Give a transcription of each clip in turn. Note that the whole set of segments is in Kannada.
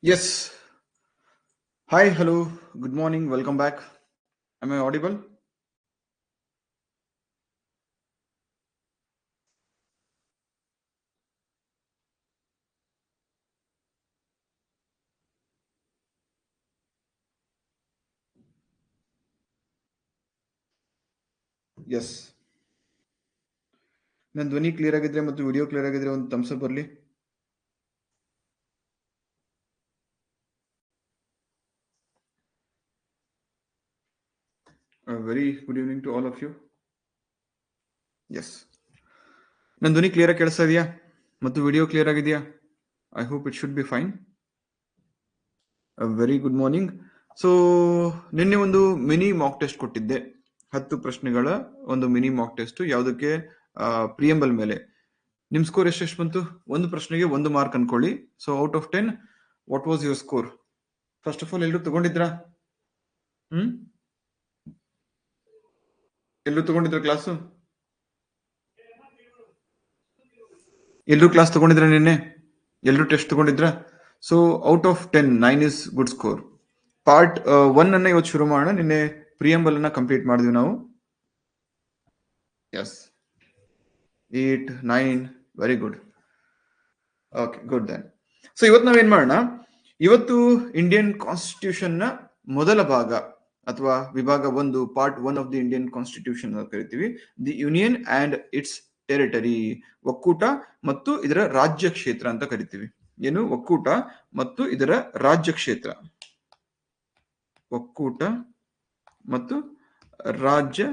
Yes. Hi, hello, good morning, welcome back. Am I audible? Yes. ನನ್ನ ಧ್ವನಿ ಕ್ಲಿಯರ್ ಆಗಿದ್ರೆ ಮತ್ತು ವಿಡಿಯೋ ಕ್ಲಿಯರ್ ಆಗಿದ್ರೆ ಒಂದು thumbs up ಬರಲಿ. Very good evening to all of you. Yes. ನನ್ನ ಧ್ವನಿ ಕ್ಲಿಯರ್ ಆಗಿ ಕೇಳಿಸ್ತಾ ಇದೆಯಾ ಮತ್ತು ವಿಡಿಯೋ ಕ್ಲಿಯರ್ ಆಗಿದೆಯಾ? I hope it should be fine. Very good morning. So ನಿನ್ನೆ ಒಂದು ಮಿನಿ ಮಾಕ್ ಟೆಸ್ಟ್ ಕೊಟ್ಟಿದ್ದೆ. 10 ಪ್ರಶ್ನೆಗಳ ಒಂದು ಮಿನಿ ಮಾಕ್ ಟೆಸ್ಟ್. ಯಾವುದಕ್ಕೆ? ಪ್ರಿಯಂಬಲ್ ಮೇಲೆ. ನಿಮ್ ಸ್ಕೋರ್ ಎಷ್ಟು ಬಂತು? ಒಂದು ಪ್ರಶ್ನೆಗೆ 1 ಮಾರ್ಕ್ ಅನ್ಕೊಳ್ಳಿ. So out of 10 what was your score? First of all ಎಲ್ಲರೂ ತಗೊಂಡಿದ್ರಾ? ಎಲ್ಲರೂ ತಗೊಂಡಿದ್ರ ಕ್ಲಾಸು? ಎಲ್ಲರೂ ಕ್ಲಾಸ್ ತಗೊಂಡಿದ್ರ ನಿನ್ನೆ? ಎಲ್ಲರೂ ಟೆಸ್ಟ್ ತಗೊಂಡಿದ್ರ? So out of 10 9 is good score. Part 1 ಅನ್ನ ಇವತ್ತು ಶುರು ಮಾಡೋಣ. ನಿನ್ನೆ ಪ್ರಿಯಂಬಲ್ ಅನ್ನ ಕಂಪ್ಲೀಟ್ ಮಾಡಿದ್ವಿ ನಾವು. Yes, 8 9 very good. Okay, good then. So ಇವತ್ತು ನಾವೇನ್ ಮಾಡೋಣ? ಇವತ್ತು ಇಂಡಿಯನ್ ಕಾನ್ಸ್ಟಿಟ್ಯೂಷನ್ ನ ಮೊದಲ ಭಾಗ ಅಥವಾ ವಿಭಾಗ 1, part 1 of the Indian constitution ಕರಿತೀವಿ. The union and its territory, ಒಕ್ಕೂಟ ಮತ್ತು ಇದರ ರಾಜ್ಯ ಕ್ಷೇತ್ರ ಅಂತ ಕರಿತೀವಿ. ಏನು? ಒಕ್ಕೂಟ ಮತ್ತು ಇದರ ರಾಜ್ಯ ಕ್ಷೇತ್ರ. ಒಕ್ಕೂಟ ಮತ್ತು ರಾಜ್ಯ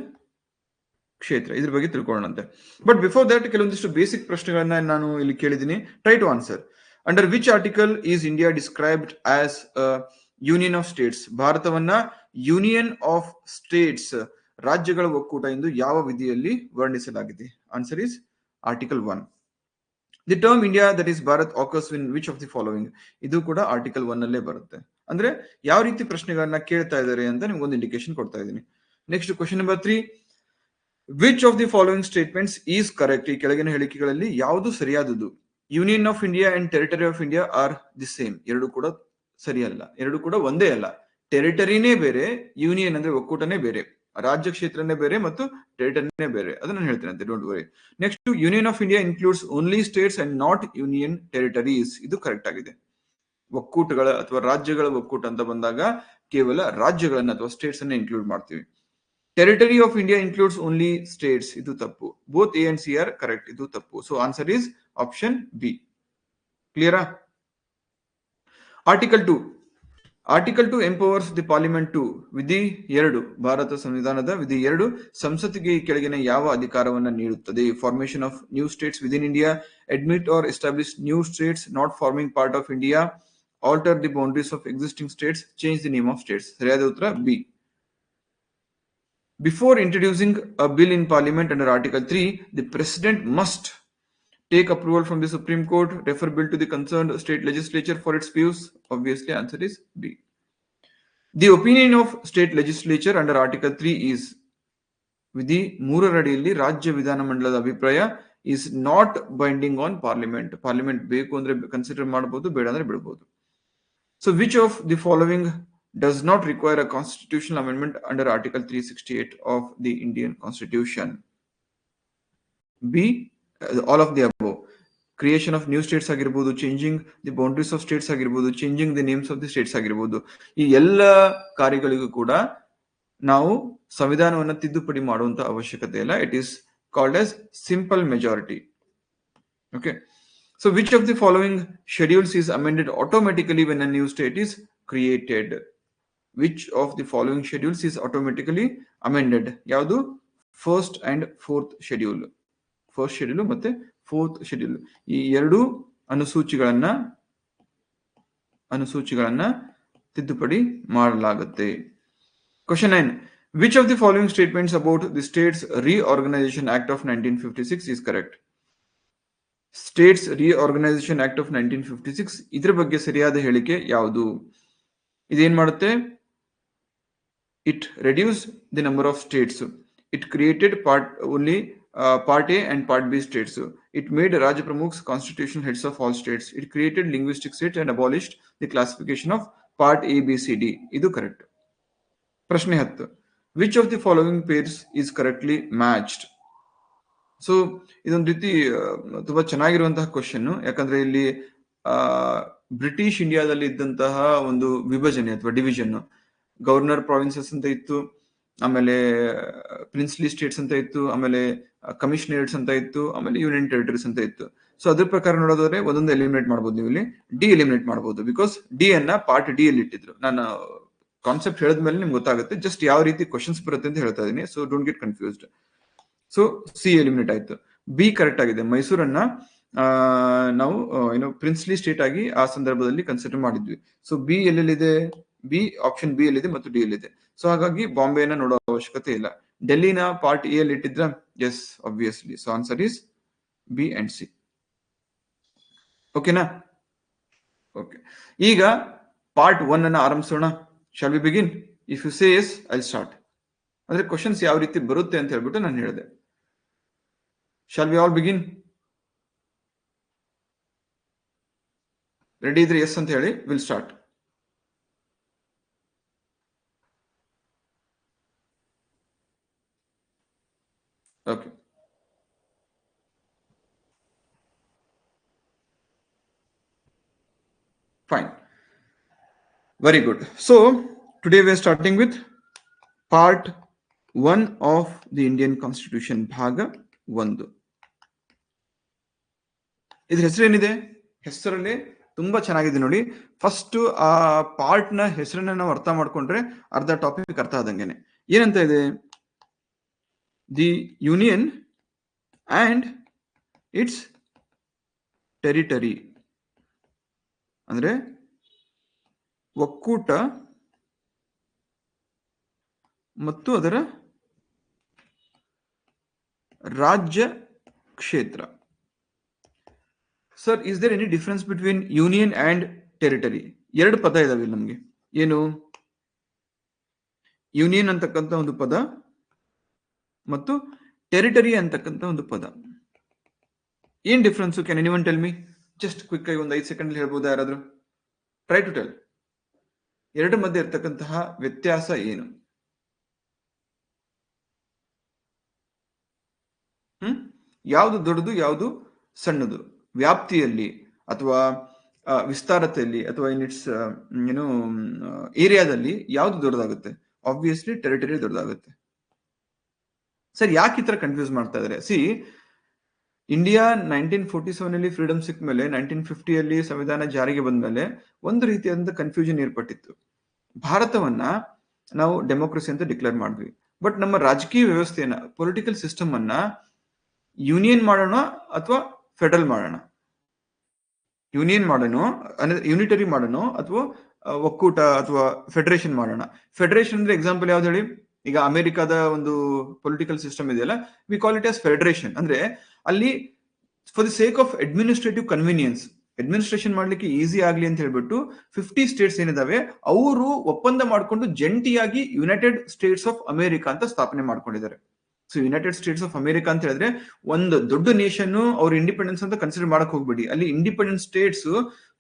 ಕ್ಷೇತ್ರ, ಇದ್ರ ಬಗ್ಗೆ ತಿಳ್ಕೊಳ್ಳೋಣಂತೆ. ಬಟ್ ಬಿಫೋರ್ ದಟ್ ಕೆಲವೊಂದಿಷ್ಟು ಬೇಸಿಕ್ ಪ್ರಶ್ನೆಗಳನ್ನ ನಾನು ಇಲ್ಲಿ ಕೇಳಿದ್ದೀನಿ. Try to answer. Under which article is India described as union of states? ಭಾರತವನ್ನ ಯೂನಿಯನ್ ಆಫ್ ಸ್ಟೇಟ್ಸ್, ರಾಜ್ಯಗಳ ಒಕ್ಕೂಟ ಎಂದು ಯಾವ ವಿಧಿಯಲ್ಲಿ ವರ್ಣಿಸಲಾಗಿದೆ? Answer is article 1. The term India that is Bharat occurs in which of the following? ಇದು ಕೂಡ ಆರ್ಟಿಕಲ್ 1 ಅಲ್ಲೇ ಬರುತ್ತೆ. ಅಂದ್ರೆ ಯಾವ ರೀತಿ ಪ್ರಶ್ನೆಗಳನ್ನ ಕೇಳ್ತಾ ಇದ್ದಾರೆ ಅಂತ ನಿಮ್ಗೊಂದು ಇಂಡಿಕೇಶನ್ ಕೊಡ್ತಾ ಇದ್ದೀನಿ. Next question number 3. Which of the following statements is correct? ಈ ಕೆಳಗಿನ ಹೇಳಿಕೆಗಳಲ್ಲಿ ಯಾವುದು ಸರಿಯಾದದು? Union of India and territory of India are the same. ಎರಡು ಕೂಡ ಸರಿಯಲ್ಲ, ಎರಡು ಕೂಡ ಒಂದೇ ಅಲ್ಲ. ಟೆರಿಟರಿನೇ ಬೇರೆ, ಯೂನಿಯನ್ ಅಂದ್ರೆ ಒಕ್ಕೂಟನೇ ಬೇರೆ, ರಾಜ್ಯ ಕ್ಷೇತ್ರನೇ ಬೇರೆ ಮತ್ತು ಟೆರಿಟರಿನೇ ಬೇರೆ. ಅದನ್ನ ಹೇಳ್ತೇನೆ ಅಂತ, don't worry. Next, union of India includes only States and not union territories. ಇದು ಕರೆಕ್ಟ್ ಆಗಿದೆ. ಒಕ್ಕೂಟಗಳ ಅಥವಾ ರಾಜ್ಯಗಳ ಒಕ್ಕೂಟ ಅಂತ ಬಂದಾಗ ಕೇವಲ ರಾಜ್ಯಗಳನ್ನ ಅಥವಾ ಸ್ಟೇಟ್ಸ್ ಅನ್ನ ಇನ್ಕ್ಲೂಡ್ ಮಾಡ್ತೀವಿ. Territory of India includes only states. ಇದು ತಪ್ಪು. Both A and C are correct. ಇದು ತಪ್ಪು. So answer is option B. ಕ್ಲಿಯರಾ? Article 2. Article 2 empowers the parliament to. ವಿಧಿ 2, ಭಾರತ ಸಂವಿಧಾನದ ವಿಧಿ 2 ಸಂಸತ್ತಿಗೆ ಈ ಕೆಳಗಿನ ಯಾವ ಅಧಿಕಾರವನ್ನ ನೀಡುತ್ತದೆ? Formation of new states within India, admit or establish new states not forming part of India, alter the boundaries of existing states, change the name of states. ಸರಿಯಾದ ಉತ್ತರ B. Before introducing a bill in Parliament under Article 3, the President must take approval from the Supreme Court, refer bill to the concerned state legislature for its views. Obviously, answer is B. The opinion of state legislature under Article 3 is ವಿಧಿ 3 ಅಡಿಯಲ್ಲಿ ರಾಜ್ಯ ವಿಧಾನಮಂಡಲದ ಅಭಿಪ್ರಾಯ is not binding on Parliament. Parliament ಬೇಕು ಅಂದ್ರೆ ಕನ್ಸಿಡರ್ ಮಾಡಬಹುದು, ಬೇಡ ಅಂದ್ರೆ ಬಿಡಬಹುದು. So which of the following does not require a constitutional amendment under Article 368 of the Indian Constitution? B. All of the above. Creation of new states ಆಗಿರಬಹುದು, changing the boundaries of states ಆಗಿರಬಹುದು, changing the names of the states ಆಗಿರಬಹುದು. ಈ ಎಲ್ಲ ಕಾರ್ಯಗಳಿಗೂ ಕೂಡ ನಾವು ಸಂವಿಧಾನವನ್ನು ತಿದ್ದುಪಡಿ ಮಾಡುವಂತ ಅವಶ್ಯಕತೆ ಇಲ್ಲ. It is called as simple majority. Okay. So which of the following schedules is amended automatically when a new state is created? Which of the following schedules is automatically amended? ಯಾವುದು? First and fourth schedule. First schedule ಮತ್ತೆ ಫೋರ್ತ್ ಶೆಡ್ಯೂಲ್, ಈ ಎರಡು ಅನುಸೂಚಿಗಳನ್ನ ತಿದ್ದುಪಡಿ ಮಾಡಲಾಗುತ್ತೆ. Question 9. Which of the following statements about the States Reorganization Act of 1956 is correct? States reorganisation act of 1956, ಇದ್ರ ಬಗ್ಗೆ ಸರಿಯಾದ ಹೇಳಿಕೆ ಯಾವುದು? ಇದೇನ್ ಮಾಡುತ್ತೆ? It reduce the number of States. It created part only Part A and Part B states. It made Raja Pramukhs constitutional heads of all states. It created linguistic states and abolished the classification of Part A, B, C, D. ಇದು ಕರೆಕ್ಟ್. ಪ್ರಶ್ನೆ 10. Which of the following pairs is correctly matched? So ಇದೊಂದು ರೀತಿ ತುಂಬಾ ಚೆನ್ನಾಗಿರುವಂತಹ ಕ್ವಶನ್. ಯಾಕಂದ್ರೆ ಇಲ್ಲಿ ಬ್ರಿಟಿಷ್ ಇಂಡಿಯಾದಲ್ಲಿ ಇದ್ದಂತಹ ಒಂದು ವಿಭಜನೆ ಅಥವಾ ಡಿವಿಷನ್, ಗವರ್ನರ್ ಪ್ರಾವಿನ್ಸಸ್ ಅಂತ ಇತ್ತು, ಆಮೇಲೆ ಪ್ರಿನ್ಸ್ಲಿ ಸ್ಟೇಟ್ಸ್ ಅಂತ ಇತ್ತು, ಆಮೇಲೆ ಕಮಿಷನರೇಟ್ಸ್ ಅಂತ ಇತ್ತು, ಆಮೇಲೆ ಯೂನಿಯನ್ ಟೆರಿಟರೀಸ್ ಅಂತ ಇತ್ತು. ಸೊ ಅದ್ರ ಪ್ರಕಾರ ನೋಡೋದಾದ್ರೆ ಒಂದೊಂದು ಎಲಿಮಿನೇಟ್ ಮಾಡಬಹುದು. ನೀವು ಇಲ್ಲಿ ಡಿ ಎಲಿಮಿನೇಟ್ ಮಾಡಬಹುದು, ಬಿಕಾಸ್ ಡಿ ಅನ್ನ ಪಾರ್ಟ್ ಡಿ ಅಲ್ಲಿ ಇಟ್ಟಿದ್ರು. ನಾನು ಕಾನ್ಸೆಪ್ಟ್ ಹೇಳಿದ್ಮೇಲೆ ನಿಮ್ಗೆ ಗೊತ್ತಾಗುತ್ತೆ ಜಸ್ಟ್ ಯಾವ ರೀತಿ ಕ್ವಶನ್ಸ್ ಬರುತ್ತೆ ಅಂತ ಹೇಳ್ತಾ ಇದೀನಿ. So don't get confused. So C eliminate ಆಯ್ತು. ಬಿ ಕರೆಕ್ಟ್ ಆಗಿದೆ. ಮೈಸೂರನ್ನ ನಾವು ಏನೋ ಪ್ರಿನ್ಸ್ಲಿ ಸ್ಟೇಟ್ ಆಗಿ ಆ ಸಂದರ್ಭದಲ್ಲಿ ಕನ್ಸಿಡರ್ ಮಾಡಿದ್ವಿ. ಸೊ ಬಿ ಎಲ್ಲೆಲ್ಲಿದೆ? ಬಿ ಆಪ್ಷನ್ ಬಿ ಎಲ್ಲಿದೆ ಮತ್ತು ಡಿ ಎಲ್ಲಿದೆ. ಸೊ ಹಾಗಾಗಿ ಬಾಂಬೆನ ನೋಡೋ ಅವಶ್ಯಕತೆ ಇಲ್ಲ. ಡೆಲ್ಲಿನ ಪಾರ್ಟ್ ಎ ಅಲ್ಲಿ ಇಟ್ಟಿದ್ರ? Yes, obviously. So answer is B and C. ಓಕೆನಾ? ಓಕೆ, ಈಗ ಪಾರ್ಟ್ 1 ಅನ್ನ ಆರಂಭಿಸೋಣ. Shall we begin? If you say yes, I start. ಅಂದ್ರೆ ಕ್ವಶನ್ಸ್ ಯಾವ ರೀತಿ ಬರುತ್ತೆ ಅಂತ ಹೇಳ್ಬಿಟ್ಟು ನಾನು ಹೇಳಿದೆ. Shall we all begin? Ready ಇದ್ರೆ ಎಸ್ ಅಂತ ಹೇಳಿ, will start. Okay, fine, very good. So today we are starting with part 1 of the Indian Constitution, ಭಾಗ 1. ಇದ್ರ ಹೆಸರೇನಿದೆ? ಹೆಸರಲ್ಲಿ ತುಂಬಾ ಚೆನ್ನಾಗಿದೆ ನೋಡಿ. ಫಸ್ಟ್ ಆ ಪಾರ್ಟ್ ನ ಹೆಸರನ್ನ ನಾವು ಅರ್ಥ ಮಾಡ್ಕೊಂಡ್ರೆ ಅರ್ಧ ಟಾಪಿಕ್ ಅರ್ಥ ಆದಂಗೆನೆ. ಏನಂತ ಇದೆ? The union and its territory, ಅಂದ್ರೆ ಒಕ್ಕೂಟ ಮತ್ತು ಅದರ ರಾಜ್ಯ ಕ್ಷೇತ್ರ. Sir, is there any difference between union and territory? ಎರಡು ಪದ ಇದಾವೆ ನಮ್ಗೆ. ಏನು? ಯೂನಿಯನ್ ಅಂತಕ್ಕಂಥ ಒಂದು ಪದ ಮತ್ತು ಟೆರಿಟರಿ ಅಂತಕ್ಕಂಥ ಒಂದು ಪದ. ಏನ್ difference? Can anyone tell me? Just quick ಆಗಿ ಒಂದು 5 ಸೆಕೆಂಡ್ ಹೇಳ್ಬೋದಾ ಯಾರಾದ್ರೂ? Try to tell. ಎರಡು ಮಧ್ಯೆ ಇರ್ತಕ್ಕಂತಹ ವ್ಯತ್ಯಾಸ ಏನು? ಯಾವುದು ದೊಡ್ಡದು, ಯಾವುದು ಸಣ್ಣದು? ವ್ಯಾಪ್ತಿಯಲ್ಲಿ ಅಥವಾ ವಿಸ್ತಾರತೆಯಲ್ಲಿ ಅಥವಾ ಇನ್ ಇಟ್ಸ್ ಏನು ಏರಿಯಾದಲ್ಲಿ ಯಾವುದು ದೊಡ್ಡದಾಗುತ್ತೆ? ಆಬ್ವಿಯಸ್ಲಿ ಟೆರಿಟರಿ ದೊಡ್ಡದಾಗುತ್ತೆ. ಸರ್, ಯಾಕೆ ಈ ತರ ಕನ್ಫ್ಯೂಸ್ ಮಾಡ್ತಾ ಇದಾರೆ? ಸಿ, ಇಂಡಿಯಾ 1947 ಅಲ್ಲಿ ಫ್ರೀಡಮ್ ಸಿಕ್ಕ ಮೇಲೆ, 1950 ಸಂವಿಧಾನ ಜಾರಿಗೆ ಬಂದ ಮೇಲೆ ಒಂದು ರೀತಿಯಾದಂತ ಕನ್ಫ್ಯೂಷನ್ ಏರ್ಪಟ್ಟಿತ್ತು. ಭಾರತವನ್ನ ನಾವು ಡೆಮೋಕ್ರಸಿ ಅಂತ ಡಿಕ್ಲೇರ್ ಮಾಡಿದ್ವಿ. ಬಟ್ ನಮ್ಮ ರಾಜಕೀಯ ವ್ಯವಸ್ಥೆಯನ್ನ, ಪೊಲಿಟಿಕಲ್ ಸಿಸ್ಟಮ್ ಅನ್ನ ಯೂನಿಯನ್ ಮಾಡೋಣ ಅಥವಾ ಫೆಡರಲ್ ಮಾಡೋಣ? ಯೂನಿಯನ್ ಮಾಡೋಣ ಅಂದ್ರೆ ಯೂನಿಟರಿ ಮಾಡೋಣ ಅಥವಾ ಒಕ್ಕೂಟ ಅಥವಾ ಫೆಡರೇಷನ್ ಮಾಡೋಣ? ಫೆಡರೇಷನ್ ಅಂದ್ರೆ ಎಕ್ಸಾಂಪಲ್ ಯಾವ್ದು ಹೇಳಿ? ಈಗ ಅಮೆರಿಕಾದ ಒಂದು ಪೊಲಿಟಿಕಲ್ ಸಿಸ್ಟಮ್ ಇದೆಯಲ್ಲ, we call it as federation. ಅಂದ್ರೆ ಅಲ್ಲಿ for the sake of administrative convenience, administration ಮಾಡ್ಲಿಕ್ಕೆ ಈಸಿ ಆಗ್ಲಿ ಅಂತ ಹೇಳ್ಬಿಟ್ಟು 50 ಸ್ಟೇಟ್ಸ್ ಏನಿದಾವೆ ಅವರು ಒಪ್ಪಂದ ಮಾಡ್ಕೊಂಡು ಜಂಟಿಯಾಗಿ ಯುನೈಟೆಡ್ ಸ್ಟೇಟ್ಸ್ ಆಫ್ ಅಮೆರಿಕಾ ಅಂತ ಸ್ಥಾಪನೆ ಮಾಡ್ಕೊಂಡಿದ್ದಾರೆ. So United States of America ಅಂತ ಹೇಳಿದ್ರೆ ಒಂದು ದೊಡ್ಡ ನೇಷನ್, ಅವ್ರ ಇಂಡಿಪೆಂಡೆನ್ಸ್ ಅಂತ ಕನ್ಸಿಡರ್ ಮಾಡಕ್ ಹೋಗ್ಬೇಡಿ. ಅಲ್ಲಿ independent States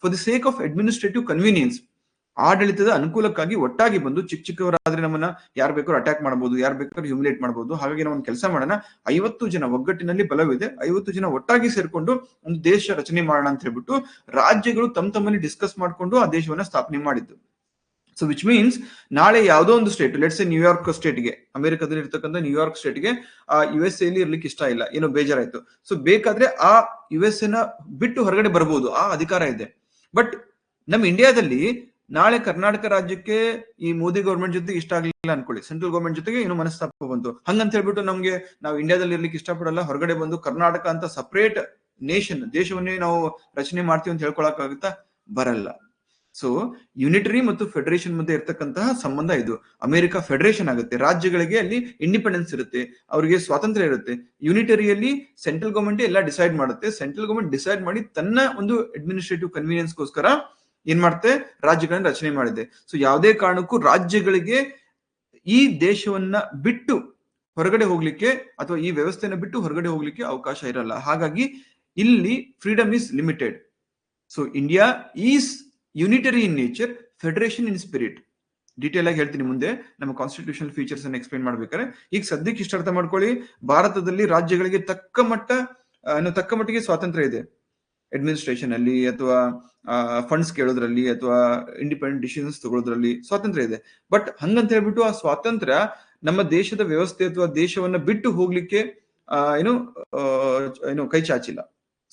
for the sake of administrative convenience, ಆಡಳಿತದ ಅನುಕೂಲಕ್ಕಾಗಿ ಒಟ್ಟಾಗಿ ಬಂದು, ಚಿಕ್ಕವರಾದ್ರೆ ನಮ್ಮನ್ನ ಯಾರು ಬೇಕಾದ್ರೂ ಅಟ್ಯಾಕ್ ಮಾಡಬಹುದು, ಯಾರು ಬೇಕಾದ್ರೂ ಹ್ಯೂಮಿಲೇಟ್ ಮಾಡಬಹುದು. ಹಾಗಾಗಿ ನಾವು ಒಂದು ಕೆಲಸ ಮಾಡೋಣ, 50 ಜನ, ಒಗ್ಗಟ್ಟಿನಲ್ಲಿ ಬಲವಿದೆ, 50 ಜನ ಒಟ್ಟಾಗಿ ಸೇರ್ಕೊಂಡು ಒಂದು ದೇಶ ರಚನೆ ಮಾಡೋಣ ಅಂತ ಹೇಳ್ಬಿಟ್ಟು ರಾಜ್ಯಗಳು ತಮ್ಮಲ್ಲಿ ಡಿಸ್ಕಸ್ ಮಾಡ್ಕೊಂಡು ಆ ದೇಶವನ್ನ ಸ್ಥಾಪನೆ ಮಾಡಿದ್ದು. ಸೊ ವಿಚ್ ಮೀನ್ಸ್ ನಾಳೆ ಯಾವುದೋ ಒಂದು ಸ್ಟೇಟ್, ಲೆಟ್ಸ್ ಎ ನ್ಯೂಯಾರ್ಕ್ ಸ್ಟೇಟ್ಗೆ, ಅಮೆರಿಕದಲ್ಲಿ ಇರ್ತಕ್ಕಂಥ ನ್ಯೂಯಾರ್ಕ್ ಸ್ಟೇಟ್ಗೆ ಆ USA ಇರ್ಲಿಕ್ಕೆ ಇಷ್ಟ ಇಲ್ಲ, ಏನೋ ಬೇಜಾರಾಯ್ತು. ಸೊ ಬೇಕಾದ್ರೆ ಆ USA ಬಿಟ್ಟು ಹೊರಗಡೆ ಬರ್ಬೋದು, ಆ ಅಧಿಕಾರ ಇದೆ. ಬಟ್ ನಮ್ಮ ಇಂಡಿಯಾದಲ್ಲಿ ನಾಳೆ ಕರ್ನಾಟಕ ರಾಜ್ಯಕ್ಕೆ ಈ ಮೋದಿ ಗೌರ್ಮೆಂಟ್ ಜೊತೆ ಇಷ್ಟ ಆಗ್ಲಿಲ್ಲ ಅನ್ಕೊಳ್ಳಿ, ಸೆಂಟ್ರಲ್ ಗೌರ್ಮೆಂಟ್ ಜೊತೆಗೆ ಏನೋ ಮನಸ್ತಾಪ ಬಂತು, ಹಂಗಂತ ಹೇಳ್ಬಿಟ್ಟು ನಮ್ಗೆ ನಾವು ಇಂಡಿಯಾದಲ್ಲಿ ಇರ್ಲಿಕ್ಕೆ ಇಷ್ಟಪಡಲ್ಲ, ಹೊರಗಡೆ ಬಂದು ಕರ್ನಾಟಕ ಅಂತ ಸಪರೇಟ್ ನೇಷನ್, ದೇಶವನ್ನೇ ನಾವು ರಚನೆ ಮಾಡ್ತೀವಿ ಅಂತ ಹೇಳ್ಕೊಳಕ್ಕಾಗುತ್ತಾ? ಬರಲ್ಲ. ಸೊ ಯೂನಿಟರಿ ಮತ್ತು ಫೆಡರೇಷನ್ ಮಧ್ಯೆ ಇರ್ತಕ್ಕಂತಹ ಸಂಬಂಧ ಇದು. ಅಮೆರಿಕ ಫೆಡರೇಷನ್ ಆಗುತ್ತೆ, ರಾಜ್ಯಗಳಿಗೆ ಅಲ್ಲಿ ಇಂಡಿಪೆಂಡೆನ್ಸ್ ಇರುತ್ತೆ, ಅವರಿಗೆ ಸ್ವಾತಂತ್ರ್ಯ ಇರುತ್ತೆ. ಯೂನಿಟರಿಯಲ್ಲಿ ಸೆಂಟ್ರಲ್ ಗವರ್ಮೆಂಟ್ ಎಲ್ಲ ಡಿಸೈಡ್ ಮಾಡುತ್ತೆ. ಸೆಂಟ್ರಲ್ ಗವರ್ಮೆಂಟ್ ಡಿಸೈಡ್ ಮಾಡಿ ತನ್ನ ಒಂದು ಅಡ್ಮಿನಿಸ್ಟ್ರೇಟಿವ್ ಕನ್ವೀನಿಯನ್ಸ್ಗೋಸ್ಕರ ಏನ್ ಮಾಡುತ್ತೆ? ರಾಜ್ಯಗಳನ್ನ ರಚನೆ ಮಾಡಿದೆ. ಸೊ ಯಾವುದೇ ಕಾರಣಕ್ಕೂ ರಾಜ್ಯಗಳಿಗೆ ಈ ದೇಶವನ್ನ ಬಿಟ್ಟು ಹೊರಗಡೆ ಹೋಗ್ಲಿಕ್ಕೆ ಅಥವಾ ಈ ವ್ಯವಸ್ಥೆನ ಬಿಟ್ಟು ಹೊರಗಡೆ ಹೋಗ್ಲಿಕ್ಕೆ ಅವಕಾಶ ಇರಲ್ಲ. ಹಾಗಾಗಿ ಇಲ್ಲಿ freedom is limited. So India is unitary in nature, federation in spirit. Detail ಆಗಿ ಹೇಳ್ತೀನಿ ಮುಂದೆ ನಮ್ಮ ಕಾನ್ಸ್ಟಿಟ್ಯೂಷನಲ್ ಫೀಚರ್ಸ್ ಅನ್ನು ಎಕ್ಸ್ಪ್ಲೇನ್ ಮಾಡ್ಬೇಕಾದ್ರೆ. ಈಗ ಸದ್ಯಕ್ಕೆ ಇಷ್ಟ ಅರ್ಥ ಮಾಡ್ಕೊಳ್ಳಿ, ಭಾರತದಲ್ಲಿ ರಾಜ್ಯಗಳಿಗೆ ತಕ್ಕ ಮಟ್ಟಿಗೆ ಸ್ವಾತಂತ್ರ್ಯ ಇದೆ. ಅಡ್ಮಿನಿಸ್ಟ್ರೇಷನ್ ಅಲ್ಲಿ ಅಥವಾ ಫಂಡ್ಸ್ ಕೇಳೋದ್ರಲ್ಲಿ ಅಥವಾ ಇಂಡಿಪೆಂಡೆಂಟ್ ಡಿಸಿಷನ್ಸ್ ತಗೊಳ್ಳೋದ್ರಲ್ಲಿ ಸ್ವಾತಂತ್ರ್ಯ ಇದೆ. ಬಟ್ ಹಂಗಂತ ಹೇಳ್ಬಿಟ್ಟು ಆ ಸ್ವಾತಂತ್ರ್ಯ ನಮ್ಮ ದೇಶದ ವ್ಯವಸ್ಥೆ ಅಥವಾ ದೇಶವನ್ನ ಬಿಟ್ಟು ಹೋಗ್ಲಿಕ್ಕೆ ಕೈ ಚಾಚಿಲ್ಲ.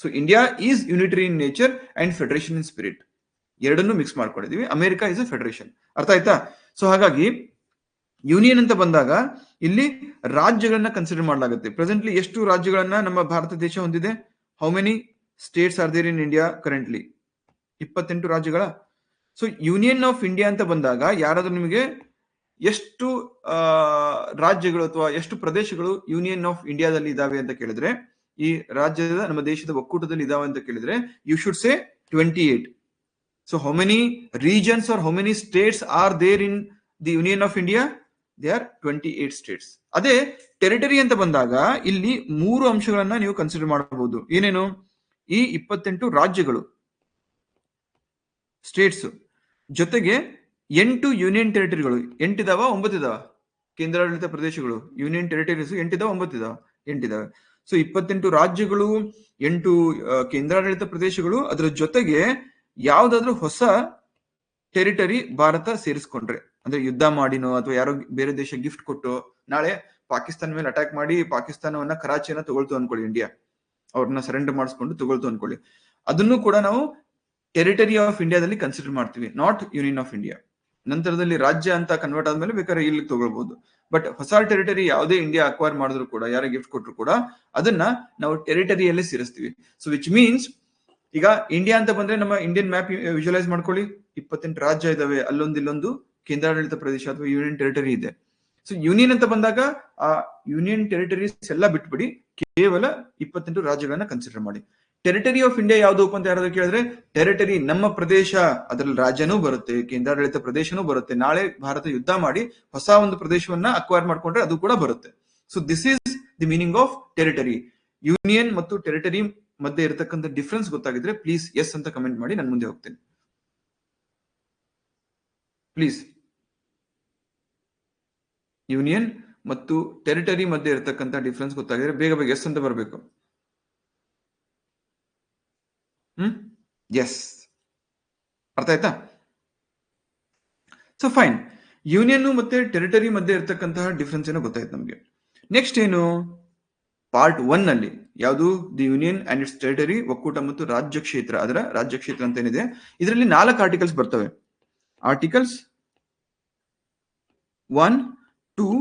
So India is unitary in nature and federation in spirit. ಎರಡನ್ನೂ ಮಿಕ್ಸ್ ಮಾಡ್ಕೊಂಡಿದೀವಿ. America is a federation. ಅರ್ಥ ಆಯ್ತಾ? ಸೊ ಹಾಗಾಗಿ ಯೂನಿಯನ್ ಅಂತ ಬಂದಾಗ ಇಲ್ಲಿ ರಾಜ್ಯಗಳನ್ನ ಕನ್ಸಿಡರ್ ಮಾಡಲಾಗುತ್ತೆ. ಪ್ರೆಸೆಂಟ್ಲಿ ಎಷ್ಟು ರಾಜ್ಯಗಳನ್ನ ನಮ್ಮ ಭಾರತ ದೇಶ ಹೊಂದಿದೆ? How many states are there in India currently? 28 ರಾಜ್ಯಗಳ. ಸೊ ಯೂನಿಯನ್ ಆಫ್ ಇಂಡಿಯಾ ಅಂತ ಬಂದಾಗ ಯಾರಾದ್ರೂ ನಿಮಗೆ ಎಷ್ಟು ರಾಜ್ಯಗಳು ಅಥವಾ ಎಷ್ಟು ಪ್ರದೇಶಗಳು ಯೂನಿಯನ್ ಆಫ್ ಇಂಡಿಯಾದಲ್ಲಿ ಇದಾವೆ ಅಂತ ಕೇಳಿದ್ರೆ, ಈ ರಾಜ್ಯದ ನಮ್ಮ ದೇಶದ ಒಕ್ಕೂಟದಲ್ಲಿ ಇದಾವೆ ಅಂತ ಕೇಳಿದ್ರೆ, you should say 28. So how many regions or how many states are there in the Union of India? There are 28 states. ಅದೇ ಟೆರಿಟರಿ ಅಂತ ಬಂದಾಗ ಇಲ್ಲಿ 3 ಅಂಶಗಳನ್ನ ನೀವು ಕನ್ಸಿಡರ್ ಮಾಡಬಹುದು. ಏನೇನು? ಈ 28 ರಾಜ್ಯಗಳು, ಸ್ಟೇಟ್ಸ್, ಜೊತೆಗೆ 8 ಯೂನಿಯನ್ ಟೆರಿಟರಿಗಳು. 8 ಇದಾವ 9 ಇದಾವ? ಕೇಂದ್ರಾಡಳಿತ ಪ್ರದೇಶಗಳು, ಯೂನಿಯನ್ ಟೆರಿಟರೀಸ್ 8 ಇದಾವ 9 ಇದಾವ? 8 ಇದಾವೆ. ಸೊ 28 ರಾಜ್ಯಗಳು, 8 ಕೇಂದ್ರಾಡಳಿತ ಪ್ರದೇಶಗಳು, ಅದರ ಜೊತೆಗೆ ಯಾವ್ದಾದ್ರು ಹೊಸ ಟೆರಿಟರಿ ಭಾರತ ಸೇರಿಸ್ಕೊಂಡ್ರೆ, ಅಂದ್ರೆ ಯುದ್ಧ ಮಾಡಿನೋ ಅಥವಾ ಯಾರೋ ಬೇರೆ ದೇಶ ಗಿಫ್ಟ್ ಕೊಟ್ಟು, ನಾಳೆ ಪಾಕಿಸ್ತಾನ ಮೇಲೆ ಅಟ್ಯಾಕ್ ಮಾಡಿ ಪಾಕಿಸ್ತಾನವನ್ನ ಕರಾಚಿಯನ್ನ ತಗೊಳ್ತು ಅನ್ಕೊಳ್ಳಿ, ಇಂಡಿಯಾ ಅವ್ರನ್ನ ಸರೆಂಡರ್ ಮಾಡಿಸ್ಕೊಂಡು ತಗೊಳ್ತು ಅನ್ಕೊಳ್ಳಿ, ಅದನ್ನು ಕೂಡ ನಾವು ಟೆರಿಟರಿ ಆಫ್ ಇಂಡಿಯಾದಲ್ಲಿ ಕನ್ಸಿಡರ್ ಮಾಡ್ತೀವಿ, ನಾಟ್ ಯೂನಿಯನ್ ಆಫ್ ಇಂಡಿಯಾ. ನಂತರದಲ್ಲಿ ರಾಜ್ಯ ಅಂತ ಕನ್ವರ್ಟ್ ಆದ್ಮೇಲೆ ಬೇಕಾದ್ರೆ ಇಲ್ಲಿ ತಗೊಳ್ಬಹುದು. ಬಟ್ ಹೊಸ ಟೆರಿಟರಿ ಯಾವುದೇ ಇಂಡಿಯಾ ಅಕ್ವೈರ್ ಮಾಡಿದ್ರು ಕೂಡ, ಯಾರೇ ಗಿಫ್ಟ್ ಕೊಟ್ಟರು ಕೂಡ ಅದನ್ನ ನಾವು ಟೆರಿಟರಿಯಲ್ಲೇ ಸೇರಿಸ್ತೀವಿ. ಸೊ ವಿಚ್ ಮೀನ್ಸ್ ಈಗ ಇಂಡಿಯಾ ಅಂತ ಬಂದ್ರೆ ನಮ್ಮ ಇಂಡಿಯನ್ ಮ್ಯಾಪ್ ವಿಜುವಲೈಸ್ ಮಾಡ್ಕೊಳ್ಳಿ. 28 ರಾಜ್ಯ ಇದಾವೆ, ಅಲ್ಲೊಂದು ಇಲ್ಲೊಂದು ಕೇಂದ್ರಾಡಳಿತ ಪ್ರದೇಶ ಅಥವಾ ಯೂನಿಯನ್ ಟೆರಿಟರಿ ಇದೆ. ಸೊ ಯೂನಿಯನ್ ಅಂತ ಬಂದಾಗ ಆ ಯೂನಿಯನ್ ಟೆರಿಟರೀಸ್ ಎಲ್ಲ ಬಿಟ್ಬಿಡಿ, ಕೇವಲ 28 ರಾಜ್ಯಗಳನ್ನ ಕನ್ಸಿಡರ್ ಮಾಡಿ. ಟೆರಿಟರಿ ಆಫ್ ಇಂಡಿಯಾ ಯಾವ್ದು ಅಂತ ಯಾರಾದ್ರೂ ಕೇಳಿದ್ರೆ, ಟೆರಿಟರಿ ನಮ್ಮ ಪ್ರದೇಶ, ಅದರಲ್ಲಿ ರಾಜ್ಯನೂ ಬರುತ್ತೆ, ಕೇಂದ್ರಾಡಳಿತ ಪ್ರದೇಶನೂ ಬರುತ್ತೆ. ನಾಳೆ ಭಾರತ ಯುದ್ಧ ಮಾಡಿ ಹೊಸ ಒಂದು ಪ್ರದೇಶವನ್ನ ಅಕ್ವೈರ್ ಮಾಡ್ಕೊಂಡ್ರೆ ಅದು ಕೂಡ ಬರುತ್ತೆ. So this is the meaning of territory. Union ಮತ್ತು ಟೆರಿಟರಿ ಮಧ್ಯೆ ಇರತಕ್ಕಂಥ ಡಿಫ್ರೆನ್ಸ್ ಗೊತ್ತಾಗಿದ್ರೆ ಪ್ಲೀಸ್ ಎಸ್ ಅಂತ ಕಮೆಂಟ್ ಮಾಡಿ, ನಾನು ಮುಂದೆ ಹೋಗ್ತೇನೆ ಪ್ಲೀಸ್. ಯೂನಿಯನ್ ಮತ್ತು ಟೆರಿಟರಿ ಮಧ್ಯೆ ಇರತಕ್ಕಂಥ ಡಿಫ್ರೆನ್ಸ್ ಗೊತ್ತಾಗಿದ್ರೆ ಬೇಗ ಬೇಗ ಎಸ್ ಅಂತ ಬರಬೇಕು. ಎಸ್, ಅರ್ಥ ಆಯ್ತಾ? ಸೊ ಫೈನ್, ಯೂನಿಯನ್ ಮತ್ತೆ ಟೆರಿಟರಿ ಮಧ್ಯೆ ಇರತಕ್ಕಂತಹ ಡಿಫ್ರೆನ್ಸ್ ಏನೋ ಗೊತ್ತಾಯ್ತು ನಮ್ಗೆ. ನೆಕ್ಸ್ಟ್ ಏನು? ಪಾರ್ಟ್ 1 ನಲ್ಲಿ ಯಾವುದು? The union and its territory, ಒಕ್ಕೂಟ ಮತ್ತು ರಾಜ್ಯ ಕ್ಷೇತ್ರ. ಅದರ ರಾಜ್ಯ ಕ್ಷೇತ್ರ ಅಂತ ಏನಿದೆ, ಇದರಲ್ಲಿ 4 ಆರ್ಟಿಕಲ್ಸ್ ಬರ್ತವೆ. ಆರ್ಟಿಕಲ್ಸ್ 1, 2,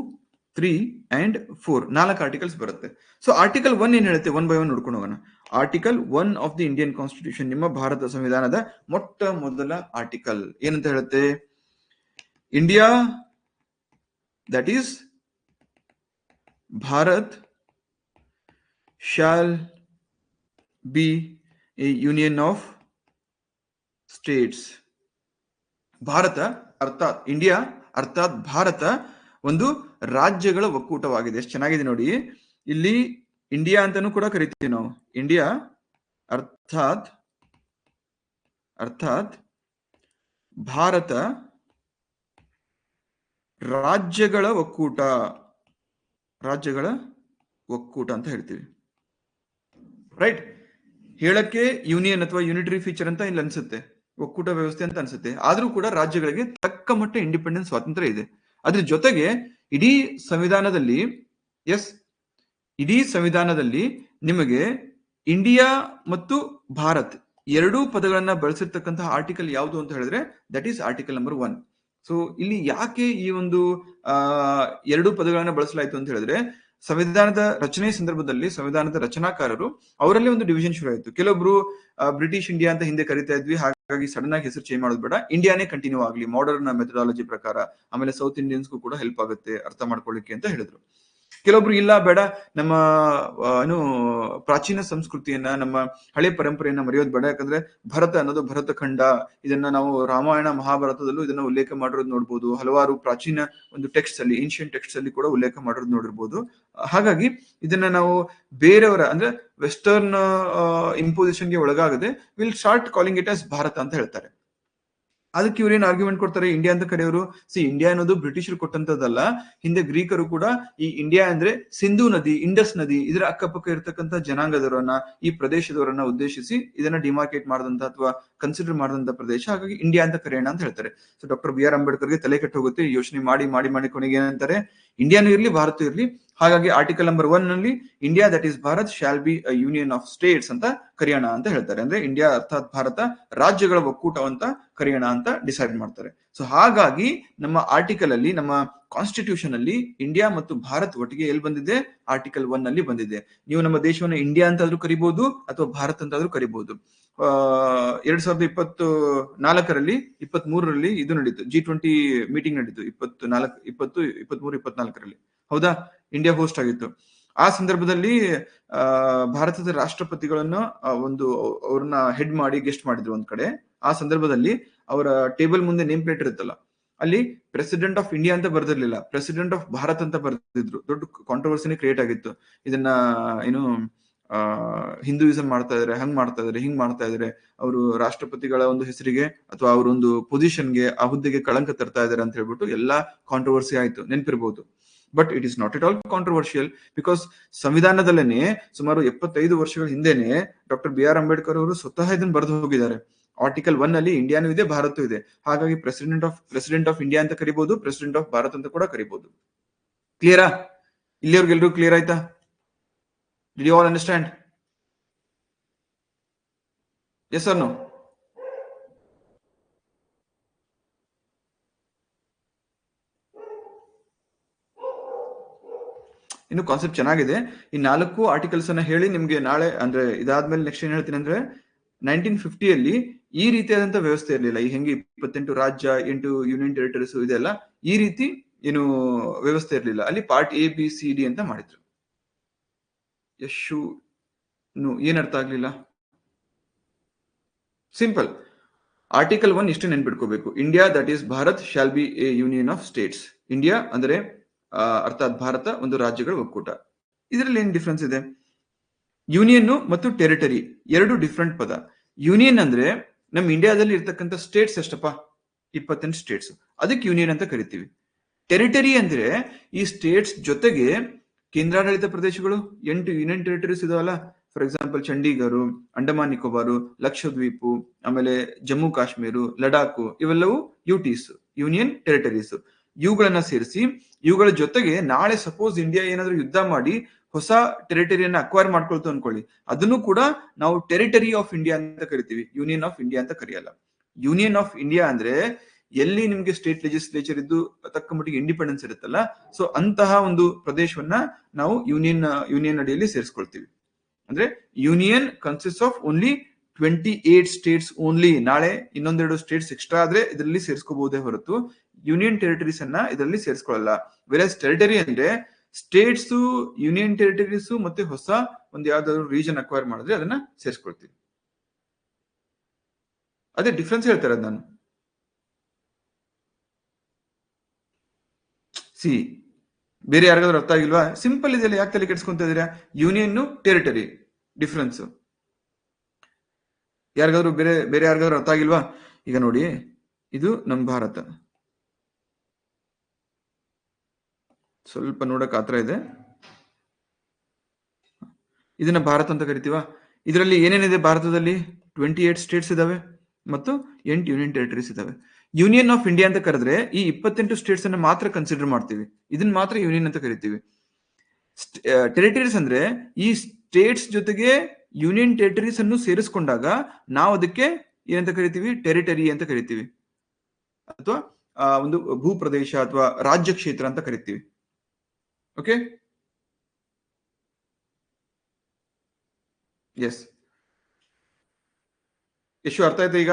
3 and 4, 4 ಆರ್ಟಿಕಲ್ಸ್ ಬರುತ್ತೆ. ಸೊ ಆರ್ಟಿಕಲ್ 1 ಏನ್ ಹೇಳುತ್ತೆ? 1 by 1 ನೋಡ್ಕೊಂಡು ಹೋಗೋಣ. Article 1 of the Indian constitution, ನಿಮ್ಮ ಭಾರತ ಸಂವಿಧಾನದ ಮೊಟ್ಟ ಮೊದಲ ಆರ್ಟಿಕಲ್ ಏನಂತ ಹೇಳುತ್ತೆ? India, that is Bharat, shall be a union of States. Bharat ಅರ್ಥಾತ್ ಇಂಡಿಯಾ ಅರ್ಥಾತ್ ಭಾರತ ಒಂದು ರಾಜ್ಯಗಳ ಒಕ್ಕೂಟವಾಗಿದೆ. ಎಷ್ಟು ಚೆನ್ನಾಗಿದೆ ನೋಡಿ. ಇಲ್ಲಿ ಇಂಡಿಯಾ ಅಂತಾನೂ ಕೂಡ ಕರಿತೀವಿ ನಾವು. ಇಂಡಿಯಾ ಅರ್ಥಾತ್ ಭಾರತ ರಾಜ್ಯಗಳ ಒಕ್ಕೂಟ ಅಂತ ಹೇಳ್ತೀವಿ. ರೈಟ್? ಹೇಳಕ್ಕೆ ಯೂನಿಯನ್ ಅಥವಾ ಯೂನಿಟರಿ ಫೀಚರ್ ಅಂತ ಇಲ್ಲಿ ಅನ್ಸುತ್ತೆ, ಒಕ್ಕೂಟ ವ್ಯವಸ್ಥೆ ಅಂತ ಅನ್ಸುತ್ತೆ. ಆದ್ರೂ ಕೂಡ ರಾಜ್ಯಗಳಿಗೆ ತಕ್ಕ ಮಟ್ಟ ಇಂಡಿಪೆಂಡೆನ್ಸ್ ಸ್ವಾತಂತ್ರ್ಯ ಇದೆ. ಅದ್ರ ಜೊತೆಗೆ ಇಡೀ ಸಂವಿಧಾನದಲ್ಲಿ ನಿಮಗೆ ಇಂಡಿಯಾ ಮತ್ತು ಭಾರತ್ ಎರಡೂ ಪದಗಳನ್ನ ಬಳಸಿರ್ತಕ್ಕಂತಹ ಆರ್ಟಿಕಲ್ ಯಾವುದು ಅಂತ ಹೇಳಿದ್ರೆ that is article number 1. So ಇಲ್ಲಿ ಯಾಕೆ ಈ ಒಂದು 2 ಪದಗಳನ್ನ ಬಳಸಲಾಯಿತು ಅಂತ ಹೇಳಿದ್ರೆ, ಸಂವಿಧಾನದ ರಚನೆ ಸಂದರ್ಭದಲ್ಲಿ ಸಂವಿಧಾನದ ರಚನಾಕಾರರು ಅವರಲ್ಲಿ ಒಂದು ಡಿವಿಷನ್ ಶುರು ಆಯಿತು. ಕೆಲವೊಬ್ರು ಬ್ರಿಟಿಷ್ ಇಂಡಿಯಾ ಅಂತ ಹಿಂದೆ ಕರಿತಾ ಇದ್ವಿ, ಹಾಗಾಗಿ ಸಡನ್ ಆಗಿ ಹೆಸರು ಚೇಂಜ್ ಮಾಡೋದು ಬೇಡ, ಇಂಡಿಯಾನೇ ಕಂಟಿನ್ಯೂ ಆಗಲಿ ಮಾಡರ್ನ್ ಮೆಥಡಾಲಜಿ ಪ್ರಕಾರ, ಆಮೇಲೆ ಸೌತ್ ಇಂಡಿಯನ್ಸ್ಗೂ ಕೂಡ ಹೆಲ್ಪ್ ಆಗುತ್ತೆ ಅರ್ಥ ಮಾಡ್ಕೊಳ್ಳಿಕ್ಕೆ ಅಂತ ಹೇಳಿದ್ರು. ಕೆಲವೊಬ್ರು ಇಲ್ಲ ಬೇಡ, ನಮ್ಮ ಏನು ಪ್ರಾಚೀನ ಸಂಸ್ಕೃತಿಯನ್ನ, ನಮ್ಮ ಹಳೆ ಪರಂಪರೆಯನ್ನ ಮರೆಯೋದು ಬೇಡ. ಯಾಕಂದ್ರೆ ಭರತ ಅನ್ನೋದು ಭರತ ಖಂಡ, ಇದನ್ನ ನಾವು ರಾಮಾಯಣ ಮಹಾಭಾರತದಲ್ಲೂ ಇದನ್ನ ಉಲ್ಲೇಖ ಮಾಡಿರೋದು ನೋಡ್ಬೋದು. ಹಲವಾರು ಪ್ರಾಚೀನ ಒಂದು ಟೆಕ್ಸ್ಟ್ ಅಲ್ಲಿ, ಏನ್ಷಿಯಂಟ್ ಟೆಕ್ಸ್ಟ್ ಅಲ್ಲಿ ಕೂಡ ಉಲ್ಲೇಖ ಮಾಡಿರೋದು ನೋಡಿರ್ಬೋದು. ಹಾಗಾಗಿ ಇದನ್ನ ನಾವು ಬೇರೆಯವರ ಅಂದ್ರೆ ವೆಸ್ಟರ್ನ್ ಇಂಪೋಸಿಷನ್ಗೆ ಒಳಗಾಗದೆ will start calling it as Bharat ಅಂತ ಹೇಳ್ತಾರೆ. ಅದಕ್ಕೆ ಇವ್ರು ಏನ್ ಆರ್ಗ್ಯುಮೆಂಟ್ ಕೊಡ್ತಾರೆ, ಇಂಡಿಯಾ ಅಂತ ಕರೆಯೋರು. ಇಂಡಿಯಾ ಅನ್ನೋದು ಬ್ರಿಟಿಷರು ಕೊಟ್ಟಂತದ್ದಲ್ಲ, ಹಿಂದೆ ಗ್ರೀಕರು ಕೂಡ ಈ ಇಂಡಿಯಾ ಅಂದ್ರೆ ಸಿಂಧೂ ನದಿ, ಇಂಡಸ್ ನದಿ, ಇದರ ಅಕ್ಕಪಕ್ಕ ಇರತಕ್ಕಂತ ಜನಾಂಗದವರನ್ನ, ಈ ಪ್ರದೇಶದವರನ್ನ ಉದ್ದೇಶಿಸಿ ಇದನ್ನ ಡಿಮಾರ್ಕೇಟ್ ಮಾಡಿದಂತ ಅಥವಾ ಕನ್ಸಿಡರ್ ಮಾಡಿದಂತ ಪ್ರದೇಶ. ಹಾಗಾಗಿ ಇಂಡಿಯಾ ಅಂತ ಕರೆಯೋಣ ಅಂತ ಹೇಳ್ತಾರೆ. ಸೊ ಡಾಕ್ಟರ್ ಬಿ ಆರ್ ಅಂಬೇಡ್ಕರ್ಗೆ ತಲೆ ಕೆಟ್ಟು ಹೋಗುತ್ತೆ. ಯೋಚನೆ ಮಾಡಿ ಮಾಡಿ ಮಾಡಿ ಕೊನೆಗೆ ಏನಂತಾರೆ, ಇಂಡಿಯಾನು ಇರ್ಲಿ ಭಾರತ ಇರ್ಲಿ, ಹಾಗಾಗಿ ಆರ್ಟಿಕಲ್ ನಂಬರ್ 1 ನಲ್ಲಿ India that is Bharat shall be a union of states ಅಂತ ಕರೆಯೋಣ ಅಂತ ಹೇಳ್ತಾರೆ. ಅಂದ್ರೆ ಇಂಡಿಯಾ ಅರ್ಥಾತ್ ಭಾರತ ರಾಜ್ಯಗಳ ಒಕ್ಕೂಟ ಅಂತ ಕರೆಯೋಣ ಅಂತ ಡಿಸೈಡ್ ಮಾಡ್ತಾರೆ. ಸೊ ಹಾಗಾಗಿ ನಮ್ಮ ಆರ್ಟಿಕಲ್ ಅಲ್ಲಿ, ನಮ್ಮ ಕಾನ್ಸ್ಟಿಟ್ಯೂಷನ್ ಅಲ್ಲಿ ಇಂಡಿಯಾ ಮತ್ತು ಭಾರತ್ ಒಟ್ಟಿಗೆ ಎಲ್ಲಿ ಬಂದಿದೆ, ಆರ್ಟಿಕಲ್ 1 ನಲ್ಲಿ ಬಂದಿದೆ. ನೀವು ನಮ್ಮ ದೇಶವನ್ನು ಇಂಡಿಯಾ ಅಂತಾದ್ರೂ ಕರಿಬಹುದು ಅಥವಾ ಭಾರತ್ ಅಂತಾದ್ರೂ ಕರಿಬಹುದು. 2024ರಲ್ಲಿ 23ರಲ್ಲಿ ಇದು ನಡೀತು, G20 ಮೀಟಿಂಗ್ ನಡೀತು. 23-24ರಲ್ಲಿ ಹೌದಾ, ಇಂಡಿಯಾ ಹೋಸ್ಟ್ ಆಗಿತ್ತು. ಆ ಸಂದರ್ಭದಲ್ಲಿ ಭಾರತದ ರಾಷ್ಟ್ರಪತಿಗಳನ್ನು ಅವ್ರನ್ನ ಹೆಡ್ ಮಾಡಿ ಗೆಸ್ಟ್ ಮಾಡಿದ್ರು ಒಂದ್ ಕಡೆ. ಆ ಸಂದರ್ಭದಲ್ಲಿ ಅವರ ಟೇಬಲ್ ಮುಂದೆ ನೇಮ್ ಪ್ಲೇಟ್ ಇರುತ್ತಲ್ಲ, ಅಲ್ಲಿ ಪ್ರೆಸಿಡೆಂಟ್ ಆಫ್ ಇಂಡಿಯಾ ಅಂತ ಬರ್ದಿರ್ಲಿಲ್ಲ, ಪ್ರೆಸಿಡೆಂಟ್ ಆಫ್ ಭಾರತ್ ಅಂತ ಬರ್ದಿದ್ರು. ದೊಡ್ಡ ಕಾಂಟ್ರವರ್ಸಿನೇ ಕ್ರಿಯೇಟ್ ಆಗಿತ್ತು. ಇದನ್ನ ಏನು ಹಿಂದೂಯಿಸಂ ಮಾಡ್ತಾ ಇದಾರೆ, ಹಂಗ್ ಮಾಡ್ತಾ ಇದಾರೆ, ಹಿಂಗ್ ಮಾಡ್ತಾ ಇದಾರೆ, ಅವರು ರಾಷ್ಟ್ರಪತಿಗಳ ಒಂದು ಹೆಸರಿಗೆ ಅಥವಾ ಅವರೊಂದು ಪೊಸಿಷನ್ಗೆ, ಆ ಹುದ್ದೆಗೆ ಕಳಂಕ ತರ್ತಾ ಇದಾರೆ ಅಂತ ಹೇಳ್ಬಿಟ್ಟು ಎಲ್ಲಾ ಕಾಂಟ್ರವರ್ಸಿ ಆಯ್ತು, ನೆನಪಿರ್ಬೋದು. But it is not at all controversial, because ಸಂವಿಧಾನದಲ್ಲೇನೆ ಸುಮಾರು 75 ವರ್ಷಗಳ ಹಿಂದೆನೆ ಡಾಕ್ಟರ್ ಬಿ ಆರ್ ಅಂಬೇಡ್ಕರ್ ಅವರು ಸ್ವತಃ ಇದನ್ನು ಬರೆದು ಹೋಗಿದ್ದಾರೆ. ಆರ್ಟಿಕಲ್ 1 ಅಲ್ಲಿ ಇಂಡಿಯಾನು ಇದೆ, ಭಾರತ ಇದೆ. ಹಾಗಾಗಿ ಪ್ರೆಸಿಡೆಂಟ್ ಆಫ್ ಇಂಡಿಯಾ ಅಂತ ಕರಿಬಹುದು, ಪ್ರೆಸಿಡೆಂಟ್ ಆಫ್ ಭಾರತ್ ಅಂತ ಕೂಡ ಕರಿಬಹುದು. ಕ್ಲಿಯರಾ? ಇಲ್ಲಿಯವ್ರಿಗೆಲ್ರೂ ಕ್ಲಿಯರ್ ಆಯ್ತಾ? Did you all understand? Yes or no? ಇನ್ನು ಕಾನ್ಸೆಪ್ಟ್ ಚೆನ್ನಾಗಿದೆ. ಈ 4 ಆರ್ಟಿಕಲ್ಸ್ ಅನ್ನ ಹೇಳಿ ನಿಮ್ಗೆ ನಾಳೆ, ಅಂದ್ರೆ ಇದಾದ್ಮೇಲೆ ನೆಕ್ಸ್ಟ್ ಏನ್ ಹೇಳ್ತೀನಿ ಅಂದ್ರೆ, 1950ಯಲ್ಲಿ ಈ ರೀತಿಯಾದಂತ ವ್ಯವಸ್ಥೆ ಇರಲಿಲ್ಲ. ಈ ಹೆಂಗೆ 28 ರಾಜ್ಯ, 8 ಯೂನಿಯನ್ ಟೆರಿಟರೀಸ್ ಇದೆಲ್ಲ, ಈ ರೀತಿ ಏನು ವ್ಯವಸ್ಥೆ ಇರಲಿಲ್ಲ. ಅಲ್ಲಿ ಪಾರ್ಟ್ ABCD ಅಂತ ಮಾಡಿದ್ರು. ಏನ್ ಅರ್ಥ ಆಗ್ಲಿಲ್ಲ? ಸಿಂಪಲ್. ಆರ್ಟಿಕಲ್ 1 ಇಷ್ಟು ನೆನ್ಪಿಟ್ಕೋಬೇಕು, India that is Bharat shall be a union of states. India ಅಂದ್ರೆ ಅರ್ಥಾತ್ ಭಾರತ ಒಂದು ರಾಜ್ಯಗಳ ಒಕ್ಕೂಟ. ಇದರಲ್ಲಿ ಏನ್ ಡಿಫ್ರೆನ್ಸ್ ಇದೆ? ಯೂನಿಯನ್ ಮತ್ತು ಟೆರಿಟರಿ ಎರಡು ಡಿಫ್ರೆಂಟ್ ಪದ. ಯೂನಿಯನ್ ಅಂದ್ರೆ ನಮ್ಮ ಇಂಡಿಯಾದಲ್ಲಿ ಇರ್ತಕ್ಕಂಥ ಸ್ಟೇಟ್ಸ್ ಎಷ್ಟಪ್ಪ? 28 ಸ್ಟೇಟ್ಸ್, ಅದಕ್ಕೆ ಯೂನಿಯನ್ ಅಂತ ಕರಿತೀವಿ. ಟೆರಿಟರಿ ಅಂದ್ರೆ ಈ ಸ್ಟೇಟ್ಸ್ ಜೊತೆಗೆ ಕೇಂದ್ರಾಡಳಿತ ಪ್ರದೇಶಗಳು, 8 ಯೂನಿಯನ್ ಟೆರಿಟರೀಸ್ ಇದಾವಲ್ಲ. ಫಾರ್ ಎಕ್ಸಾಂಪಲ್ ಚಂಡೀಗಢ, ಅಂಡಮಾನ್ ನಿಕೋಬಾರ್, ಲಕ್ಷದ್ವೀಪು, ಆಮೇಲೆ ಜಮ್ಮು ಕಾಶ್ಮೀರ, ಲಡಾಖ್, ಇವೆಲ್ಲವೂ ಯುಟೀಸ್, ಯೂನಿಯನ್ ಟೆರಿಟರೀಸ್. ಇವುಗಳನ್ನ ಸೇರಿಸಿ, ಇವುಗಳ ಜೊತೆಗೆ ನಾಳೆ ಸಪೋಸ್ ಇಂಡಿಯಾ ಏನಾದ್ರೂ ಯುದ್ಧ ಮಾಡಿ ಹೊಸ ಟೆರಿಟರಿಯನ್ನ ಅಕ್ವೈರ್ ಮಾಡ್ಕೊಳ್ತು ಅನ್ಕೊಳ್ಳಿ, ಅದನ್ನು ಕೂಡ ನಾವು ಟೆರಿಟರಿ ಆಫ್ ಇಂಡಿಯಾ ಅಂತ ಕರಿತೀವಿ, ಯೂನಿಯನ್ ಆಫ್ ಇಂಡಿಯಾ ಅಂತ ಕರೆಯಲ್ಲ. ಯೂನಿಯನ್ ಆಫ್ ಇಂಡಿಯಾ ಅಂದ್ರೆ ಎಲ್ಲಿ ನಿಮ್ಗೆ ಸ್ಟೇಟ್ ಲೆಜಿಸ್ಲೇಚರ್ ಇದ್ದು ತಕ್ಕ ಮಟ್ಟಿಗೆ ಇಂಡಿಪೆಂಡೆನ್ಸ್ ಇರುತ್ತಲ್ಲ, ಸೊ ಅಂತಹ ಒಂದು ಪ್ರದೇಶವನ್ನ ನಾವು ಯೂನಿಯನ್ ಅಡಿಯಲ್ಲಿ ಸೇರಿಸ್ಕೊಳ್ತೀವಿ. ಅಂದ್ರೆ union consist of only 28 States only. ನಾಳೆ ಇನ್ನೊಂದೆರಡು ಸ್ಟೇಟ್ಸ್ ಎಕ್ಸ್ಟ್ರಾ ಆದ್ರೆ ಇದರಲ್ಲಿ ಸೇರಿಸ್ಕೋಬಹುದೇ ಹೊರತು ಯೂನಿಯನ್ ಟೆರಿಟರೀಸ್ ಅನ್ನ ಇದರಲ್ಲಿ ಸೇರಿಸ್ಕೊಳ್ಳಲ್ಲ. ವೆರಸ್ ಟೆರಿಟರಿ ಅಂದ್ರೆ ಸ್ಟೇಟ್ಸ್, ಯೂನಿಯನ್ ಟೆರಿಟರೀಸ್ ಮತ್ತೆ ಹೊಸ ಒಂದು ಯಾವ್ದಾದ್ರು ರೀಜನ್ ಅಕ್ವೈರ್ ಮಾಡಿದ್ರೆ ಅದನ್ನ ಸೇರಿಸ್ಕೊಳ್ತೀವಿ. ಅದೇ ಡಿಫ್ರೆನ್ಸ್ ಹೇಳ್ತಾರೆ ನಾನು. ಬೇರೆ ಯಾರಿಗಾದ್ರೂ ಅರ್ಥ ಆಗಿಲ್ವಾ? ಸಿಂಪಲ್ ಇದೆಯಲ್ಲ, ಯಾಕೆ ತಲೆ ಕೆಡ್ಸ್ಕೊಂತ ಇದೀರಾ? ಯೂನಿಯನ್ ಟೆರಿಟರಿ ಡಿಫ್ರೆನ್ಸ್ ಯಾರಿಗಾದ್ರೂ ಬೇರೆ ಯಾರಿಗಾದ್ರೂ ಅರ್ಥ ಆಗಿಲ್ವಾ? ಈಗ ನೋಡಿ, ಇದು ನಮ್ಮ ಭಾರತ, ಸ್ವಲ್ಪ ನೋಡಕ್ ಆತರ ಇದೆ, ಇದನ್ನ ಭಾರತ ಅಂತ ಕರಿತೀವ. ಇದರಲ್ಲಿ ಏನೇನಿದೆ ಭಾರತದಲ್ಲಿ? 28 ಸ್ಟೇಟ್ಸ್ ಇದಾವೆ ಮತ್ತು 8 ಯೂನಿಯನ್ ಟೆರಿಟರೀಸ್ ಇದಾವೆ. ಯೂನಿಯನ್ ಆಫ್ ಇಂಡಿಯಾ ಅಂತ ಕರೆದ್ರೆ ಈ 28 ಸ್ಟೇಟ್ಸ್ ಅನ್ನ ಮಾತ್ರ ಕನ್ಸಿಡರ್ ಮಾಡ್ತೀವಿ, ಇದನ್ನ ಮಾತ್ರ ಯೂನಿಯನ್ ಅಂತ ಕರಿತೀವಿ. ಟೆರಿಟರೀಸ್ ಅಂದ್ರೆ ಈ ಸ್ಟೇಟ್ಸ್ ಜೊತೆಗೆ ಯೂನಿಯನ್ ಟೆರಿಟರೀಸ್ ಅನ್ನು ಸೇರಿಸ್ಕೊಂಡಾಗ ನಾವು ಅದಕ್ಕೆ ಏನಂತ ಕರಿತೀವಿ? ಟೆರಿಟರಿ ಅಂತ ಕರಿತೀವಿ, ಅಥವಾ ಒಂದು ಭೂಪ್ರದೇಶ ಅಥವಾ ರಾಜ್ಯ ಕ್ಷೇತ್ರ ಅಂತ ಕರಿತೀವಿ. ಓಕೆ, ಎಸ್, ಎಷ್ಟು ಅರ್ಥ ಆಯ್ತು ಈಗ?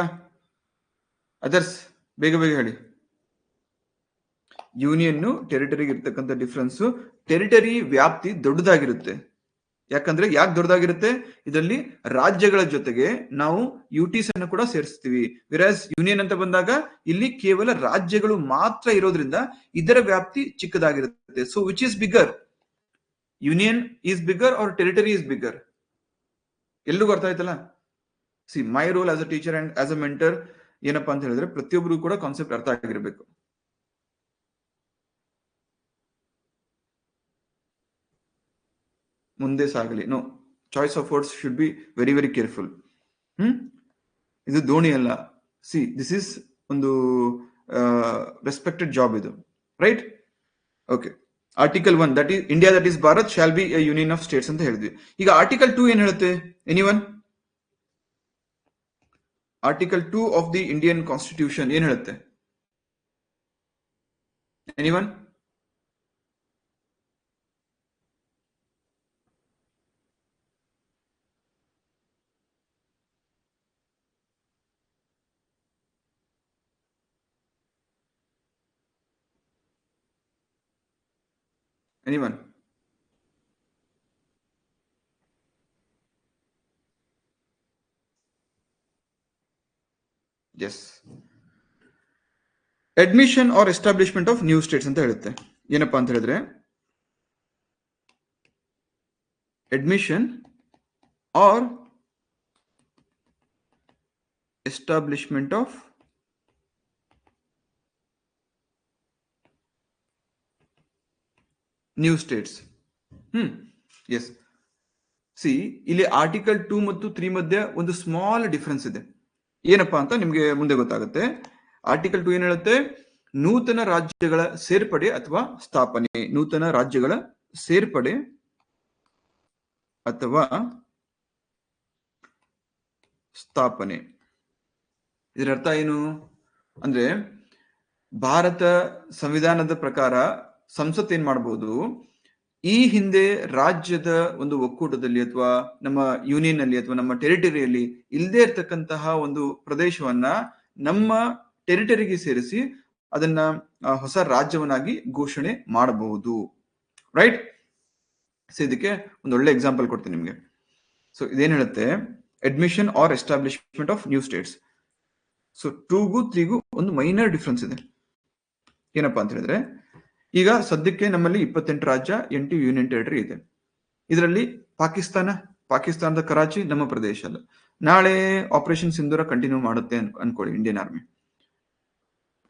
ಅದರ್ಸ್ ಬೇಗ ಬೇಗ ಹೇಳಿ. ಯೂನಿಯನ್ ಟೆರಿಟರಿಗೆ ಇರ್ತಕ್ಕಂಥ ಡಿಫ್ರೆನ್ಸ್, ಟೆರಿಟರಿ ವ್ಯಾಪ್ತಿ ದೊಡ್ಡದಾಗಿರುತ್ತೆ. ಯಾಕಂದ್ರೆ ಯಾಕೆ ದೊಡ್ಡದಾಗಿರುತ್ತೆ, ಇದರಲ್ಲಿ ರಾಜ್ಯಗಳ ಜೊತೆಗೆ ನಾವು ಯುಟಿಸ್ ಅನ್ನು ಕೂಡ ಸೇರಿಸ್ತೀವಿ. ವಿರಾಸ್ ಯೂನಿಯನ್ ಅಂತ ಬಂದಾಗ ಇಲ್ಲಿ ಕೇವಲ ರಾಜ್ಯಗಳು ಮಾತ್ರ ಇರೋದ್ರಿಂದ ಇದರ ವ್ಯಾಪ್ತಿ ಚಿಕ್ಕದಾಗಿರುತ್ತೆ. So which is bigger, union is bigger or territory is bigger? ಎಲ್ರಿಗೂ ಅರ್ಥ ಆಯ್ತಲ್ಲ? See my role as a teacher and as a mentor ಏನಪ್ಪಾ ಅಂತ ಹೇಳಿದ್ರೆ ಪ್ರತಿಯೊಬ್ಬರು ಕೂಡ ಕಾನ್ಸೆಪ್ಟ್ ಅರ್ಥ ಆಗಿರ್ಬೇಕು. ಮುಂದೆ ಸಾಗಲಿ. No, choice of words should be very very careful. ಇದು ದೋಣಿ ಅಲ್ಲ. ಸಿ ದಿಸ್ ಇಸ್ ಒಂದು ರೆಸ್ಪೆಕ್ಟೆಡ್ ಜಾಬ್ ಇದು, right? Okay. Article 1 that is India that is Bharat shall be a union of states ಅಂತ ಹೇಳಿದ್ವಿ. ಈಗ ಆರ್ಟಿಕಲ್ 2 ಏನ್ ಹೇಳುತ್ತೆ? Anyone? Article 2 of the Indian constitution ಏನ್ ಹೇಳುತ್ತೆ? Anyone? Anyone? Yes. Admission or establishment of new states ಅಂತ ಹೇಳುತ್ತೆ. ಏನಪ್ಪಾ ಅಂತ ಹೇಳಿದ್ರೆ admission or establishment of new states. Yes. C ಇಲ್ಲಿ ಆರ್ಟಿಕಲ್ 2 ಮತ್ತು 3 ಮಧ್ಯೆ ಒಂದು ಸ್ಮಾಲ್ ಡಿಫರೆನ್ಸ್ ಇದೆ. ಏನಪ್ಪಾ ಅಂತ ನಿಮ್ಗೆ ಮುಂದೆ ಗೊತ್ತಾಗುತ್ತೆ. ಆರ್ಟಿಕಲ್ 2 ಏನ್ ಹೇಳುತ್ತೆ? ನೂತನ ರಾಜ್ಯಗಳ ಸೇರ್ಪಡೆ ಅಥವಾ ಸ್ಥಾಪನೆ. ನೂತನ ರಾಜ್ಯಗಳ ಸೇರ್ಪಡೆ ಅಥವಾ ಸ್ಥಾಪನೆ. ಇದರ ಅರ್ಥ ಏನು ಅಂದ್ರೆ, ಭಾರತ ಸಂವಿಧಾನದ ಪ್ರಕಾರ ಸಂಸತ್ ಏನ್ ಮಾಡಬಹುದು, ಈ ಹಿಂದೆ ರಾಜ್ಯದ ಒಂದು ಒಕ್ಕೂಟದಲ್ಲಿ ಅಥವಾ ನಮ್ಮ ಯೂನಿಯನ್ ಅಲ್ಲಿ ಅಥವಾ ನಮ್ಮ ಟೆರಿಟರಿಯಲ್ಲಿ ಇಲ್ಲದೆ ಇರ್ತಕ್ಕಂತಹ ಒಂದು ಪ್ರದೇಶವನ್ನ ನಮ್ಮ ಟೆರಿಟರಿಗೆ ಸೇರಿಸಿ ಅದನ್ನ ಹೊಸ ರಾಜ್ಯವನ್ನಾಗಿ ಘೋಷಣೆ ಮಾಡಬಹುದು, ರೈಟ್? ಸೊ ಇದಕ್ಕೆ ಒಂದು ಒಳ್ಳೆ ಎಕ್ಸಾಂಪಲ್ ಕೊಡ್ತೀನಿ ನಿಮ್ಗೆ. ಸೊ ಇದೇನ್ ಹೇಳುತ್ತೆ? Admission or establishment of new states. So 2ಗೂ 3ಗೂ ಒಂದು ಮೈನರ್ ಡಿಫ್ರೆನ್ಸ್ ಇದೆ. ಏನಪ್ಪಾ ಅಂತ ಹೇಳಿದ್ರೆ, ಈಗ ಸದ್ಯಕ್ಕೆ ನಮ್ಮಲ್ಲಿ 28 ರಾಜ್ಯ, 8 ಯೂನಿಯನ್ ಟೆರಿಟರಿ ಇದೆ. ಇದರಲ್ಲಿ ಪಾಕಿಸ್ತಾನದ ಕರಾಚಿ ನಮ್ಮ ಪ್ರದೇಶ ಅಲ್ಲ. ನಾಳೆ ಆಪರೇಷನ್ ಸಿಂಧೂರ ಕಂಟಿನ್ಯೂ ಮಾಡುತ್ತೆ ಅನ್ಕೊಳ್ಳಿ, ಇಂಡಿಯನ್ ಆರ್ಮಿ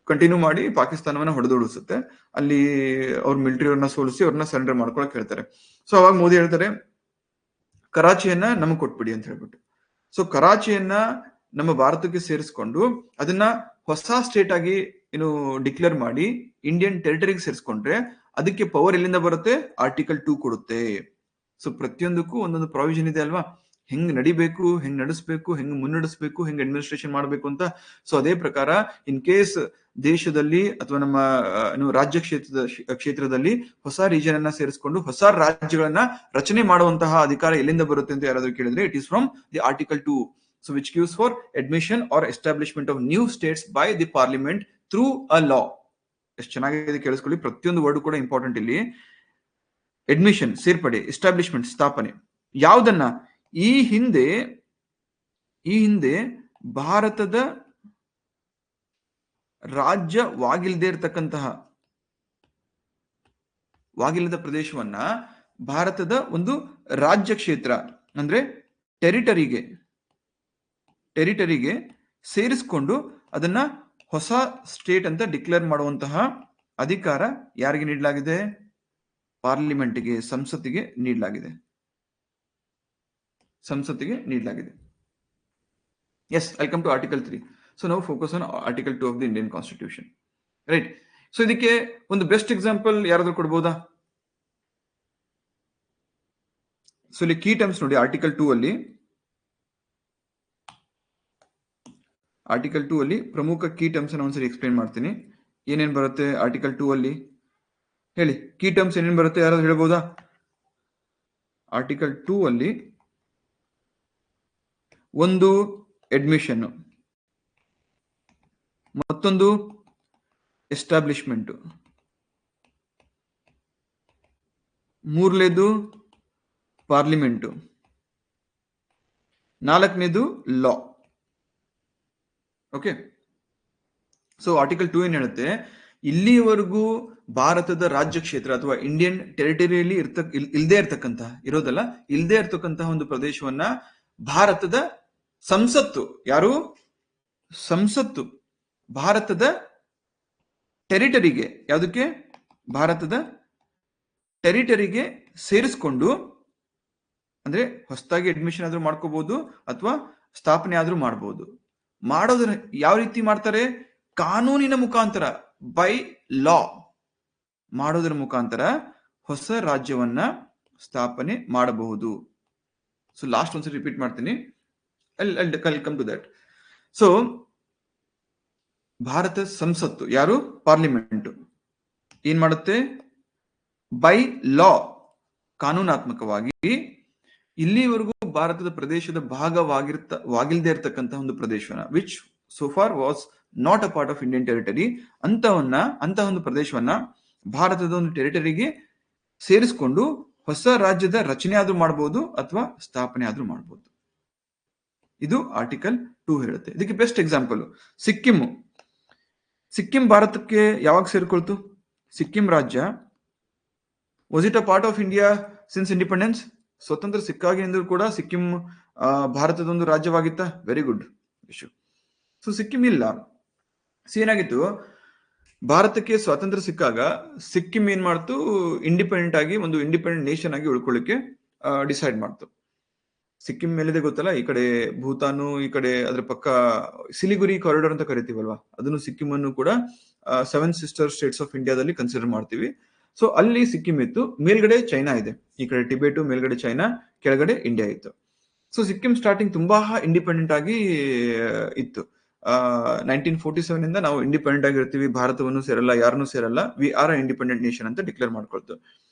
ಕಂಟಿನ್ಯೂ ಮಾಡಿ ಪಾಕಿಸ್ತಾನವನ್ನ ಹೊಡೆದೋಡಿಸುತ್ತೆ. ಅಲ್ಲಿ ಅವ್ರ ಮಿಲಿಟರಿಯವ್ರನ್ನ ಸೋಲಿಸಿ ಅವ್ರನ್ನ ಸರೆಂಡರ್ ಮಾಡ್ಕೊಳಕ್ ಹೇಳ್ತಾರೆ. ಸೊ ಅವಾಗ ಮೋದಿ ಹೇಳ್ತಾರೆ ಕರಾಚಿಯನ್ನ ನಮಗ್ ಕೊಟ್ಬಿಡಿ ಅಂತ ಹೇಳ್ಬಿಟ್ಟು. ಸೊ ಕರಾಚಿಯನ್ನ ನಮ್ಮ ಭಾರತಕ್ಕೆ ಸೇರಿಸ್ಕೊಂಡು ಅದನ್ನ ಹೊಸ ಸ್ಟೇಟ್ ಆಗಿ ಏನು ಡಿಕ್ಲೇರ್ ಮಾಡಿ ಇಂಡಿಯನ್ ಟೆರಿಟರಿಗೆ ಸೇರಿಸ್ಕೊಂಡ್ರೆ ಅದಕ್ಕೆ ಪವರ್ ಎಲ್ಲಿಂದ ಬರುತ್ತೆ? ಆರ್ಟಿಕಲ್ 2 ಕೊಡುತ್ತೆ. ಸೊ ಪ್ರತಿಯೊಂದಕ್ಕೂ ಒಂದೊಂದು ಪ್ರಾವಿಷನ್ ಇದೆ ಅಲ್ವಾ, ಹೆಂಗ್ ನಡಿಬೇಕು, ಹೆಂಗ್ ನಡೆಸಬೇಕು, ಹೆಂಗ್ ಮುನ್ನಡೆಸಬೇಕು, ಹೆಂಗ್ ಅಡ್ಮಿನಿಸ್ಟ್ರೇಷನ್ ಮಾಡಬೇಕು ಅಂತ. ಸೊ ಅದೇ ಪ್ರಕಾರ ಇನ್ ಕೇಸ್ ದೇಶದಲ್ಲಿ ಅಥವಾ ನಮ್ಮ ರಾಜ್ಯ ಕ್ಷೇತ್ರದಲ್ಲಿ ಹೊಸ ರೀಜನ್ ಅನ್ನ ಸೇರಿಸಿಕೊಂಡು ಹೊಸ ರಾಜ್ಯಗಳನ್ನ ರಚನೆ ಮಾಡುವಂತಹ ಅಧಿಕಾರ ಎಲ್ಲಿಂದ ಬರುತ್ತೆ ಅಂತ ಯಾರಾದ್ರೂ ಕೇಳಿದ್ರೆ, it is from the article 2. So which gives for admission or establishment of new states by the parliament through a law. ಎಷ್ಟು ಚೆನ್ನಾಗಿದೆ ಕೇಳಿಸ್ಕೊಳ್ಳಿ, ಪ್ರತಿಯೊಂದು ವರ್ಡ್ ಕೂಡ ಇಂಪಾರ್ಟೆಂಟ್ ಇಲ್ಲಿ. ಅಡ್ಮಿಷನ್ ಸೇರ್ಪಡೆ, ಎಸ್ಟಾಬ್ಲಿಷ್ಮೆಂಟ್ ಸ್ಥಾಪನೆ. ಯಾವುದನ್ನ? ಈ ಹಿಂದೆ ಭಾರತದ ರಾಜ್ಯವಾಗಿಲ್ಲದೆ ಇರತಕ್ಕಂತಹ ವಾಗಿಲ್ಲದ ಪ್ರದೇಶವನ್ನ ಭಾರತದ ಒಂದು ರಾಜ್ಯ ಕ್ಷೇತ್ರ ಅಂದ್ರೆ ಟೆರಿಟರಿಗೆ ಸೇರಿಸಿಕೊಂಡು ಅದನ್ನ ಹೊಸ ಸ್ಟೇಟ್ ಅಂತ ಡಿಕ್ಲೇರ್ ಮಾಡುವಂತಹ ಅಧಿಕಾರ ಯಾರಿಗೆ ನೀಡಲಾಗಿದೆ? ಪಾರ್ಲಿಮೆಂಟ್ಗೆ, ಸಂಸತ್ತಿಗೆ ನೀಡಲಾಗಿದೆ. Yes, I come to article 3. So ನಾವು focus on article 2 of the Indian constitution, right? So ಇದಕ್ಕೆ ಒಂದು ಬೆಸ್ಟ್ ಎಕ್ಸಾಂಪಲ್ ಯಾರಾದ್ರೂ ಕೊಡ್ಬೋದಾ? ಸೊ ಇಲ್ಲಿ ಕೀ ಟರ್ಮ್ಸ್ ನೋಡಿ. ಆರ್ಟಿಕಲ್ 2 ಅಲ್ಲಿ ಪ್ರಮುಖ ಕೀ ಟರ್ಮ್ಸ್ ಅನ್ನು ಒಂದ್ಸರಿ ಎಕ್ಸ್ಪ್ಲೇನ್ ಮಾಡ್ತೀನಿ. ಏನೇನ್ ಬರುತ್ತೆ ಆರ್ಟಿಕಲ್ 2 ಅಲ್ಲಿ? ಹೇಳಿ, ಕೀ ಟರ್ಮ್ಸ್ ಏನೇನ್ ಬರುತ್ತೆ, ಯಾರಾದ್ರೂ ಹೇಳ್ಬೋದಾ? ಆರ್ಟಿಕಲ್ 2 ಅಲ್ಲಿ ಒಂದು ಅಡ್ಮಿಷನ್, ಮತ್ತೊಂದು ಎಸ್ಟಾಬ್ಲಿಷ್ಮೆಂಟ್, ಮೂರನೇದು ಪಾರ್ಲಿಮೆಂಟು, ನಾಲ್ಕನೇದು ಲಾ. ಓಕೆ, ಸೊ ಆರ್ಟಿಕಲ್ 2 ಏನ್ ಹೇಳುತ್ತೆ, ಇಲ್ಲಿವರೆಗೂ ಭಾರತದ ರಾಜ್ಯ ಕ್ಷೇತ್ರ ಅಥವಾ ಇಂಡಿಯನ್ ಟೆರಿಟರಿಯಲ್ಲಿ ಇಲ್ಲದೆ ಇರ್ತಕ್ಕಂತಹ ಒಂದು ಪ್ರದೇಶವನ್ನ ಭಾರತದ ಸಂಸತ್ತು, ಯಾರು ಸಂಸತ್ತು ಭಾರತದ ಟೆರಿಟರಿಗೆ, ಯಾವುದಕ್ಕೆ, ಭಾರತದ ಟೆರಿಟರಿಗೆ ಸೇರಿಸ್ಕೊಂಡು, ಅಂದ್ರೆ ಹೊಸದಾಗಿ ಅಡ್ಮಿಷನ್ ಆದ್ರೂ ಮಾಡ್ಕೋಬಹುದು ಅಥವಾ ಸ್ಥಾಪನೆ ಆದ್ರೂ ಮಾಡಬಹುದು. ಮಾಡೋದನ್ನ ಯಾವ ರೀತಿ ಮಾಡ್ತಾರೆ, ಕಾನೂನಿನ ಮುಖಾಂತರ, ಬೈ ಲಾ ಮಾಡೋದರ ಮುಖಾಂತರ ಹೊಸ ರಾಜ್ಯವನ್ನ ಸ್ಥಾಪನೆ ಮಾಡಬಹುದು. ಸೊ ಲಾಸ್ಟ್ ಒಂದ್ಸರಿ ರಿಪೀಟ್ ಮಾಡ್ತೀನಿ, come to that. So Bharat ಸಂಸತ್ತು, ಯಾರು, ಪಾರ್ಲಿಮೆಂಟ್ ಏನ್ ಮಾಡುತ್ತೆ, ಬೈ ಲಾ ಕಾನೂನಾತ್ಮಕವಾಗಿ ಇಲ್ಲಿವರೆಗೂ ಭಾರತದ ಪ್ರದೇಶದ ಭಾಗವಾಗಿಲ್ದೇ ಇರತಕ್ಕಂತಹ ಒಂದು ಪ್ರದೇಶವನ್ನ, which so for was not a part of Indian territory, ಅಂತಹ ಒಂದು ಪ್ರದೇಶವನ್ನ ಭಾರತದ ಒಂದು ಟೆರಿಟರಿಗೆ ಸೇರಿಸಿಕೊಂಡು ಹೊಸ ರಾಜ್ಯದ ರಚನೆ ಆದ್ರೂ ಮಾಡಬಹುದು ಅಥವಾ ಸ್ಥಾಪನೆ ಆದ್ರೂ ಮಾಡಬಹುದು. ಇದು ಆರ್ಟಿಕಲ್ 2 ಹೇಳುತ್ತೆ. ಇದಕ್ಕೆ ಬೆಸ್ಟ್ ಎಕ್ಸಾಂಪಲ್ ಸಿಕ್ಕಿಂ ಭಾರತಕ್ಕೆ ಯಾವಾಗ ಸೇರ್ಕೊಳ್ತು? ಸಿಕ್ಕಿಂ ರಾಜ್ಯ was it a part of India since independence? ಸ್ವತಂತ್ರ ಸಿಕ್ಕಾಗಿನಿಂದ ಕೂಡ ಸಿಕ್ಕಿಂ ಭಾರತದ ಒಂದು ರಾಜ್ಯವಾಗಿತ್ತ? Very good issue. So Sikkim ಇಲ್ಲ. ಏನಾಗಿತ್ತು, ಭಾರತಕ್ಕೆ ಸ್ವಾತಂತ್ರ್ಯ ಸಿಕ್ಕಾಗ ಸಿಕ್ಕಿಂ ಏನ್ ಮಾಡ್ತು, ಇಂಡಿಪೆಂಡೆಂಟ್ ಆಗಿ ಒಂದು ಇಂಡಿಪೆಂಡೆಂಟ್ ನೇಷನ್ ಆಗಿ ಉಳ್ಕೊಳ್ಳಿಕ್ಕೆ ಡಿಸೈಡ್ ಮಾಡ್ತು. ಸಿಕ್ಕಿಂ ಮೇಲಿದೆ ಗೊತ್ತಲ್ಲ, ಈ ಕಡೆ ಭೂತಾನು, ಈ ಕಡೆ ಅದ್ರ ಪಕ್ಕ ಸಿಲಿಗುರಿ ಕಾರಿಡಾರ್ ಅಂತ ಕರಿತೀವಲ್ವಾ, ಅದನ್ನು ಸಿಕ್ಕಿಂ ಅನ್ನು ಕೂಡ 7 ಸಿಸ್ಟರ್ ಸ್ಟೇಟ್ಸ್ ಆಫ್ ಇಂಡಿಯಾದಲ್ಲಿ ಕನ್ಸಿಡರ್ ಮಾಡ್ತೀವಿ. ಸೊ ಅಲ್ಲಿ ಸಿಕ್ಕಿಂ ಇತ್ತು, ಮೇಲ್ಗಡೆ ಚೈನಾ ಇದೆ, ಈ ಕಡೆ ಟಿಬೇಟು, ಮೇಲ್ಗಡೆ ಚೈನಾ, ಕೆಳಗಡೆ ಇಂಡಿಯಾ ಇತ್ತು. ಸೊ ಸಿಕ್ಕಿಂ ಸ್ಟಾರ್ಟಿಂಗ್ ತುಂಬಾ ಇಂಡಿಪೆಂಡೆಂಟ್ ಆಗಿ ಇತ್ತು. 1947 ಇಂದ ನಾವು ಇಂಡಿಪೆಂಡೆಂಟ್ ಆಗಿರ್ತೀವಿ, ಭಾರತವನ್ನು ಸೇರಲ್ಲ, ಯಾರನ್ನೂ ಸೇರಲ್ಲ, we are a independent nation ಅಂತ ಡಿಕ್ಲೇರ್ ಮಾಡ್ಕೊಳ್ತು.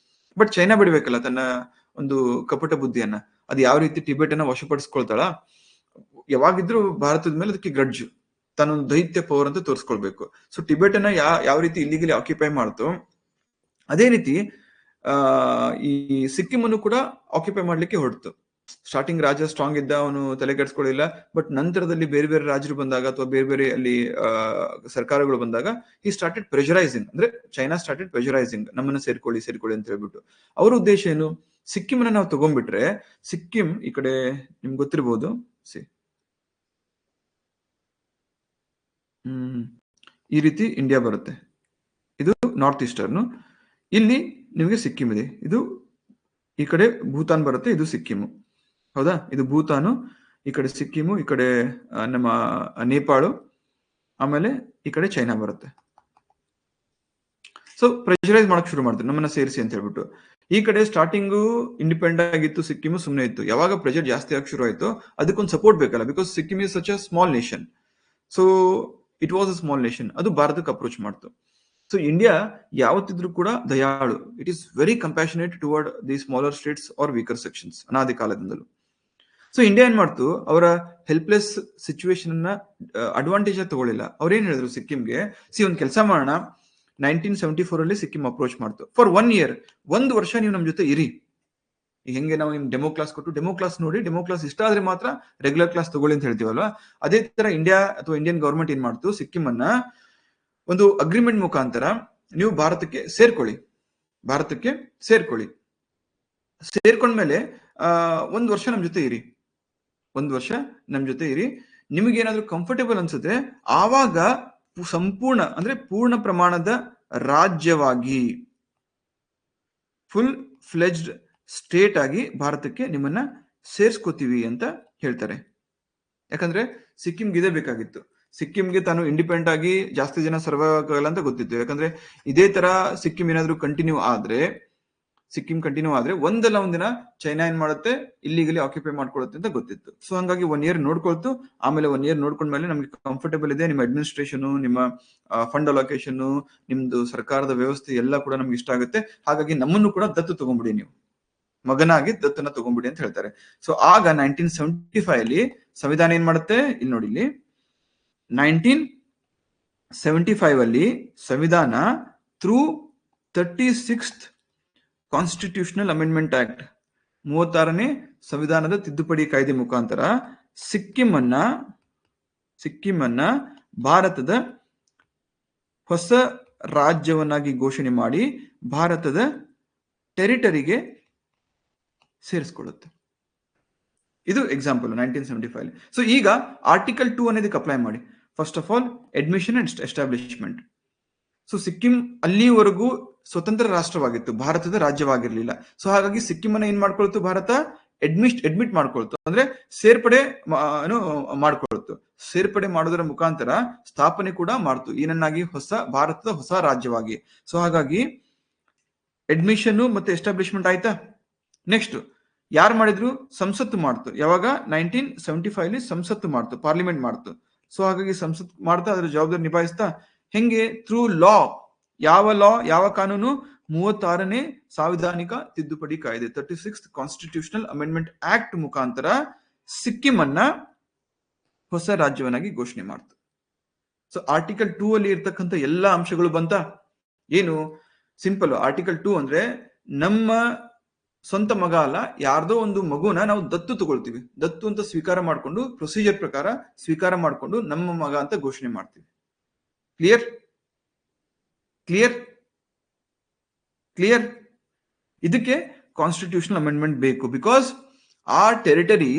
ಬಟ್ ಚೈನಾ ಬಿಡ್ಬೇಕಲ್ಲ ತನ್ನ ಒಂದು ಕಪಟ ಬುದ್ಧಿಯನ್ನ, ಅದು ಯಾವ ರೀತಿ ಟಿಬೇಟ್ ಅನ್ನ ವಶಪಡಿಸ್ಕೊಳ್ತಾಳ, ಯಾವಾಗಿದ್ರು ಭಾರತದ ಮೇಲೆ ಅದಕ್ಕೆ ಗ್ರಡ್ಜ್, ತನ್ನೊಂದು ದೈತ್ಯ ಪವರ್ ಅಂತ ತೋರಿಸ್ಕೊಳ್ಬೇಕು. ಸೊ ಟಿಬೇಟ್ ಅನ್ನ ಯಾವ ರೀತಿ ಇಲ್ಲಿಗಲಿ ಆಕ್ಯುಪೈ ಮಾಡ್ತು, ಅದೇ ರೀತಿ ಈ ಸಿಕ್ಕಿಂ ಅನ್ನು ಕೂಡ ಆಕ್ಯುಪೈ ಮಾಡ್ಲಿಕ್ಕೆ ಹೊರಡ್ತು. ಸ್ಟಾರ್ಟಿಂಗ್ ರಾಜ ಸ್ಟ್ರಾಂಗ್ ಇದ್ದ, ಅವನು ತಲೆ ಕೆಡಿಸ್ಕೊಳ್ಳಿಲ್ಲ. ಬಟ್ ನಂತರದಲ್ಲಿ ಬೇರೆ ಬೇರೆ ರಾಜರು ಬಂದಾಗ ಅಥವಾ ಬೇರೆ ಬೇರೆ ಅಲ್ಲಿ ಸರ್ಕಾರಗಳು ಬಂದಾಗ ಈ ಸ್ಟಾರ್ಟೆಡ್ ಪ್ರೆಷರೈಸಿಂಗ್, ಅಂದ್ರೆ ಚೈನಾ ಸ್ಟಾರ್ಟೆಡ್ ಪ್ರೆಷರೈಸಿಂಗ್, ನಮ್ಮನ್ನ ಸೇರ್ಕೊಳ್ಳಿ ಅಂತ ಹೇಳ್ಬಿಟ್ಟು. ಅವ್ರ ಉದ್ದೇಶ ಏನು, ಸಿಕ್ಕಿಂ ಅನ್ನ ನಾವು ತಗೊಂಡ್ಬಿಟ್ರೆ, ಸಿಕ್ಕಿಂ ಈ ಕಡೆ ನಿಮ್ಗೆ ಗೊತ್ತಿರ್ಬೋದು, ಈ ರೀತಿ ಇಂಡಿಯಾ ಬರುತ್ತೆ, ಇದು ನಾರ್ತ್ ಈಸ್ಟರ್ನ್, ಇಲ್ಲಿ ನಿಮಗೆ ಸಿಕ್ಕಿಂ ಇದೆ, ಇದು ಈ ಕಡೆ ಭೂತಾನ್ ಬರುತ್ತೆ, ಇದು ಸಿಕ್ಕಿಮು, ಹೌದಾ, ಇದು ಭೂತಾನು, ಈ ಕಡೆ ಸಿಕ್ಕಿಮು, ಈ ಕಡೆ ನಮ್ಮ ನೇಪಾಳು, ಆಮೇಲೆ ಈ ಕಡೆ ಚೈನಾ ಬರುತ್ತೆ. ಸೊ ಪ್ರೆಷರೈಸ್ ಮಾಡಕ್ ಶುರು ಮಾಡ್ತಾರೆ, ನಮ್ಮನ್ನ ಸೇರಿಸಿ ಅಂತ ಹೇಳ್ಬಿಟ್ಟು. ಈ ಕಡೆ ಸ್ಟಾರ್ಟಿಂಗು ಇಂಡಿಪೆಂಡೆಂಟ್ ಆಗಿತ್ತು, ಸಿಕ್ಕಿಮು ಸುಮ್ಮನೆ ಇತ್ತು. ಯಾವಾಗ ಪ್ರೆಷರ್ ಜಾಸ್ತಿ ಆಗಿ ಶುರು ಆಯ್ತು, ಅದಕ್ಕೊಂದು ಸಪೋರ್ಟ್ ಬೇಕಲ್ಲ, because Sikkim is such a small nation. So it was a small nation, ಅದು ಭಾರತಕ್ಕೆ ಅಪ್ರೋಚ್ ಮಾಡ್ತು. ಸೊ ಇಂಡಿಯಾ ಯಾವತ್ತಿದ್ರು ಕೂಡ ದಯಾಳು, it is very compassionate toward the smaller states or weaker sections, ಅನಾದಿ ಕಾಲದಿಂದಲೂ. ಸೊ ಇಂಡಿಯಾ ಏನ್ ಮಾಡ್ತು, ಅವರ ಹೆಲ್ಪ್ಲೆಸ್ ಸಿಚುವೇಶನ್ ಅನ್ನ ಅಡ್ವಾಂಟೇಜ್ ತಗೊಳ್ಳಿಲ್ಲ. ಅವ್ರೇನ್ ಹೇಳಿದ್ರು ಸಿಕ್ಕಿಂಗೆ, ಒಂದ್ ಕೆಲಸ ಮಾಡೋಣ, 1974 ಅಲ್ಲಿ ಸಿಕ್ಕಿಂ ಅಪ್ರೋಚ್ ಮಾಡ್ತು. ಫಾರ್ 1 year, 1 ವರ್ಷ ನೀವು ನಮ್ ಜೊತೆ ಇರಿ. ಹೆಂಗೆ ನಾವು ನಿಮ್ ಡೆಮೋ ಕ್ಲಾಸ್ ಕೊಟ್ಟು, ಡೆಮೋ ಕ್ಲಾಸ್ ನೋಡಿ, ಡೆಮೋ ಕ್ಲಾಸ್ ಇಷ್ಟ ಆದ್ರೆ ಮಾತ್ರ ರೆಗ್ಯುಲರ್ ಕ್ಲಾಸ್ ತಗೊಳ್ಳಿ ಅಂತ ಹೇಳ್ತೀವಲ್ವಾ, ಅದೇ ತರ ಇಂಡಿಯಾ ಅಥವಾ ಇಂಡಿಯನ್ ಗವರ್ಮೆಂಟ್ ಏನ್ ಮಾಡ್ತು, ಸಿಕ್ಕಿಂ ಅನ್ನ ಒಂದು ಅಗ್ರಿಮೆಂಟ್ ಮುಖಾಂತರ ನೀವು ಭಾರತಕ್ಕೆ ಸೇರ್ಕೊಳ್ಳಿ, ಸೇರ್ಕೊಂಡ್ಮೇಲೆ 1 ವರ್ಷ ನಮ್ ಜೊತೆ ಇರಿ, 1 ವರ್ಷ ನಮ್ ಜೊತೆ ಇರಿ, ನಿಮಗೇನಾದ್ರೂ ಕಂಫರ್ಟೇಬಲ್ ಅನ್ಸುತ್ತೆ ಆವಾಗ ಸಂಪೂರ್ಣ, ಅಂದ್ರೆ ಪೂರ್ಣ ಪ್ರಮಾಣದ ರಾಜ್ಯವಾಗಿ, ಫುಲ್ ಫ್ಲೆಜ್ಡ್ ಸ್ಟೇಟ್ ಆಗಿ ಭಾರತಕ್ಕೆ ನಿಮ್ಮನ್ನ ಸೇರ್ಸ್ಕೋತೀವಿ ಅಂತ ಹೇಳ್ತಾರೆ. ಯಾಕಂದ್ರೆ ಸಿಕ್ಕಿಂಗೆ ಇದೇ ಬೇಕಾಗಿತ್ತು, ಸಿಕ್ಕಿಂಗೆ ತಾನು ಇಂಡಿಪೆಂಡೆಂಟ್ ಆಗಿ ಜಾಸ್ತಿ ಜನ ಸರ್ವೈವ್ ಆಗಲ್ಲ ಅಂತ ಗೊತ್ತಿತ್ತು. ಯಾಕಂದ್ರೆ ಇದೇ ತರ ಸಿಕ್ಕಿಂ ಏನಾದ್ರೂ ಕಂಟಿನ್ಯೂ ಆದ್ರೆ ಒಂದಲ್ಲ ಒಂದಿನ ಚೈನಾ ಏನ್ ಮಾಡುತ್ತೆ, ಇಲ್ಲಿಗಲಿ ಆಕ್ಯುಪೈ ಮಾಡ್ಕೊಳ್ಳುತ್ತೆ ಅಂತ ಗೊತ್ತಿತ್ತು. ಸೊ ಹಂಗಾಗಿ 1 year ನೋಡ್ಕೊಳ್ತು. ಆಮೇಲೆ 1 year ನೋಡ್ಕೊಂಡ್ಮೇಲೆ ನಮ್ಗೆ ಕಂಫರ್ಟೇಬಲ್ ಇದೆ, ನಿಮ್ಮ ಅಡ್ಮಿನಿಸ್ಟ್ರೇಷನ್, ನಿಮ್ಮ ಫಂಡ್ ಅಲೋಕೇಶನ್, ನಿಮ್ದು ಸರ್ಕಾರದ ವ್ಯವಸ್ಥೆ ಎಲ್ಲ ಕೂಡ ನಮ್ಗೆ ಇಷ್ಟ ಆಗುತ್ತೆ, ಹಾಗಾಗಿ ನಮ್ಮನ್ನು ಕೂಡ ದತ್ತು ತಗೊಂಡ್ಬಿಡಿ, ನೀವು ಮಗನಾಗಿ ದತ್ತನ್ನ ತಗೊಂಡ್ಬಿಡಿ ಅಂತ ಹೇಳ್ತಾರೆ. ಸೊ ಆಗ 1975 ಅಲ್ಲಿ ಸಂವಿಧಾನ ಏನ್ ಮಾಡುತ್ತೆ, ಇಲ್ಲಿ ನೋಡಿ, ಇಲ್ಲಿ 1975 ಅಲ್ಲಿ ಸಂವಿಧಾನ through 36th constitutional amendment act 36ನೇ ಸಂವಿಧಾನದ ತಿದ್ದುಪಡಿ ಕಾಯ್ದೆ ಮುಖಾಂತರ ಸಿಕ್ಕಿಮನ್ನ ಭಾರತದ ಹೊಸ ರಾಜ್ಯವನ್ನಾಗಿ ಘೋಷಣೆ ಮಾಡಿ ಭಾರತದ ಟೆರಿಟರಿಗೆ ಸೇರಿಸಿಕೊಳ್ಳುತ್ತೆ. ಇದು ಎಕ್ಸಾಂಪಲ್ 1975. ಸೊ ಈಗ ಆರ್ಟಿಕಲ್ 2 ಅನ್ನೋದಕ್ಕೆ ಅಪ್ಲೈ ಮಾಡಿ. First of all admission and establishment. So Sikkim ಅಲ್ಲಿವರೆಗೂ ಸ್ವತಂತ್ರ ರಾಷ್ಟ್ರವಾಗಿತ್ತು, ಭಾರತದ ರಾಜ್ಯವಾಗಿರ್ಲಿಲ್ಲ. ಸೊ ಹಾಗಾಗಿ ಸಿಕ್ಕಿಮನ್ನ ಏನ್ ಮಾಡ್ಕೊಳ್ತು, ಭಾರತ ಅಡ್ಮಿಟ್ ಮಾಡ್ಕೊಳ್ತು, ಅಂದ್ರೆ ಸೇರ್ಪಡೆ ಮಾಡ್ಕೊಳ್ತು. ಸೇರ್ಪಡೆ ಮಾಡೋದರ ಮುಖಾಂತರ ಸ್ಥಾಪನೆ ಕೂಡ ಮಾಡ್ತು, ಏನನ್ನಾಗಿ, ಭಾರತದ ಹೊಸ ರಾಜ್ಯವಾಗಿ. ಸೊ ಹಾಗಾಗಿ ಅಡ್ಮಿಷನ್ ಮತ್ತೆ ಎಸ್ಟಾಬ್ಲಿಷ್ಮೆಂಟ್ ಆಯ್ತಾ. ನೆಕ್ಸ್ಟ್ ಯಾರು ಮಾಡಿದ್ರು, ಸಂಸತ್ತು ಮಾಡ್ತು. ಯಾವಾಗ 1975 ಸಂಸತ್ತು ಮಾಡ್ತು, ಪಾರ್ಲಿಮೆಂಟ್ ಮಾಡ್ತು. ಸೊ ಹಾಗಾಗಿ ಸಂಸತ್ ಮಾಡ್ತಾ ಅದರ ಜವಾಬ್ದಾರಿ ನಿಭಾಯಿಸ್ತಾ ಹೆಂಗೆ, ಥ್ರೂ ಲಾ. ಯಾವ ಕಾನೂನು, 36ನೇ ಸಾಂವಿಧಾನಿಕ ತಿದ್ದುಪಡಿ ಕಾಯ್ದೆ 36th ಕಾನ್ಸ್ಟಿಟ್ಯೂಷನಲ್ ಅಮೆಂಡ್ಮೆಂಟ್ ಆಕ್ಟ್ ಮುಖಾಂತರ ಸಿಕ್ಕಿಮನ್ನ ಹೊಸ ರಾಜ್ಯವನ್ನಾಗಿ ಘೋಷಣೆ ಮಾಡ್ತು. ಸೊ ಆರ್ಟಿಕಲ್ 2 ಅಲ್ಲಿ ಇರ್ತಕ್ಕಂಥ ಎಲ್ಲಾ ಅಂಶಗಳು ಬಂತ. ಏನು, ಸಿಂಪಲ್. ಆರ್ಟಿಕಲ್ 2 ಅಂದ್ರೆ ನಮ್ಮ ಸ್ವಂತ ಮಗ ಅಲ್ಲ, ಯಾರ್ದೋ ಒಂದು ಮಗುನ ನಾವು ದತ್ತು ತಗೊಳ್ತೀವಿ. ದತ್ತು ಅಂತ ಸ್ವೀಕಾರ ಮಾಡ್ಕೊಂಡು, ಪ್ರೊಸೀಜರ್ ಪ್ರಕಾರ ಸ್ವೀಕಾರ ಮಾಡ್ಕೊಂಡು ನಮ್ಮ ಮಗ ಅಂತ ಘೋಷಣೆ ಮಾಡ್ತೀವಿ. ಕ್ಲಿಯರ್. ಇದಕ್ಕೆ ಕಾನ್ಸ್ಟಿಟ್ಯೂಷನಲ್ ಅಮೆಂಡ್ಮೆಂಟ್ ಬೇಕು. ಬಿಕಾಸ್ ಆ ಟೆರಿಟರಿ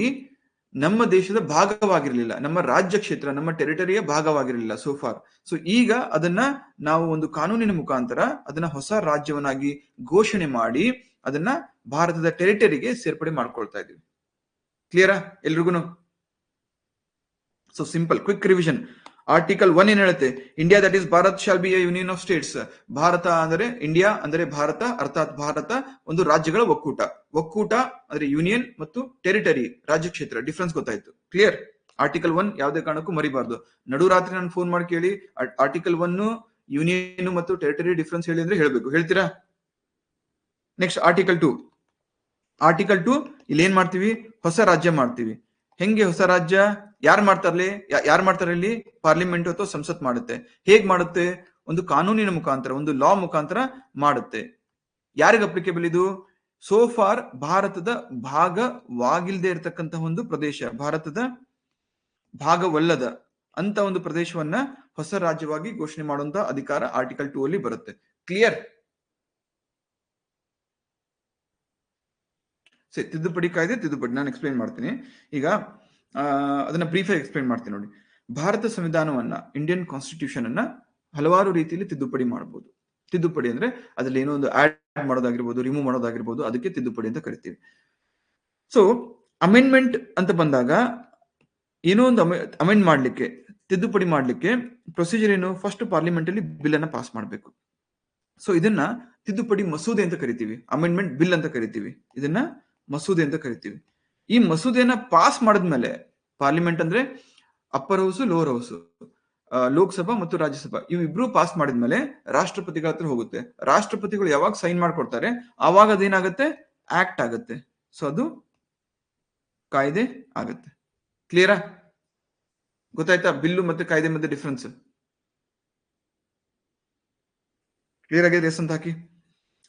ನಮ್ಮ ದೇಶದ ಭಾಗವಾಗಿರ್ಲಿಲ್ಲ, ನಮ್ಮ ರಾಜ್ಯ ಕ್ಷೇತ್ರ, ನಮ್ಮ ಟೆರಿಟರಿಯ ಭಾಗವಾಗಿರಲಿಲ್ಲ ಸೋ ಫಾರ್. ಸೊ ಈಗ ಅದನ್ನ ನಾವು ಒಂದು ಕಾನೂನಿನ ಮುಖಾಂತರ ಅದನ್ನ ಹೊಸ ರಾಜ್ಯವನ್ನಾಗಿ ಘೋಷಣೆ ಮಾಡಿ ಅದನ್ನ ಭಾರತದ ಟೆರಿಟರಿಗೆ ಸೇರ್ಪಡೆ ಮಾಡ್ಕೊಳ್ತಾ ಇದೀವಿ. ಕ್ಲಿಯರಾ ಎಲ್ರಿಗೂ? So simple quick revision. Article 1 ಏನ್ ಹೇಳುತ್ತೆ, India that is Bharat shall be a union of States. Bharat ಅಂದರೆ ಇಂಡಿಯಾ ಅಂದರೆ ಭಾರತ, ಅರ್ಥಾತ್ ಭಾರತ ಒಂದು ರಾಜ್ಯಗಳ ಒಕ್ಕೂಟ ಅಂದ್ರೆ ಯೂನಿಯನ್ ಮತ್ತು ಟೆರಿಟರಿ ರಾಜ್ಯ ಕ್ಷೇತ್ರ. ಡಿಫ್ರೆನ್ಸ್ ಗೊತ್ತಾಯ್ತು. ಕ್ಲಿಯರ್? ಆರ್ಟಿಕಲ್ 1 ಯಾವುದೇ ಕಾರಣಕ್ಕೂ ಮರಿಬಾರ್ದು. ನಡುರಾತ್ರಿ ನಾನು ಫೋನ್ ಮಾಡಿ ಕೇಳಿ ಆರ್ಟಿಕಲ್ 1 ಯೂನಿಯನ್ ಮತ್ತು ಟೆರಿಟರಿ ಡಿಫ್ರೆನ್ಸ್ ಹೇಳಿ ಅಂದ್ರೆ ಹೇಳ್ಬೇಕು. ಹೇಳ್ತೀರಾ? ನೆಕ್ಸ್ಟ್ ಆರ್ಟಿಕಲ್ 2 ಇಲ್ಲಿ ಏನ್ ಮಾಡ್ತೀವಿ, ಹೊಸ ರಾಜ್ಯ ಮಾಡ್ತೀವಿ. ಹೆಂಗೆ ಹೊಸ ರಾಜ್ಯ, ಯಾರು ಮಾಡ್ತಾರೆ ಇಲ್ಲಿ, ಪಾರ್ಲಿಮೆಂಟ್ ಅಥವಾ ಸಂಸತ್ ಮಾಡುತ್ತೆ. ಹೇಗ್ ಮಾಡುತ್ತೆ, ಒಂದು ಕಾನೂನಿನ ಮುಖಾಂತರ, ಒಂದು ಲಾ ಮುಖಾಂತರ ಮಾಡುತ್ತೆ. ಯಾರಿಗೆ ಅಪ್ಲಿಕೇಬಲ್ ಇದು? ಸೋ ಫಾರ್ ಭಾರತದ ಭಾಗವಾಗಿಲ್ದೇ ಇರತಕ್ಕಂತಹ ಒಂದು ಪ್ರದೇಶ, ಭಾರತದ ಭಾಗವಲ್ಲದ ಅಂತ ಒಂದು ಪ್ರದೇಶವನ್ನ ಹೊಸ ರಾಜ್ಯವಾಗಿ ಘೋಷಣೆ ಮಾಡುವಂತ ಅಧಿಕಾರ ಆರ್ಟಿಕಲ್ 2 ಅಲ್ಲಿ ಬರುತ್ತೆ. ಕ್ಲಿಯರ್? ತಿದ್ದುಪಡಿ ಕಾಯ್ದೆ ನಾನು ಎಕ್ಸ್ಪ್ಲೈನ್ ಮಾಡ್ತೀನಿ. ಈಗ ಅದನ್ನ ಬ್ರೀಫ್ ಆಗಿ ಎಕ್ಸ್ಪ್ಲೈನ್ ಮಾಡ್ತೀನಿ ನೋಡಿ. ಭಾರತ ಸಂವಿಧಾನವನ್ನ, ಇಂಡಿಯನ್ ಕಾನ್ಸ್ಟಿಟ್ಯೂಷನ್ ಅನ್ನ ಹಲವಾರು ರೀತಿಯಲ್ಲಿ ತಿದ್ದುಪಡಿ ಮಾಡಬಹುದು. ತಿದ್ದುಪಡಿ ಅಂದ್ರೆ ಅದ್ರಲ್ಲಿ ಏನೋ ಒಂದು ಆಡ್ ಮಾಡೋದಾಗಿರ್ಬೋದು, ರಿಮೂವ್ ಮಾಡೋದಾಗಿರ್ಬೋದು, ಅದಕ್ಕೆ ತಿದ್ದುಪಡಿ ಅಂತ ಕರಿತೀವಿ. ಸೊ ಅಮೆಂಡ್ಮೆಂಟ್ ಅಂತ ಬಂದಾಗ ಏನೋ ಒಂದು ಅಮೆಂಡ್ ಮಾಡ್ಲಿಕ್ಕೆ, ತಿದ್ದುಪಡಿ ಮಾಡ್ಲಿಕ್ಕೆ ಪ್ರೊಸೀಜರ್ ಏನು, ಫಸ್ಟ್ ಪಾರ್ಲಿಮೆಂಟ್ ಅಲ್ಲಿ ಬಿಲ್ ಅನ್ನ ಪಾಸ್ ಮಾಡಬೇಕು. ಸೊ ಇದನ್ನ ತಿದ್ದುಪಡಿ ಮಸೂದೆ ಅಂತ ಕರಿತೀವಿ, ಅಮೆಂಡ್ಮೆಂಟ್ ಬಿಲ್ ಅಂತ ಕರಿತೀವಿ. ಇದನ್ನ ಮಸೂದೆ ಅಂತ ಕರಿತೀವಿ. ಈ ಮಸೂದೆಯನ್ನ ಪಾಸ್ ಮಾಡಿದ್ಮೇಲೆ, ಪಾರ್ಲಿಮೆಂಟ್ ಅಂದ್ರೆ upper house, lower house, Lok Sabha ಮತ್ತು ರಾಜ್ಯಸಭಾ ಇವಿಬ್ರು ಪಾಸ್ ಮಾಡಿದ್ಮೇಲೆ ರಾಷ್ಟ್ರಪತಿಗಳ ಹತ್ರ ಹೋಗುತ್ತೆ. ರಾಷ್ಟ್ರಪತಿಗಳು ಯಾವಾಗ ಸೈನ್ ಮಾಡ್ಕೊಡ್ತಾರೆ ಆವಾಗ ಅದೇನಾಗುತ್ತೆ, ಆಕ್ಟ್ ಆಗುತ್ತೆ. ಸೊ ಅದು ಕಾಯ್ದೆ ಆಗುತ್ತೆ. ಕ್ಲಿಯರಾ? ಗೊತ್ತಾಯ್ತಾ ಬಿಲ್ಲು ಮತ್ತೆ ಕಾಯ್ದೆ ಮಧ್ಯೆ ಡಿಫ್ರೆನ್ಸ್? ಕ್ಲಿಯರ್ ಆಗಿದೆ ಎಸ್ ಅಂತ ಹಾಕಿ.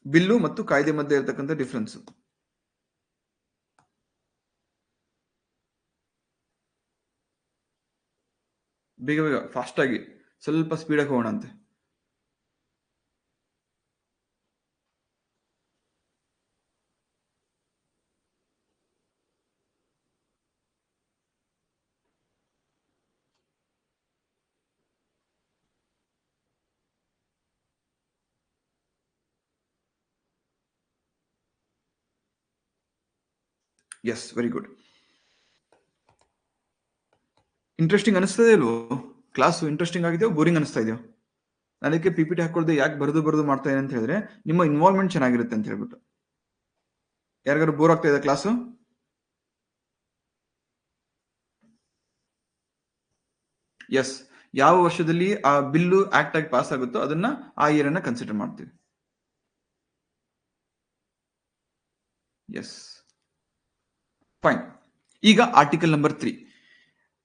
ಬಿಲ್ಲು ಮತ್ತು ಕಾಯ್ದೆ ಮಧ್ಯೆ ಇರತಕ್ಕಂಥ ಡಿಫ್ರೆನ್ಸ್. ಬೇಗ ಫಾಸ್ಟ್ ಆಗಿ, ಸ್ವಲ್ಪ ಸ್ಪೀಡ್ ಆಗಿ ಹೋಗೋಣ ಅಂತೆ. S, very good. ಇಂಟ್ರೆಸ್ಟಿಂಗ್ ಅನಿಸ್ತದೆ ಇಲ್ವೋ? ಕ್ಲಾಸು ಇಂಟ್ರೆಸ್ಟಿಂಗ್ ಆಗಿದೆಯೋ, ಬೋರಿಂಗ್ ಅನಿಸ್ತಾ ಇದೆಯೋ? ಅದಕ್ಕೆ PPT ಹಾಕೊಳ್ದೆ ಯಾಕೆ ಬರೆದು ಮಾಡ್ತಾ ಇದೆ ಅಂತ ಹೇಳಿದ್ರೆ, ನಿಮ್ಮ ಇನ್ವಾಲ್ವ್ಮೆಂಟ್ ಚೆನ್ನಾಗಿರುತ್ತೆ ಅಂತ ಹೇಳ್ಬಿಟ್ಟು. ಯಾರಿಗಾರು ಬೋರ್ ಆಗ್ತಾ ಇದೆ ಕ್ಲಾಸು? ಎಸ್, ಯಾವ ವರ್ಷದಲ್ಲಿ ಆ ಬಿಲ್ಲು ಆಕ್ಟ್ ಆಗಿ ಪಾಸ್ ಆಗುತ್ತೋ ಅದನ್ನ ಆ ಇಯರ್ ಅನ್ನ ಕನ್ಸಿಡರ್ ಮಾಡ್ತೀವಿ. Yes, fine. ಈಗ ಆರ್ಟಿಕಲ್ ನಂಬರ್ 3.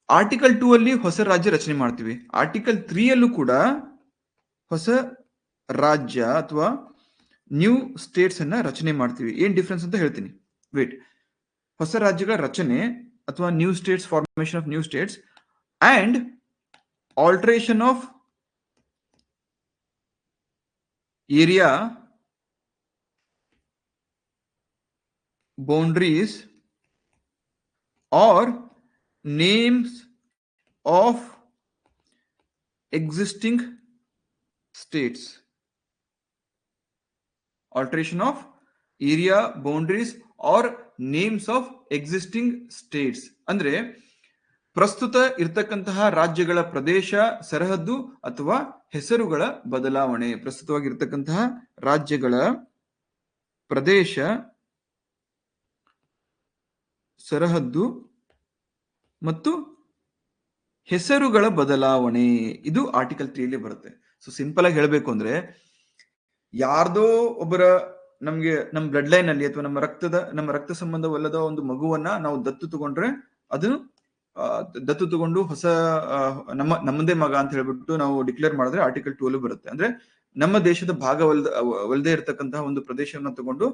ಆರ್ಟಿಕಲ್ 2 ಅಲ್ಲಿ ಹೊಸ ರಾಜ್ಯ ರಚನೆ ಮಾಡ್ತೀವಿ. ಆರ್ಟಿಕಲ್ 3 ಅಲ್ಲೂ ಕೂಡ ಹೊಸ ರಾಜ್ಯ ಅಥವಾ ನ್ಯೂ ಸ್ಟೇಟ್ಸ್ ಅನ್ನ ರಚನೆ ಮಾಡ್ತೀವಿ. ಏನ್ ಡಿಫ್ರೆನ್ಸ್ ಅಂತ ಹೇಳ್ತೀನಿ, ವೇಟ್. ಹೊಸ ರಾಜ್ಯಗಳ ರಚನೆ ಅಥವಾ new States, formation of new States and alteration of area boundaries or names of existing states. Alteration of area boundaries or names of existing states ಅಂದ್ರೆ ಪ್ರಸ್ತುತ ಇರತಕ್ಕಂತಹ ರಾಜ್ಯಗಳ ಪ್ರದೇಶ, ಸರಹದ್ದು ಅಥವಾ ಹೆಸರುಗಳ ಬದಲಾವಣೆ. ಪ್ರಸ್ತುತವಾಗಿರ್ತಕ್ಕಂತಹ ರಾಜ್ಯಗಳ ಪ್ರದೇಶ, ಸರಹದ್ದು ಮತ್ತು ಹೆಸರುಗಳ ಬದಲಾವಣೆ. ಇದು ಆರ್ಟಿಕಲ್ 3 ಅಲ್ಲಿ ಬರುತ್ತೆ. ಸೊ ಸಿಂಪಲ್ ಆಗಿ ಹೇಳಬೇಕು ಅಂದ್ರೆ, ಯಾರ್ದೋ ಒಬ್ಬರ ನಮ್ಗೆ ನಮ್ಮ ಬ್ಲಡ್ ಲೈನ್ ಅಲ್ಲಿ ಅಥವಾ ನಮ್ಮ ರಕ್ತ ಸಂಬಂಧವಲ್ಲದ ಒಂದು ಮಗುವನ್ನ ನಾವು ದತ್ತು ತಗೊಂಡ್ರೆ, ಅದನ್ನು ದತ್ತು ತಗೊಂಡು ಹೊಸ ನಮ್ಮದೇ ಮಗ ಅಂತ ಹೇಳ್ಬಿಟ್ಟು ನಾವು ಡಿಕ್ಲೇರ್ ಮಾಡಿದ್ರೆ ಆರ್ಟಿಕಲ್ 2 ಅಲ್ಲಿ ಬರುತ್ತೆ. ಅಂದ್ರೆ ನಮ್ಮ ದೇಶದ ಭಾಗವಲ್ಲದೆ ಇರತಕ್ಕಂತಹ ಒಂದು ಪ್ರದೇಶವನ್ನ ತಗೊಂಡು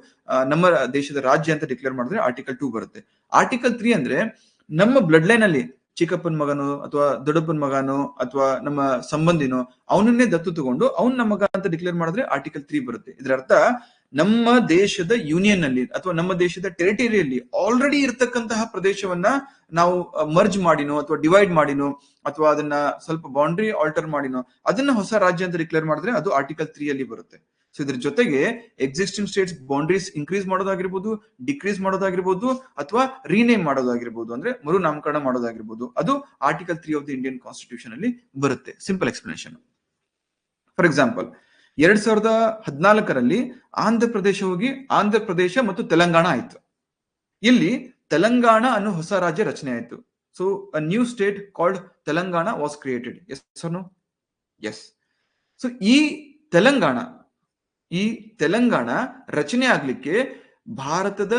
ನಮ್ಮ ದೇಶದ ರಾಜ್ಯ ಅಂತ ಡಿಕ್ಲೇರ್ ಮಾಡಿದ್ರೆ ಆರ್ಟಿಕಲ್ 2 ಬರುತ್ತೆ. ಆರ್ಟಿಕಲ್ 3 ಅಂದ್ರೆ ನಮ್ಮ ಬ್ಲಡ್ ಲೈನ್ ಅಲ್ಲಿ ಚಿಕ್ಕಪ್ಪನ ಮಗನೋ ಅಥವಾ ದೊಡ್ಡಪ್ಪನ ಮಗನೋ ಅಥವಾ ನಮ್ಮ ಸಂಬಂಧಿನೋ ಅವನನ್ನೇ ದತ್ತು ತಗೊಂಡು ಅವ್ನ್ ನಮ್ಮ ಮಗ ಅಂತ ಡಿಕ್ಲೇರ್ ಮಾಡಿದ್ರೆ ಆರ್ಟಿಕಲ್ 3 ಬರುತ್ತೆ. ಇದರ ಅರ್ಥ ನಮ್ಮ ದೇಶದ ಯೂನಿಯನ್ ಅಲ್ಲಿ ಅಥವಾ ನಮ್ಮ ದೇಶದ ಟೆರಿಟರಿಯಲ್ಲಿ ಆಲ್ರೆಡಿ ಇರತಕ್ಕಂತಹ ಪ್ರದೇಶವನ್ನ ನಾವು ಮರ್ಜ್ ಮಾಡಿನೋ ಅಥವಾ ಡಿವೈಡ್ ಮಾಡಿನೋ ಅಥವಾ ಅದನ್ನ ಸ್ವಲ್ಪ ಬೌಂಡ್ರಿ ಆಲ್ಟರ್ ಮಾಡಿನೋ ಅದನ್ನ ಹೊಸ ರಾಜ್ಯ ಅಂತ ಡಿಕ್ಲೇರ್ ಮಾಡಿದ್ರೆ ಅದು ಆರ್ಟಿಕಲ್ 3 ಅಲ್ಲಿ ಬರುತ್ತೆ. ಸೊ ಇದ್ರ ಜೊತೆಗೆ ಎಕ್ಸಿಸ್ಟಿಂಗ್ ಸ್ಟೇಟ್ಸ್ ಬೌಂಡ್ರೀಸ್ ಇನ್ಕ್ರೀಸ್ ಮಾಡೋದಾಗಿರ್ಬೋದು, ಡಿಕ್ರೀಸ್ ಮಾಡೋದಾಗಿರ್ಬೋದು ಅಥವಾ ರೀನೇಮ್ ಮಾಡೋದಾಗಿರ್ಬೋದು, ಅಂದ್ರೆ ಮರು ನಾಮಕರಣ ಮಾಡೋದಾಗಿರ್ಬೋದು, ಅದು article 3 of the Indian constitution ಅಲ್ಲಿ ಬರುತ್ತೆ. Simple explanation. ಫಾರ್ ಎಕ್ಸಾಂಪಲ್, 2014ರಲ್ಲಿ ಆಂಧ್ರ ಪ್ರದೇಶ ಹೋಗಿ ಆಂಧ್ರ ಪ್ರದೇಶ ಮತ್ತು ತೆಲಂಗಾಣ ಆಯ್ತು. ಇಲ್ಲಿ ತೆಲಂಗಾಣ ಅನ್ನೋ ಹೊಸ ರಾಜ್ಯ ರಚನೆ ಆಯ್ತು. So a new state called Telangana was created. Yes or no? Yes. So ಈ ತೆಲಂಗಾಣ ರಚನೆ ಆಗ್ಲಿಕ್ಕೆ ಭಾರತದ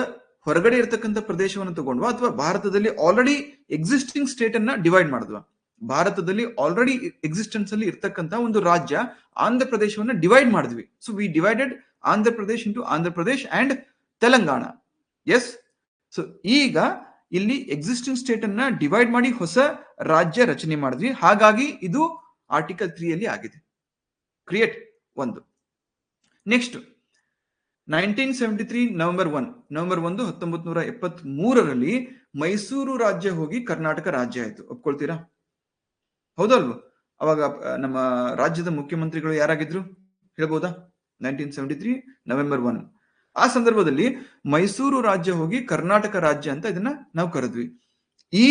ಹೊರಗಡೆ ಇರತಕ್ಕಂಥ ಪ್ರದೇಶವನ್ನು ತಗೊಂಡ್ವಾ ಅಥವಾ ಭಾರತದಲ್ಲಿ ಆಲ್ರೆಡಿ ಎಕ್ಸಿಸ್ಟಿಂಗ್ ಸ್ಟೇಟ್ ಅನ್ನ ಡಿವೈಡ್ ಮಾಡಿದ್ವಾ? ಭಾರತದಲ್ಲಿ ಆಲ್ರೆಡಿ ಎಕ್ಸಿಸ್ಟೆನ್ಸ್ ಅಲ್ಲಿ ಇರ್ತಕ್ಕಂಥ ಒಂದು ರಾಜ್ಯ ಆಂಧ್ರ ಪ್ರದೇಶವನ್ನ ಡಿವೈಡ್ ಮಾಡಿದ್ವಿ. So we divided Andhra Pradesh into Andhra Pradesh and Telangana. Yes. So ಈಗ ಇಲ್ಲಿ ಎಕ್ಸಿಸ್ಟಿಂಗ್ ಸ್ಟೇಟ್ ಅನ್ನ ಡಿವೈಡ್ ಮಾಡಿ ಹೊಸ ರಾಜ್ಯ ರಚನೆ ಮಾಡಿದ್ವಿ. ಹಾಗಾಗಿ ಇದು ಆರ್ಟಿಕಲ್ 3 ಅಲ್ಲಿ ಆಗಿದೆ. ಕ್ರಿಯೇಟ್ ಒಂದು. ನೆಕ್ಸ್ಟ್ 1973 ನವೆಂಬರ್ 1 1973ರಲ್ಲಿ ಮೈಸೂರು ರಾಜ್ಯ ಹೋಗಿ ಕರ್ನಾಟಕ ರಾಜ್ಯ ಆಯ್ತು. ಒಪ್ಕೊಳ್ತೀರಾ? ಹೌದಲ್ವ? ಅವಾಗ ನಮ್ಮ ರಾಜ್ಯದ ಮುಖ್ಯಮಂತ್ರಿಗಳು ಯಾರಾಗಿದ್ರು ಹೇಳ್ಬೋದಾ? 1973 ನವೆಂಬರ್ 1. ಆ ಸಂದರ್ಭದಲ್ಲಿ ಮೈಸೂರು ರಾಜ್ಯ ಹೋಗಿ ಕರ್ನಾಟಕ ರಾಜ್ಯ ಅಂತ ಇದನ್ನ ನಾವು ಕರೆದ್ವಿ. ಈ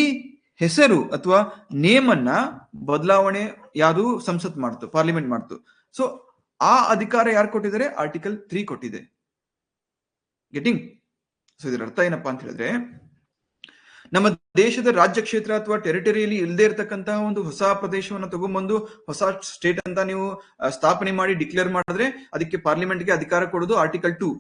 ಹೆಸರು ಅಥವಾ ನೇಮ್ ಅನ್ನ ಬದಲಾವಣೆ ಯಾರು ಸಂಸತ್ ಮಾಡ್ತು, ಪಾರ್ಲಿಮೆಂಟ್ ಮಾಡ್ತು. ಸೊ ಆ ಅಧಿಕಾರ ಯಾರು ಕೊಟ್ಟಿದ್ದಾರೆ? ಆರ್ಟಿಕಲ್ 3 ಕೊಟ್ಟಿದೆ. ಗೆಟಿಂಗ್? ಸೊ ಇದರ ಅರ್ಥ ಏನಪ್ಪಾ ಅಂತ ಹೇಳಿದ್ರೆ, ನಮ್ಮ ದೇಶದ ರಾಜ್ಯ ಕ್ಷೇತ್ರ ಅಥವಾ ಟೆರಿಟರಿಯಲ್ಲಿ ಇಲ್ಲದೆ ಇರತಕ್ಕಂತಹ ಒಂದು ಹೊಸ ಪ್ರದೇಶವನ್ನು ತಗೊಂಡ್ಬಂದು ಹೊಸ ಸ್ಟೇಟ್ ಅಂತ ನೀವು ಸ್ಥಾಪನೆ ಮಾಡಿ ಡಿಕ್ಲೇರ್ ಮಾಡಿದ್ರೆ ಅದಕ್ಕೆ ಪಾರ್ಲಿಮೆಂಟ್ಗೆ ಅಧಿಕಾರ ಕೊಡೋದು ಆರ್ಟಿಕಲ್ 2.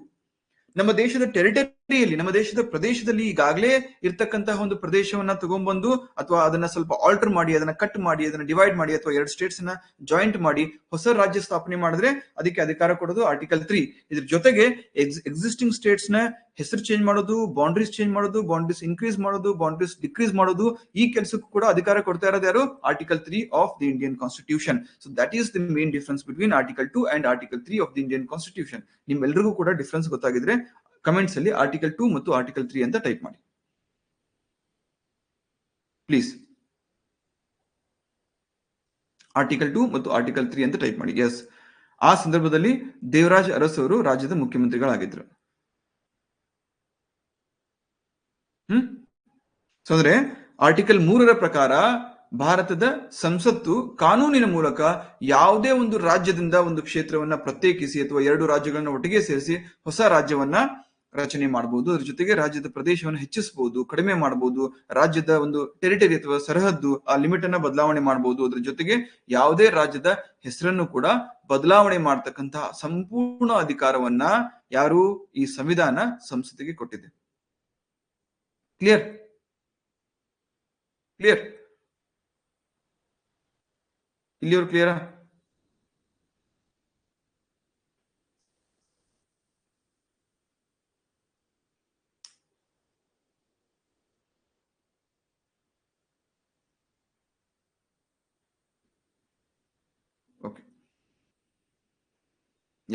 ನಮ್ಮ ದೇಶದ ಟೆರಿಟರಿಯಲ್ಲಿ, ನಮ್ಮ ದೇಶದ ಪ್ರದೇಶದಲ್ಲಿ ಈಗಾಗಲೇ ಇರ್ತಕ್ಕಂತಹ ಒಂದು ಪ್ರದೇಶವನ್ನ ತಗೊಂಡ್ಬಂದು ಅಥವಾ ಅದನ್ನ ಸ್ವಲ್ಪ ಆಲ್ಟರ್ ಮಾಡಿ, ಅದನ್ನ ಕಟ್ ಮಾಡಿ, ಅದನ್ನ ಡಿವೈಡ್ ಮಾಡಿ ಅಥವಾ 2 ಸ್ಟೇಟ್ಸ್ ಅನ್ನ ಜಾಯಿಂಟ್ ಮಾಡಿ ಹೊಸ ರಾಜ್ಯ ಸ್ಥಾಪನೆ ಮಾಡಿದ್ರೆ ಅದಕ್ಕೆ ಅಧಿಕಾರ ಕೊಡೋದು ಆರ್ಟಿಕಲ್ 3. ಇದ್ರ ಜೊತೆಗೆ ಎಕ್ಸಿಸ್ಟಿಂಗ್ ಸ್ಟೇಟ್ಸ್ ನ ಹೆಸರು ಚೇಂಜ್ ಮಾಡೋದು, ಬೌಂಡ್ರೀಸ್ ಚೇಂಜ್ ಮಾಡೋದು, ಬೌಂಡ್ರೀಸ್ ಇನ್ಕ್ರೀಸ್ ಮಾಡೋದು, ಬೌಂಡ್ರೀಸ್ ಡಿಕ್ರೀಸ್ ಮಾಡೋದು, ಈ ಕೆಲಸಕ್ಕೂ ಕೂಡ ಅಧಿಕಾರ ಕೊಡ್ತಾ ಇರೋದು ಯಾರು? Article 3 of the Indian constitution. So that is the main difference between article 2 and article 3 of the Indian constitution. ನಿಮ್ಮೆಲ್ಲರಿಗೂ ಕೂಡ ಡಿಫರೆನ್ಸ್ ಗೊತ್ತಾಗಿದ್ರೆ ಕಮೆಂಟ್ಸ್ ಅಲ್ಲಿ ಆರ್ಟಿಕಲ್ 2 ಮತ್ತು ಆರ್ಟಿಕಲ್ 3 ಅಂತ ಟೈಪ್ ಮಾಡಿ ಪ್ಲೀಸ್. ಆರ್ಟಿಕಲ್ 2 ಮತ್ತು ಆರ್ಟಿಕಲ್ 3 ಅಂತ ಟೈಪ್ ಮಾಡಿ. ಎಸ್. ಆ ಸಂದರ್ಭದಲ್ಲಿ ದೇವರಾಜ್ ಅರಸು ಅವರು ರಾಜ್ಯದ ಮುಖ್ಯಮಂತ್ರಿಗಳಾಗಿದ್ರು. ಸೊ ಅಂದ್ರೆ ಆರ್ಟಿಕಲ್ 3ರ ಪ್ರಕಾರ ಭಾರತದ ಸಂಸತ್ತು ಕಾನೂನಿನ ಮೂಲಕ ಯಾವುದೇ ಒಂದು ರಾಜ್ಯದಿಂದ ಒಂದು ಕ್ಷೇತ್ರವನ್ನ ಪ್ರತ್ಯೇಕಿಸಿ ಅಥವಾ 2 ರಾಜ್ಯಗಳನ್ನ ಒಟ್ಟಿಗೆ ಸೇರಿಸಿ ಹೊಸ ರಾಜ್ಯವನ್ನ ರಚನೆ ಮಾಡಬಹುದು. ಅದ್ರ ಜೊತೆಗೆ ರಾಜ್ಯದ ಪ್ರದೇಶವನ್ನು ಹೆಚ್ಚಿಸಬಹುದು, ಕಡಿಮೆ ಮಾಡಬಹುದು, ರಾಜ್ಯದ ಒಂದು ಟೆರಿಟರಿ ಅಥವಾ ಸರಹದ್ದು ಆ ಲಿಮಿಟ್ ಅನ್ನ ಬದಲಾವಣೆ ಮಾಡಬಹುದು. ಅದ್ರ ಜೊತೆಗೆ ಯಾವುದೇ ರಾಜ್ಯದ ಹೆಸರನ್ನು ಕೂಡ ಬದಲಾವಣೆ ಮಾಡತಕ್ಕಂತಹ ಸಂಪೂರ್ಣ ಅಧಿಕಾರವನ್ನ ಯಾರು? ಈ ಸಂವಿಧಾನ ಸಂಸತ್ತಿಗೆ ಕೊಟ್ಟಿದೆ. ಕ್ಲಿಯರ್? ಕ್ಲಿಯರ್? ಇಲ್ಲಿಯವರು ಕ್ಲಿಯರಾ?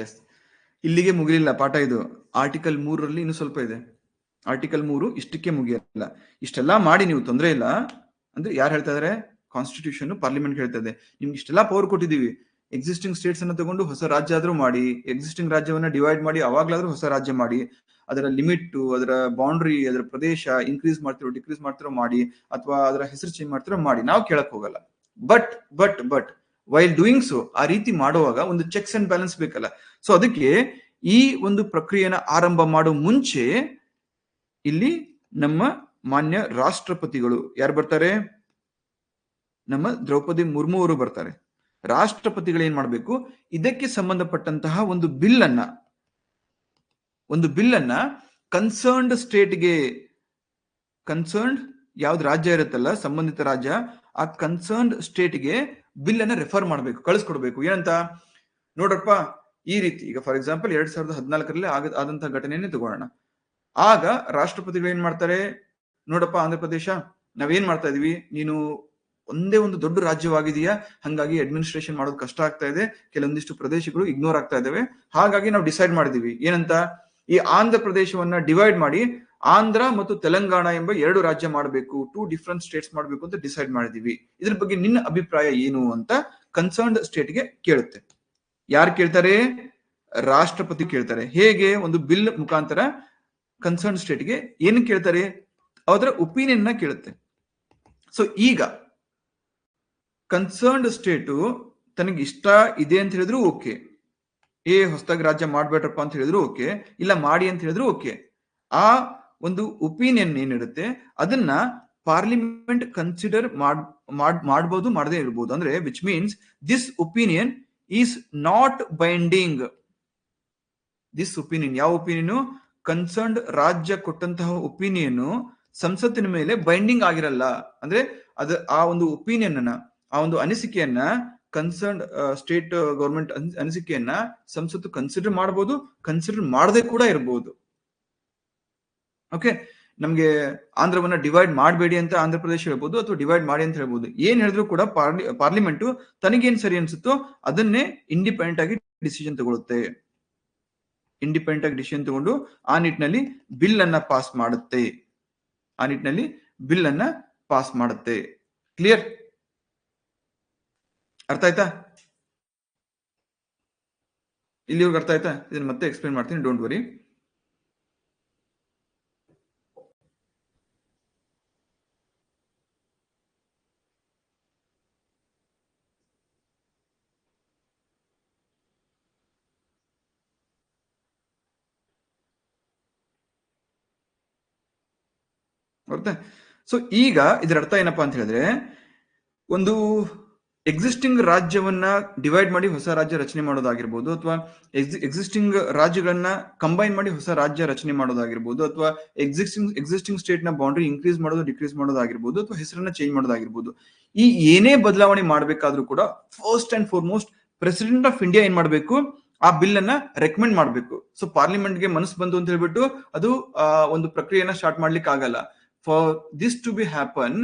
ಎಸ್, ಇಲ್ಲಿಗೆ ಮುಗಿಲಿಲ್ಲ ಪಾಠ. ಇದು ಆರ್ಟಿಕಲ್ 3ರಲ್ಲಿ ಇನ್ನು ಸ್ವಲ್ಪ ಇದೆ. ಆರ್ಟಿಕಲ್ 3 ಇಷ್ಟಕ್ಕೆ ಮುಗಿಯಲ್ಲ. ಇಷ್ಟೆಲ್ಲ ಮಾಡಿ ನೀವು ತೊಂದರೆ ಇಲ್ಲ ಅಂದ್ರೆ ಯಾರು ಹೇಳ್ತಾ ಇದಾರೆ? ಕಾನ್ಸ್ಟಿಟ್ಯೂಷನ್, ಪಾರ್ಲಿಮೆಂಟ್ ಹೇಳ್ತಾ ಇದೆ ನಿಮ್ಗೆ ಇಷ್ಟೆಲ್ಲ ಪವರ್ ಕೊಟ್ಟಿದೀವಿ. ಎಕ್ಸಿಸ್ಟಿಂಗ್ ಸ್ಟೇಟ್ಸ್ ಅನ್ನ ತಗೊಂಡು ಹೊಸ ರಾಜ್ಯ ಆದ್ರೂ ಮಾಡಿ, ಎಕ್ಸಿಸ್ಟಿಂಗ್ ರಾಜ್ಯವನ್ನ ಡಿವೈಡ್ ಮಾಡಿ ಅವಾಗ್ಲಾದ್ರೂ ಹೊಸ ರಾಜ್ಯ ಮಾಡಿ, ಅದರ ಲಿಮಿಟ್, ಅದರ ಬೌಂಡ್ರಿ, ಅದರ ಪ್ರದೇಶ ಇನ್ಕ್ರೀಸ್ ಮಾಡ್ತಿರೋ ಡಿಕ್ರೀಸ್ ಮಾಡ್ತಿರೋ ಮಾಡಿ, ಅಥವಾ ಅದರ ಹೆಸರು ಚೇಂಜ್ ಮಾಡ್ತಿರೋ ಮಾಡಿ, ನಾವು ಕೇಳಕ್ ಹೋಗಲ್ಲ. But but but while doing so, ಆ ರೀತಿ ಮಾಡುವಾಗ ಒಂದು ಚೆಕ್ಸ್ ಅಂಡ್ ಬ್ಯಾಲೆನ್ಸ್ ಬೇಕಲ್ಲ. ಸೊ ಅದಕ್ಕೆ ಈ ಒಂದು ಪ್ರಕ್ರಿಯೆನ ಆರಂಭ ಮಾಡೋ ಮುಂಚೆ ಇಲ್ಲಿ ನಮ್ಮ ಮಾನ್ಯ ರಾಷ್ಟ್ರಪತಿಗಳು ಯಾರು ಬರ್ತಾರೆ? ನಮ್ಮ ದ್ರೌಪದಿ ಮುರ್ಮು ಅವರು ಬರ್ತಾರೆ. ರಾಷ್ಟ್ರಪತಿಗಳು ಏನ್ ಮಾಡ್ಬೇಕು? ಇದಕ್ಕೆ ಸಂಬಂಧಪಟ್ಟಂತಹ ಒಂದು ಬಿಲ್ ಅನ್ನ ಕನ್ಸರ್ನ್ಡ್ ಸ್ಟೇಟ್ಗೆ, ಕನ್ಸರ್ನ್ಡ್ ಯಾವ್ದು ರಾಜ್ಯ ಇರುತ್ತಲ್ಲ, ಸಂಬಂಧಿತ ರಾಜ್ಯ, ಆ ಕನ್ಸರ್ನ್ಡ್ ಸ್ಟೇಟ್ಗೆ ಬಿಲ್ ಅನ್ನ ರೆಫರ್ ಮಾಡ್ಬೇಕು, ಕಳಿಸ್ಕೊಡ್ಬೇಕು. ಏನಂತ? ನೋಡ್ರಪ್ಪ, ಈ ರೀತಿ ಈಗ ಫಾರ್ ಎಕ್ಸಾಂಪಲ್ 2014ರಲ್ಲಿ ಆದಂತಹ ಘಟನೆಯನ್ನೇ ತಗೊಳ್ಳೋಣ. ಆಗ ರಾಷ್ಟ್ರಪತಿಗಳು ಏನ್ ಮಾಡ್ತಾರೆ? ನೋಡಪ್ಪ ಆಂಧ್ರ ಪ್ರದೇಶ, ನಾವೇನ್ ಮಾಡ್ತಾ ಇದೀವಿ, ನೀನು ಒಂದೇ ಒಂದು ದೊಡ್ಡ ರಾಜ್ಯವಾಗಿದೆಯಾ, ಹಂಗಾಗಿ ಅಡ್ಮಿನಿಸ್ಟ್ರೇಷನ್ ಮಾಡೋದು ಕಷ್ಟ ಆಗ್ತಾ ಇದೆ, ಕೆಲವೊಂದಿಷ್ಟು ಪ್ರದೇಶಗಳು ಇಗ್ನೋರ್ ಆಗ್ತಾ ಇದಾವೆ. ಹಾಗಾಗಿ ನಾವು ಡಿಸೈಡ್ ಮಾಡಿದೀವಿ ಏನಂತ, ಈ ಆಂಧ್ರ ಪ್ರದೇಶವನ್ನ ಡಿವೈಡ್ ಮಾಡಿ ಆಂಧ್ರ ಮತ್ತು ತೆಲಂಗಾಣ ಎಂಬ 2 ರಾಜ್ಯ ಮಾಡಬೇಕು, 2 ಡಿಫರೆಂಟ್ ಸ್ಟೇಟ್ಸ್ ಮಾಡಬೇಕು ಅಂತ ಡಿಸೈಡ್ ಮಾಡಿದೀವಿ. ಇದ್ರ ಬಗ್ಗೆ ನಿನ್ನ ಅಭಿಪ್ರಾಯ ಏನು ಅಂತ ಕನ್ಸರ್ನ್ಡ್ ಸ್ಟೇಟ್ಗೆ ಕೇಳುತ್ತೆ. ಯಾರು ಕೇಳ್ತಾರೆ? ರಾಷ್ಟ್ರಪತಿ ಕೇಳ್ತಾರೆ. ಹೇಗೆ? ಒಂದು ಬಿಲ್ ಮುಖಾಂತರ ಕನ್ಸರ್ನ್ ಸ್ಟೇಟ್ಗೆ ಏನು ಕೇಳ್ತಾರೆ? ಅದರ ಒಪಿನಿಯನ್ ನ ಕೇಳುತ್ತೆ. ಸೊ ಈಗ ಕನ್ಸರ್ನ್ಡ್ ಸ್ಟೇಟು ತನಗೆ ಇಷ್ಟ ಇದೆ ಅಂತ ಹೇಳಿದ್ರು ಓಕೆ, ಹೊಸದಾಗಿ ರಾಜ್ಯ ಮಾಡ್ಬೇಡ್ರಪ್ಪ ಅಂತ ಹೇಳಿದ್ರು ಓಕೆ, ಇಲ್ಲ ಮಾಡಿ ಅಂತ ಹೇಳಿದ್ರು ಓಕೆ. ಆ ಒಂದು ಒಪಿನಿಯನ್ ಏನಿರುತ್ತೆ ಅದನ್ನ ಪಾರ್ಲಿಮೆಂಟ್ ಕನ್ಸಿಡರ್ ಮಾಡಬಹುದು, ಮಾಡದೇ ಇರಬಹುದು. ಅಂದ್ರೆ which means this opinion is not binding. This opinion, ಯಾವ ಒಪಿನಿಯನ್? ಕನ್ಸರ್ನ್ಡ್ ರಾಜ್ಯ ಕೊಟ್ಟಂತಹ ಒಪಿನಿಯನ್ ಸಂಸತ್ತಿನ ಮೇಲೆ ಬೈಂಡಿಂಗ್ ಆಗಿರಲ್ಲ. ಅಂದ್ರೆ ಆ ಒಂದು ಒಪಿನಿಯನ್ ಅನ್ನ, ಆ ಒಂದು ಅನಿಸಿಕೆಯನ್ನ, ಕನ್ಸರ್ನ್ಡ್ ಸ್ಟೇಟ್ ಗವರ್ಮೆಂಟ್ ಅನಿಸಿಕೆಯನ್ನ ಸಂಸತ್ತು ಕನ್ಸಿಡರ್ ಮಾಡಬಹುದು, ಕನ್ಸಿಡರ್ ಮಾಡದೆ ಕೂಡ ಇರಬಹುದು. ಓಕೆ, ನಮ್ಗೆ ಆಂಧ್ರವನ್ನ ಡಿವೈಡ್ ಮಾಡಬೇಡಿ ಅಂತ ಆಂಧ್ರ ಪ್ರದೇಶ ಹೇಳ್ಬೋದು, ಅಥವಾ ಡಿವೈಡ್ ಮಾಡಿ ಅಂತ ಹೇಳ್ಬೋದು. ಏನ್ ಹೇಳಿದ್ರು ಕೂಡ ಪಾರ್ಲಿಮೆಂಟ್ ತನಗೇನ್ ಸರಿ ಅನ್ಸುತ್ತೋ ಅದನ್ನೇ ಇಂಡಿಪೆಂಡೆಂಟ್ ಆಗಿ ಡಿಸಿಷನ್ ತಗೊಳುತ್ತೆ. ಇಂಡಿಪೆಂಡೆಂಟ್ ಆಗಿ ಡಿಸಿಷನ್ ತಗೊಂಡು ಆ ನಿಟ್ಟಿನಲ್ಲಿ ಬಿಲ್ ಅನ್ನ ಪಾಸ್ ಮಾಡುತ್ತೆ. ಕ್ಲಿಯರ್? ಅರ್ಥ ಆಯ್ತಾ? ಇಲ್ಲಿವರೆಗೆ ಅರ್ಥ ಆಯ್ತಾ? ಇದನ್ನ ಮತ್ತೆ ಎಕ್ಸ್ಪ್ಲೇನ್ ಮಾಡ್ತೀನಿ, ಡೋಂಟ್ ವರಿ. ಸೊ ಈಗ ಇದರ ಅರ್ಥ ಏನಪ್ಪಾ ಅಂತ ಹೇಳಿದ್ರೆ, ಒಂದು ಎಕ್ಸಿಸ್ಟಿಂಗ್ ರಾಜ್ಯವನ್ನ ಡಿವೈಡ್ ಮಾಡಿ ಹೊಸ ರಾಜ್ಯ ರಚನೆ ಮಾಡೋದಾಗಿರ್ಬೋದು, ಅಥವಾ ಎಕ್ಸಿಸ್ಟಿಂಗ್ ರಾಜ್ಯಗಳನ್ನ ಕಂಬೈನ್ ಮಾಡಿ ಹೊಸ ರಾಜ್ಯ ರಚನೆ ಮಾಡೋದಾಗಿರ್ಬೋದು, ಅಥವಾ ಎಕ್ಸಿಸ್ಟಿಂಗ್ ಸ್ಟೇಟ್ ನ ಬೌಂಡ್ರಿ ಇನ್ಕ್ರೀಸ್ ಮಾಡೋದು ಡಿಕ್ರೀಸ್ ಮಾಡೋದಾಗಿರ್ಬೋದು, ಅಥವಾ ಹೆಸರನ್ನ ಚೇಂಜ್ ಮಾಡೋದಾಗಿರ್ಬೋದು. ಈ ಏನೇ ಬದಲಾವಣೆ ಮಾಡಬೇಕಾದ್ರೂ ಕೂಡ first and foremost president of India ಏನ್ ಮಾಡ್ಬೇಕು? ಆ ಬಿಲ್ ಅನ್ನ ರೆಕಮೆಂಡ್ ಮಾಡಬೇಕು. ಸೊ ಪಾರ್ಲಿಮೆಂಟ್ಗೆ ಮನಸ್ಸು ಬಂತು ಅಂತ ಹೇಳ್ಬಿಟ್ಟು ಅದು ಒಂದು ಪ್ರಕ್ರಿಯೆಯನ್ನ ಸ್ಟಾರ್ಟ್ ಮಾಡ್ಲಿಕ್ಕೆ ಆಗಲ್ಲ. For this to be happen,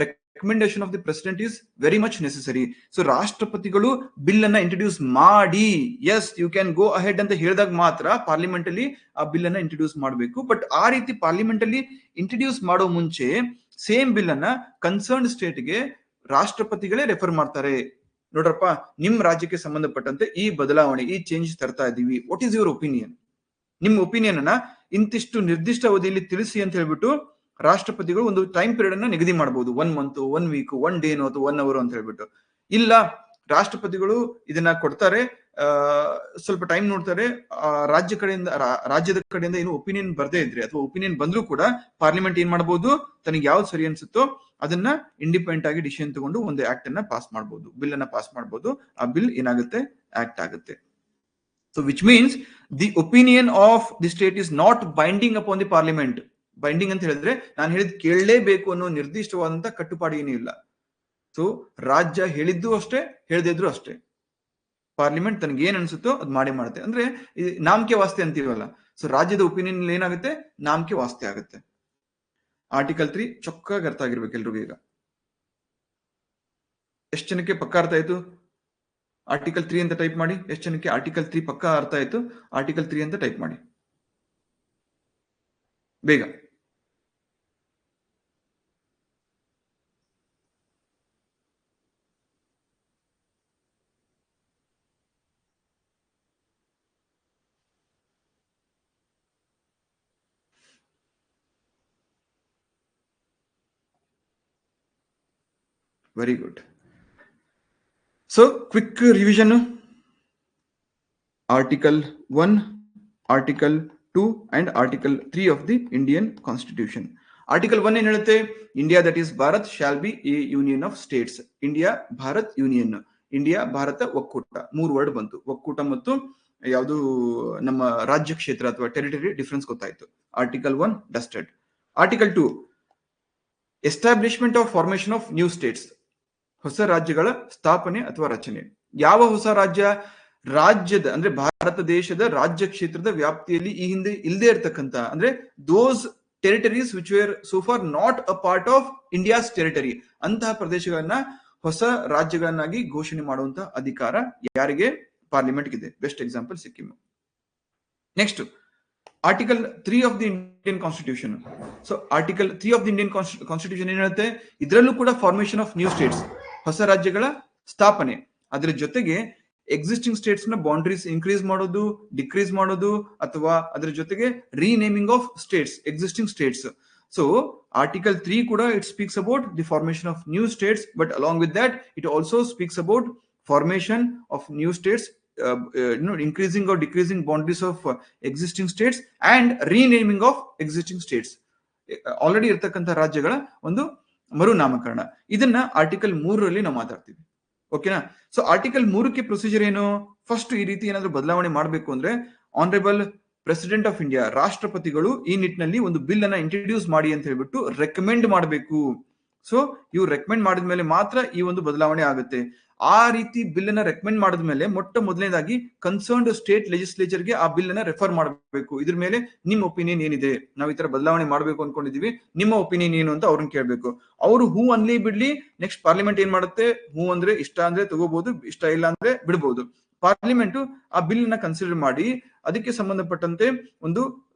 recommendation of the president is very much necessary. So ರಾಷ್ಟ್ರಪತಿಗಳು ಬಿಲ್ ಅನ್ನ ಇಂಟ್ರೊಡ್ಯೂಸ್ ಮಾಡಿ, yes you can go ahead ಅಂತ ಹೇಳಿದಾಗ ಮಾತ್ರ ಪಾರ್ಲಿಮೆಂಟ್ ಅಲ್ಲಿ ಆ ಬಿಲ್ ಅನ್ನ ಇಂಟ್ರೊಡ್ಯೂಸ್ ಮಾಡಬೇಕು. ಬಟ್ ಆ ರೀತಿ ಪಾರ್ಲಿಮೆಂಟ್ ಅಲ್ಲಿ ಇಂಟ್ರೊಡ್ಯೂಸ್ ಮಾಡೋ ಮುಂಚೆ ಸೇಮ್ ಬಿಲ್ ಅನ್ನ ಕನ್ಸರ್ನ್ ಸ್ಟೇಟ್ಗೆ ರಾಷ್ಟ್ರಪತಿಗಳೇ ರೆಫರ್ ಮಾಡ್ತಾರೆ. ನೋಡ್ರಪ್ಪ, ನಿಮ್ ರಾಜ್ಯಕ್ಕೆ ಸಂಬಂಧಪಟ್ಟಂತೆ ಈ ಬದಲಾವಣೆ, ಈ ಚೇಂಜ್ ತರ್ತಾ ಇದೀವಿ, ವಾಟ್ ಈಸ್ ಯುವರ್ ಒಪಿನಿಯನ್? ನಿಮ್ ಒಪಿನಿಯನ್ ಅನ್ನ ಇಂತಿಷ್ಟು ನಿರ್ದಿಷ್ಟ ಅವಧಿಯಲ್ಲಿ ತಿಳಿಸಿ ಅಂತ ಹೇಳ್ಬಿಟ್ಟು ರಾಷ್ಟ್ರಪತಿಗಳು ಒಂದು ಟೈಮ್ ಪೀರಿಯಡ್ ಅನ್ನ ನಿಗದಿ ಮಾಡಬಹುದು. 1 ಮಂತ್, 1 ವೀಕ್, 1 ಡೇ ಅಥವಾ 1 ಅವರ್ ಅಂತ ಹೇಳ್ಬಿಟ್ಟು. ಇಲ್ಲ, ರಾಷ್ಟ್ರಪತಿಗಳು ಇದನ್ನ ಕೊಡ್ತಾರೆ, ಸ್ವಲ್ಪ ಟೈಮ್ ನೋಡ್ತಾರೆ, ರಾಜ್ಯದ ಕಡೆಯಿಂದ ಏನು ಒಪಿನಿಯನ್ ಬರ್ದೇ ಇದ್ರೆ, ಅಥವಾ ಒಪಿನಿಯನ್ ಬಂದ್ರೂ ಕೂಡ ಪಾರ್ಲಿಮೆಂಟ್ ಏನ್ ಮಾಡಬಹುದು? ತನಗೆ ಯಾವ್ದು ಸರಿ ಅನ್ಸುತ್ತೋ ಅದನ್ನ ಇಂಡಿಪೆಂಡೆಂಟ್ ಆಗಿ ಡಿಸಿಷನ್ ತಗೊಂಡು ಒಂದು ಆಕ್ಟ್ ಅನ್ನ ಪಾಸ್ ಮಾಡಬಹುದು, ಬಿಲ್ ಅನ್ನ ಪಾಸ್ ಮಾಡಬಹುದು. ಆ ಬಿಲ್ ಏನಾಗುತ್ತೆ? ಆಕ್ಟ್ ಆಗುತ್ತೆ. So which means the opinion of the state is not binding upon the parliament. Binding ಅಂತ ಹೇಳಿದ್ರೆ ನಾನು ಹೇಳಿದ್ ಕೇಳಲೇಬೇಕು ಅನ್ನೋ ನಿರ್ದಿಷ್ಟವಾದಂತ ಕಟ್ಟುಪಾಡು ಏನೂ ಇಲ್ಲ. ಸೊ ರಾಜ್ಯ ಹೇಳಿದ್ದು ಅಷ್ಟೇ, ಹೇಳದೇ ಇದ್ರು ಅಷ್ಟೇ, ಪಾರ್ಲಿಮೆಂಟ್ ತನಗೆ ಏನ್ ಅನ್ಸುತ್ತೋ ಅದು ಮಾಡೇ ಮಾಡುತ್ತೆ. ಅಂದ್ರೆ ನಾಮಕೆ ವಾಸ್ತೆ ಅಂತೀವಲ್ಲ, ಸೊ ರಾಜ್ಯದ ಒಪಿನಿಯನ್ ಏನಾಗುತ್ತೆ? ನಾಮಕೆ ವಾಸ್ತೆ ಆಗುತ್ತೆ. ಆರ್ಟಿಕಲ್ 3 ಚೊಕ್ಕಾಗಿ ಅರ್ಥ ಆಗಿರ್ಬೇಕು ಎಲ್ರಿಗೂ. ಈಗ ಎಷ್ಟು ಜನಕ್ಕೆ ಪಕ್ಕ ಅರ್ಥ ಆಯ್ತು? ಆರ್ಟಿಕಲ್ 3 ಅಂತ ಟೈಪ್ ಮಾಡಿ. ಎಷ್ಟು ಜನಕ್ಕೆ ಆರ್ಟಿಕಲ್ 3 ಪಕ್ಕಾ ಅರ್ಥ ಆಯ್ತು? ಆರ್ಟಿಕಲ್ 3 ಅಂತ ಟೈಪ್ ಮಾಡಿ ಬೇಗ. Very good. So quick revision. Article 1, article 2 and article 3 of the Indian constitution. Article 1 ಏನ್ ಹೇಳುತ್ತೆ? India that is Bharat shall be a union of states. India Bharat union. India Bharat ಒಕ್ಕೂಟ. 3 ವರ್ಡ್ ಬಂತು, ಒಕ್ಕೂಟ ಮತ್ತು ಯಾವುದು ನಮ್ಮ ರಾಜ್ಯ ಕ್ಷೇತ್ರ ಅಥವಾ ಟೆರಿಟರಿ ಡಿಫರೆನ್ಸ್ ಗೊತ್ತಾಯ್ತು. Article 1 dusted. Article 2 establishment of formation of new States. ಹೊಸ ರಾಜ್ಯಗಳ ಸ್ಥಾಪನೆ ಅಥವಾ ರಚನೆ. ಯಾವ ಹೊಸ ರಾಜ್ಯ? ರಾಜ್ಯದ ಅಂದ್ರೆ ಭಾರತ ದೇಶದ ರಾಜ್ಯ ಕ್ಷೇತ್ರದ ವ್ಯಾಪ್ತಿಯಲ್ಲಿ ಈ ಹಿಂದೆ ಇಲ್ಲದೆ ಇರತಕ್ಕಂತ, ಅಂದ್ರೆ those territories which were so far not a part of India's territory, ಅಂತಹ ಪ್ರದೇಶಗಳನ್ನ ಹೊಸ ರಾಜ್ಯಗಳನ್ನಾಗಿ ಘೋಷಣೆ ಮಾಡುವಂತಹ ಅಧಿಕಾರ ಯಾರಿಗೆ? ಪಾರ್ಲಿಮೆಂಟ್ ಇದೆ. Best example Sikkim. Next article 3 of the Indian constitution. So article 3 of the Indian constitution ಏನ್ ಹೇಳುತ್ತೆ? ಇದರಲ್ಲೂ ಕೂಡ ಫಾರ್ಮೇಶನ್ ಆಫ್ ನ್ಯೂ ಸ್ಟೇಟ್ಸ್, ಹೊಸ ರಾಜ್ಯಗಳ ಸ್ಥಾಪನೆ. ಅದರ ಜೊತೆಗೆ ಎಕ್ಸಿಸ್ಟಿಂಗ್ ಸ್ಟೇಟ್ಸ್ ನ ಬೌಂಡ್ರೀಸ್ ಇನ್ಕ್ರೀಸ್ ಮಾಡೋದು, ಡಿಕ್ರೀಸ್ ಮಾಡೋದು, ಅಥವಾ ಅದರ ಜೊತೆಗೆ renaming of States, existing States. So article 3 ಕೂಡ it speaks about the formation of new States, but along with that it also speaks about formation of new States, increasing or decreasing boundaries of existing states and renaming of existing states. Already ಇರ್ತಕ್ಕಂಥ ರಾಜ್ಯಗಳ ಒಂದು ಮರುನಾಮಕರಣ. ಇದನ್ನ ಆರ್ಟಿಕಲ್ 3ರಲ್ಲಿ ನಾವು ಮಾತಾಡ್ತೀವಿ. ಓಕೆನಾ? ಸೊ ಆರ್ಟಿಕಲ್ 3ಕ್ಕೆ ಪ್ರೊಸೀಜರ್ ಏನು? ಫಸ್ಟ್ ಈ ರೀತಿ ಏನಾದ್ರು ಬದಲಾವಣೆ ಮಾಡಬೇಕು ಅಂದ್ರೆ ಆನರೇಬಲ್ ಪ್ರೆಸಿಡೆಂಟ್ ಆಫ್ ಇಂಡಿಯಾ, ರಾಷ್ಟ್ರಪತಿಗಳು ಈ ನಿಟ್ಟಿನಲ್ಲಿ ಒಂದು ಬಿಲ್ ಅನ್ನ ಇಂಟ್ರೊಡ್ಯೂಸ್ ಮಾಡಿ ಅಂತ ಹೇಳ್ಬಿಟ್ಟು ರೆಕಮೆಂಡ್ ಮಾಡಬೇಕು. ಸೊ ಇವು ರೆಕಮೆಂಡ್ ಮಾಡಿದ್ಮೇಲೆ ಮಾತ್ರ ಈ ಒಂದು ಬದಲಾವಣೆ ಆಗುತ್ತೆ. ಆ ರೀತಿ ಬಿಲ್ ಅನ್ನ ರೆಕಮೆಂಡ್ ಮಾಡಿದ್ಮೇಲೆ ಮೊಟ್ಟ ಮೊದಲನೇದಾಗಿ ಕನ್ಸರ್ನ್ಡ್ ಸ್ಟೇಟ್ ಲೆಜಿಸ್ಲೇಚರ್ಗೆ ಆ ಬಿಲ್ ಅನ್ನ ರೆಫರ್ ಮಾಡಬೇಕು. ಇದ್ರ ಮೇಲೆ ನಿಮ್ಮ ಒಪಿನಿಯನ್ ಏನಿದೆ, ನಾವು ಈ ತರ ಬದಲಾವಣೆ ಮಾಡಬೇಕು ಅನ್ಕೊಂಡಿದೀವಿ, ನಿಮ್ಮ ಒಪಿನಿಯನ್ ಏನು ಅಂತ ಅವ್ರನ್ನ ಕೇಳಬೇಕು. ಅವರು ಹೂ ಅನ್ಲಿ ಬಿಡ್ಲಿ, ನೆಕ್ಸ್ಟ್ ಪಾರ್ಲಿಮೆಂಟ್ ಏನ್ ಮಾಡುತ್ತೆ? ಹೂ ಅಂದ್ರೆ ಇಷ್ಟ ಅಂದ್ರೆ ತಗೋಬಹುದು, ಇಷ್ಟ ಇಲ್ಲ ಅಂದ್ರೆ ಬಿಡಬಹುದು. ಪಾರ್ಲಿಮೆಂಟ್ ಆ ಬಿಲ್ ಅನ್ನ ಕನ್ಸಿಡರ್ ಮಾಡಿ ಅದಕ್ಕೆ ಸಂಬಂಧಪಟ್ಟಂತೆ ಒಂದು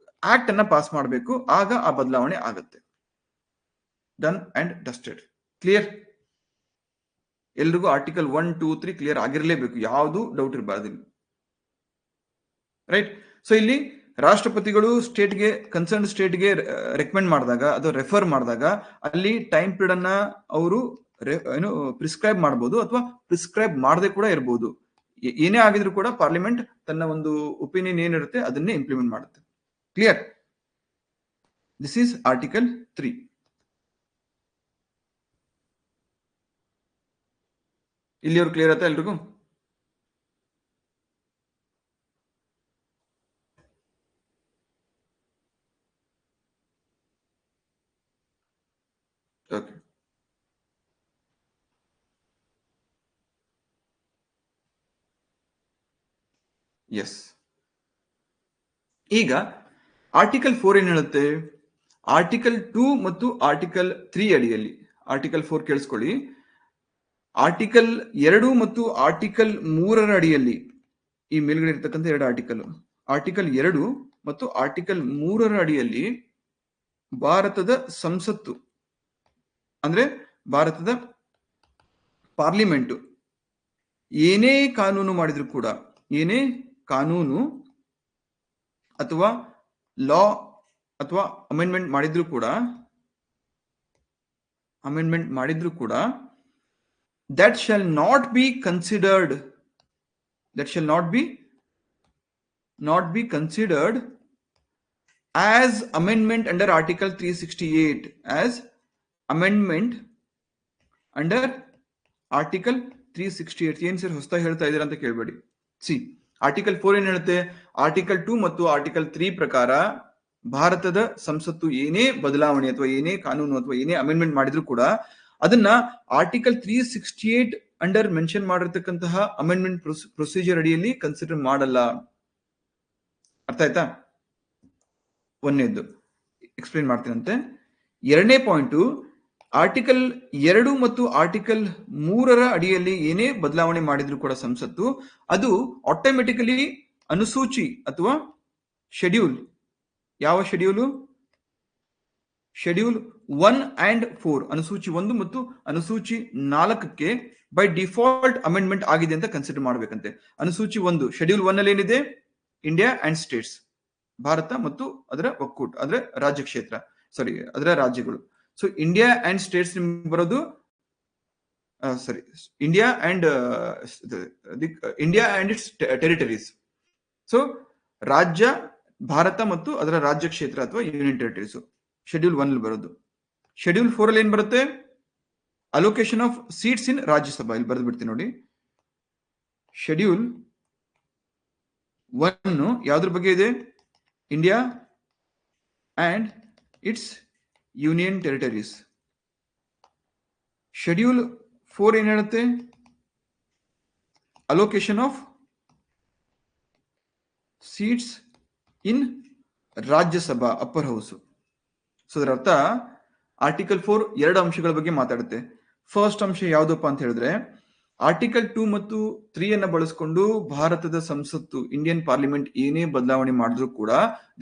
ಆಕ್ಟ್ ಅನ್ನ ಪಾಸ್ ಮಾಡಬೇಕು. ಆಗ ಆ ಬದಲಾವಣೆ ಆಗುತ್ತೆ. Done and dusted. ಕ್ಲಿಯರ್? ಎಲ್ರಿಗೂ ಆರ್ಟಿಕಲ್ 1, 2, 3 ಕ್ಲಿಯರ್ ಆಗಿರಲೇಬೇಕು, ಯಾವುದು ಡೌಟ್ ಇರಬಾರ್ದು. ರೈಟ್? ಸೊ ಇಲ್ಲಿ ರಾಷ್ಟ್ರಪತಿಗಳು ಸ್ಟೇಟ್ಗೆ, ಕನ್ಸರ್ನ್ ಸ್ಟೇಟ್ಗೆ ರೆಕಮೆಂಡ್ ಮಾಡಿದಾಗ, ಅದು ರೆಫರ್ ಮಾಡಿದಾಗ ಅಲ್ಲಿ ಟೈಮ್ ಪೀರಿಯಡ್ ಅನ್ನ ಅವರು ಏನು ಪ್ರಿಸ್ಕ್ರೈಬ್ ಮಾಡಬಹುದು ಅಥವಾ ಪ್ರಿಸ್ಕ್ರೈಬ್ ಮಾಡದೆ ಕೂಡ ಇರಬಹುದು. ಏನೇ ಆಗಿದ್ರು ಕೂಡ ಪಾರ್ಲಿಮೆಂಟ್ ತನ್ನ ಒಂದು ಒಪಿನಿಯನ್ ಏನಿರುತ್ತೆ ಅದನ್ನೇ ಇಂಪ್ಲಿಮೆಂಟ್ ಮಾಡುತ್ತೆ. ಕ್ಲಿಯರ್? This is article 3. ಇಲ್ಲಿಯವರು ಕ್ಲಿಯರ್ ಆಯ್ತಾ ಎಲ್ರಿಗೂ? ಓಕೆ. ಎಸ್. ಈಗ ಆರ್ಟಿಕಲ್ 4 ಏನ್ ಹೇಳುತ್ತೆ? ಆರ್ಟಿಕಲ್ 2 ಮತ್ತು ಆರ್ಟಿಕಲ್ 3 ಅಡಿಯಲ್ಲಿ, ಆರ್ಟಿಕಲ್ 4 ಕೇಳಿಸ್ಕೊಳ್ಳಿ, ಆರ್ಟಿಕಲ್ 2 ಮತ್ತು ಆರ್ಟಿಕಲ್ 3ರ ಅಡಿಯಲ್ಲಿ, ಈ ಮೇಲ್ಗಡೆ ಇರ್ತಕ್ಕಂಥ 2 ಆರ್ಟಿಕಲ್, ಆರ್ಟಿಕಲ್ 2 ಮತ್ತು ಆರ್ಟಿಕಲ್ 3ರ ಅಡಿಯಲ್ಲಿ ಭಾರತದ ಸಂಸತ್ತು ಅಂದ್ರೆ ಭಾರತದ ಪಾರ್ಲಿಮೆಂಟ್ ಏನೇ ಕಾನೂನು ಮಾಡಿದ್ರು ಕೂಡ, ಏನೇ ಕಾನೂನು ಅಥವಾ ಲಾ ಅಥವಾ ಅಮೆಂಡ್ಮೆಂಟ್ ಮಾಡಿದ್ರು ಕೂಡ that shall not be considered as amendment under article 368, as amendment under article 368. ಏನ್ ಸರ್ ಹೊಸದಾಗಿ ಹೇಳ್ತಾ ಇದ್ದೀರಾ ಅಂತ ಕೇಳಬೇಡಿ. ಸಿ ಆರ್ಟಿಕಲ್ 4 ಏನ್ ಹೇಳುತ್ತೆ? ಆರ್ಟಿಕಲ್ 2 ಮತ್ತು ಆರ್ಟಿಕಲ್ 3 ಪ್ರಕಾರ ಭಾರತದ ಸಂಸತ್ತು ಏನೇ ಬದಲಾವಣೆ ಅಥವಾ ಏನೇ ಕಾನೂನು ಅಥವಾ ಏನೇ ಅಮೆಂಡ್ಮೆಂಟ್ ಮಾಡಿದ್ರು ಕೂಡ ಅದನ್ನ ಆರ್ಟಿಕಲ್ 368 ಅಂಡರ್ ಮೆನ್ಷನ್ ಮಾಡಿರ್ತಕ್ಕಂತಹ ಅಮೆಂಡ್ಮೆಂಟ್ ಪ್ರೊಸೀಜರ್ ಅಡಿಯಲ್ಲಿ ಕನ್ಸಿಡರ್ ಮಾಡಲ್ಲ. ಅರ್ಥ ಆಯ್ತಾ? ಒಂದನೇದ್ದು ಎಕ್ಸ್ಪ್ಲೇನ್ ಮಾಡ್ತೀನಂತೆ. ಎರಡನೇ ಪಾಯಿಂಟ್, ಆರ್ಟಿಕಲ್ 2 ಮತ್ತು ಆರ್ಟಿಕಲ್ 3ರ ಅಡಿಯಲ್ಲಿ ಏನೇ ಬದಲಾವಣೆ ಮಾಡಿದ್ರು ಕೂಡ ಸಂಸತ್ತು ಅದು ಆಟೋಮೆಟಿಕಲಿ ಅನುಸೂಚಿ ಅಥವಾ ಶೆಡ್ಯೂಲ್, ಯಾವ ಶೆಡ್ಯೂಲು? ಶೆಡ್ಯೂಲ್ 1 and 4, ಅನುಸೂಚಿ 1 ಮತ್ತು ಅನುಸೂಚಿ 4ಕ್ಕೆ ಬೈ ಡಿಫಾಲ್ಟ್ ಅಮೆಂಡ್ಮೆಂಟ್ ಆಗಿದೆ ಅಂತ ಕನ್ಸಿಡರ್ ಮಾಡಬೇಕಂತೆ. ಅನುಸೂಚಿ 1 ಶೆಡ್ಯೂಲ್ 1 ಅಲ್ಲಿ ಏನಿದೆ? ಇಂಡಿಯಾ ಅಂಡ್ ಸ್ಟೇಟ್ಸ್, ಭಾರತ ಮತ್ತು ಅದರ ಒಕ್ಕೂಟ, ಅದರ ರಾಜ್ಯ ಕ್ಷೇತ್ರ, ಸಾರಿ ಅದರ ರಾಜ್ಯಗಳು. ಸೊ ಇಂಡಿಯಾ ಅಂಡ್ ಸ್ಟೇಟ್ಸ್ ಬರೋದು India and it's territories. So ರಾಜ್ಯ, ಭಾರತ ಮತ್ತು ಅದರ ರಾಜ್ಯ ಕ್ಷೇತ್ರ ಅಥವಾ ಯೂನಿಯನ್ ಟೆರಿಟರೀಸ್ ಶೆಡ್ಯೂಲ್ 1 ಬರೋದು. ಶೆಡ್ಯೂಲ್ 4 ಅಲ್ಲಿ ಏನ್ ಬರುತ್ತೆ? ಅಲೋಕೇಶನ್ ಆಫ್ ಸೀಟ್ಸ್ ಇನ್ ರಾಜ್ಯಸಭಾ. ಇಲ್ಲಿ ಬರೆದು ಬಿಡ್ತೀನಿ ನೋಡಿ. ಶೆಡ್ಯೂಲ್ 1 ಯಾವ್ದ್ರ ಬಗ್ಗೆ ಇದೆ? India and it's union territories. Schedule 4 ಏನ್ ಹೇಳುತ್ತೆ? Allocation of seats in Rajya Sabha upper house. So ಅದರ ಅರ್ಥ ಆರ್ಟಿಕಲ್ 4 ಎರಡು ಅಂಶಗಳ ಬಗ್ಗೆ ಮಾತಾಡುತ್ತೆ. ಫಸ್ಟ್ ಅಂಶ ಯಾವುದಪ್ಪ ಅಂತ ಹೇಳಿದ್ರೆ, ಆರ್ಟಿಕಲ್ 2 ಮತ್ತು 3 ಬಳಸಿಕೊಂಡು ಭಾರತದ ಸಂಸತ್ತು, ಇಂಡಿಯನ್ ಪಾರ್ಲಿಮೆಂಟ್ ಏನೇ ಬದಲಾವಣೆ ಮಾಡಿದ್ರು ಕೂಡ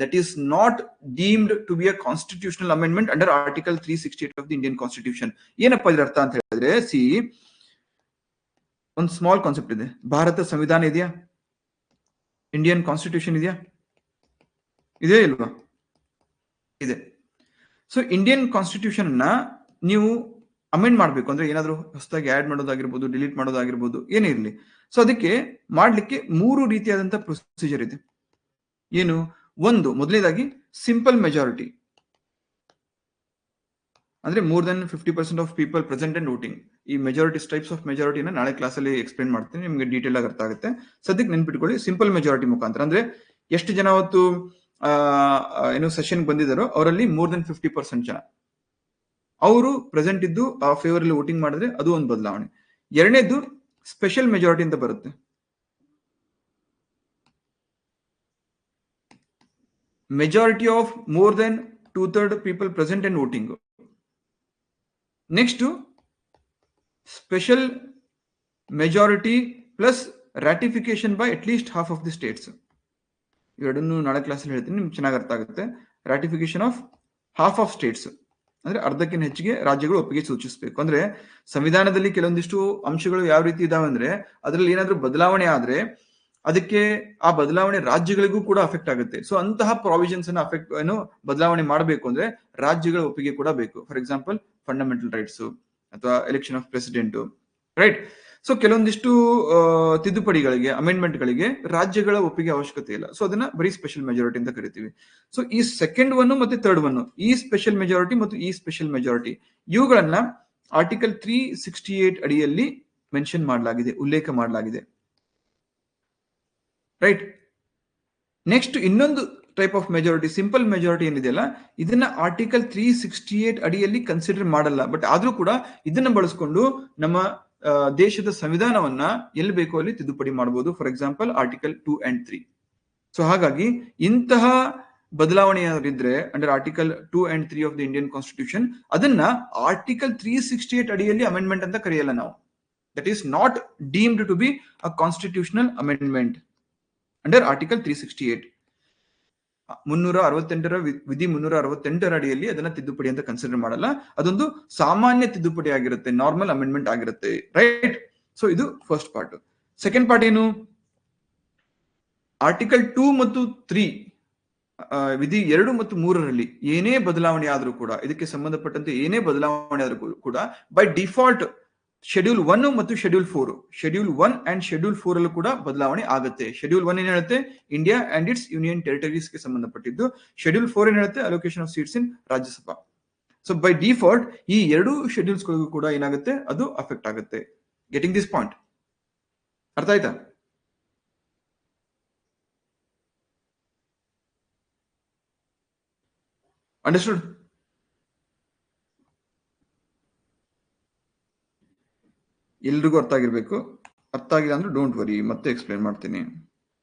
that is not deemed to be a constitutional amendment under article 368 of the Indian constitution. ಏನಪ್ಪ ಇದರ ಅರ್ಥ ಅಂತ ಹೇಳಿದ್ರೆ, ಒಂದು ಸ್ಮಾಲ್ ಕಾನ್ಸೆಪ್ಟ್ ಇದೆ. ಭಾರತ ಸಂವಿಧಾನ ಇದೆಯಾ? ಇಂಡಿಯನ್ ಕಾನ್ಸ್ಟಿಟ್ಯೂಷನ್ ಇದೆಯಾ? ಇದೆ ಇಲ್ವಾ? ಇದೆ. ಸೊ ಇಂಡಿಯನ್ ಕಾನ್ಸ್ಟಿಟ್ಯೂಷನ್ ಅನ್ನ ನೀವು ಅಮೆಂಡ್ ಮಾಡಬೇಕು ಅಂದ್ರೆ ಏನಾದ್ರು ಹೊಸದಾಗಿ ಆಡ್ ಮಾಡೋದಾಗಿರ್ಬೋದು, ಡಿಲೀಟ್ ಮಾಡೋದಾಗಿರ್ಬೋದು, ಏನೇ ಇರಲಿ. ಸೊ ಅದಕ್ಕೆ ಮಾಡ್ಲಿಕ್ಕೆ 3 ರೀತಿಯಾದಂತಹ ಪ್ರೊಸೀಜರ್ ಇದೆ. ಏನು? ಒಂದು, ಮೊದಲನೇದಾಗಿ ಸಿಂಪಲ್ ಮೆಜಾರಿಟಿ, ಅಂದ್ರೆ more than 50% of people present and voting. ಈ ಮೆಜಾರಿಟಿ ಟೈಪ್ಸ್ ಆಫ್ ಮೆಜಾರಿಟಿನ ನಾಳೆ ಕ್ಲಾಸಲ್ಲಿ ಎಕ್ಸ್ಪ್ಲೇನ್ ಮಾಡ್ತೀನಿ, ನಿಮ್ಗೆ ಡೀಟೇಲ್ ಆಗಿ ಅರ್ಥ ಆಗುತ್ತೆ. ಸದ್ಯಕ್ಕೆ ನೆನ್ಪಿಟ್ಕೊಳ್ಳಿ, ಸಿಂಪಲ್ ಮೆಜಾರಿಟಿ ಮುಖಾಂತರ ಅಂದ್ರೆ ಎಷ್ಟು ಜನ ಅವತ್ತು ಏನು ಸೆಷನ್ ಬಂದಿದ್ದಾರೋ ಅವರಲ್ಲಿ ಮೋರ್ ದನ್ 50% ಜನ ಅವರು ಪ್ರೆಸೆಂಟ್ ಇದ್ದು ಆ ಫೇವರ್ ಅಲ್ಲಿ ವೋಟಿಂಗ್ ಮಾಡಿದ್ರೆ ಅದು ಒಂದು ಬದಲಾವಣೆ. ಎರಡನೇದು ಸ್ಪೆಷಲ್ ಮೆಜಾರಿಟಿ ಅಂತ ಬರುತ್ತೆ. Majority of more than 2/3 people present and voting. Next special majority plus ratification by at least half of the states. ಎರಡನ್ನು ನಾಳೆ ಕ್ಲಾಸಲ್ಲಿ ಹೇಳ್ತೀನಿ, ನಿಮ್ಗೆ ಚೆನ್ನಾಗಿ ಅರ್ಥ ಆಗುತ್ತೆ. Ratification of half of states ಅಂದ್ರೆ ಅರ್ಧಕ್ಕಿಂತ ಹೆಚ್ಚಿಗೆ ರಾಜ್ಯಗಳು ಒಪ್ಪಿಗೆ ಸೂಚಿಸಬೇಕು. ಅಂದ್ರೆ ಸಂವಿಧಾನದಲ್ಲಿ ಕೆಲವೊಂದಿಷ್ಟು ಅಂಶಗಳು ಯಾವ ರೀತಿ ಇದಾವೆ ಅಂದ್ರೆ ಅದರಲ್ಲಿ ಏನಾದ್ರೂ ಬದಲಾವಣೆ ಆದ್ರೆ ಅದಕ್ಕೆ ಆ ಬದಲಾವಣೆ ರಾಜ್ಯಗಳಿಗೂ ಕೂಡ ಅಫೆಕ್ಟ್ ಆಗುತ್ತೆ. ಸೊ ಅಂತಹ ಪ್ರಾವಿಷನ್ಸ್ ಅನ್ನ ಬದಲಾವಣೆ ಮಾಡಬೇಕು ಅಂದ್ರೆ ರಾಜ್ಯಗಳ ಒಪ್ಪಿಗೆ ಕೂಡ ಬೇಕು. ಫಾರ್ ಎಕ್ಸಾಂಪಲ್ ಫಂಡಮೆಂಟಲ್ ರೈಟ್ಸ್ ಅಥವಾ election of president, right? So ಕೆಲವೊಂದಿಷ್ಟು ತಿದ್ದುಪಡಿಗಳಿಗೆ, ಅಮೆಂಡ್ಮೆಂಟ್ಗಳಿಗೆ ರಾಜ್ಯಗಳ ಒಪ್ಪಿಗೆ ಅವಶ್ಯಕತೆ ಇಲ್ಲ. ಸೊ ಅದನ್ನ ಬರೀ ಸ್ಪೆಷಲ್ ಮೆಜಾರಿಟಿ ಅಂತ ಕರಿತೀವಿ. ಸೊ ಈ ಸೆಕೆಂಡ್ ಒನ್ ಮತ್ತೆ ಥರ್ಡ್ ಒನ್, ಈ ಸ್ಪೆಷಲ್ ಮೆಜಾರಿಟಿ ಮತ್ತು ಈ ಸ್ಪೆಷಲ್ ಮೆಜಾರಿಟಿ, ಇವುಗಳನ್ನ ಆರ್ಟಿಕಲ್ 368 ಅಡಿಯಲ್ಲಿ ಮೆನ್ಷನ್ ಮಾಡಲಾಗಿದೆ, ಉಲ್ಲೇಖ ಮಾಡಲಾಗಿದೆ, ರೈಟ್? ನೆಕ್ಸ್ಟ್ ಇನ್ನೊಂದು type of majority, simple majority ಏನಿದೆಯಲ್ಲ, ಇದನ್ನ ಆರ್ಟಿಕಲ್ 368 ಅಡಿಯಲ್ಲಿ ಕನ್ಸಿಡರ್ ಮಾಡಲ್ಲ. ಬಟ್ ಆದ್ರೂ ಕೂಡ ಇದನ್ನ ಬಳಸ್ಕೊಂಡು ನಮ್ಮ ದೇಶದ ಸಂವಿಧಾನವನ್ನ ಎಲ್ಲಿ ಬೇಕೋ ಅಲ್ಲಿ ತಿದ್ದುಪಡಿ ಮಾಡಬಹುದು. For example article 2 and 3. So ಹಾಗಾಗಿ ಇಂತಹ ಬದಲಾವಣೆ ಏನಾದ್ರಿದ್ರೆ under article 2 and 3 of the Indian constitution, ಅದನ್ನ ಆರ್ಟಿಕಲ್ 368 ಅಡಿಯಲ್ಲಿ ಅಮೆಂಡ್ಮೆಂಟ್ ಅಂತ ಕರೆಯಲ್ಲ ನಾವು. That is not deemed to be a constitutional amendment under article 368. 368ರ ವಿಧಿ 368ರ ಅಡಿಯಲ್ಲಿ ಅದನ್ನ ತಿದ್ದುಪಡಿ ಅಂತ ಕನ್ಸಿಡರ್ ಮಾಡಲ್ಲ. ಅದೊಂದು ಸಾಮಾನ್ಯ ತಿದ್ದುಪಡಿ ಆಗಿರುತ್ತೆ, ನಾರ್ಮಲ್ ಅಮೆಂಡ್ಮೆಂಟ್ ಆಗಿರುತ್ತೆ, ರೈಟ್? ಸೊ ಇದು ಫಸ್ಟ್ ಪಾರ್ಟ್. ಸೆಕೆಂಡ್ ಪಾರ್ಟ್ ಏನು? ಆರ್ಟಿಕಲ್ 2 ಮತ್ತು 3 ವಿಧಿ 2 ಮತ್ತು 3ರಲ್ಲಿ ಏನೇ ಬದಲಾವಣೆ ಆದ್ರೂ ಕೂಡ, ಇದಕ್ಕೆ ಸಂಬಂಧಪಟ್ಟಂತೆ ಏನೇ ಬದಲಾವಣೆ ಆದ್ರೂ ಕೂಡ ಬೈ ಡಿಫಾಲ್ಟ್ ಶೆಡ್ಯೂಲ್ 1 ಮತ್ತು ಶೆಡ್ಯೂಲ್ 4, ಶೆಡ್ಯೂಲ್ 1 ಅಂಡ್ ಶೆಡ್ಯೂಲ್ 4 ಅಲ್ಲೂ ಕೂಡ ಬದಲಾವಣೆ ಆಗುತ್ತೆ. ಶೆಡ್ಯೂಲ್ 1 ಏನ್ ಹೇಳುತ್ತೆ? India and it's union territories ಗೆ ಸಂಬಂಧಪಟ್ಟಿದ್ದು. ಶೆಡ್ಯೂಲ್ 4 ಏನ್ ಹೇಳುತ್ತೆ? Allocation of seats in Rajya Sabha. So by default ಈ ಎರಡು ಶೆಡ್ಯೂಲ್ಸ್ ಗಳಿಗೂ ಕೂಡ ಏನಾಗುತ್ತೆ? ಅದು ಅಫೆಕ್ಟ್ ಆಗುತ್ತೆ. Getting this point? ಅರ್ಥ ಆಯ್ತಾ? ಅಂಡರ್ಸ್ಟುಡ್? ಎಲ್ರಿಗೂ ಅರ್ಥ ಆಗಿರ್ಬೇಕು. ಅರ್ಥ ಆಗಿಲ್ಲ ಅಂದ್ರೆ ಡೋಂಟ್ ವರಿ, ಮತ್ತೆ ಎಕ್ಸ್ಪ್ಲೇನ್ ಮಾಡ್ತೀನಿ.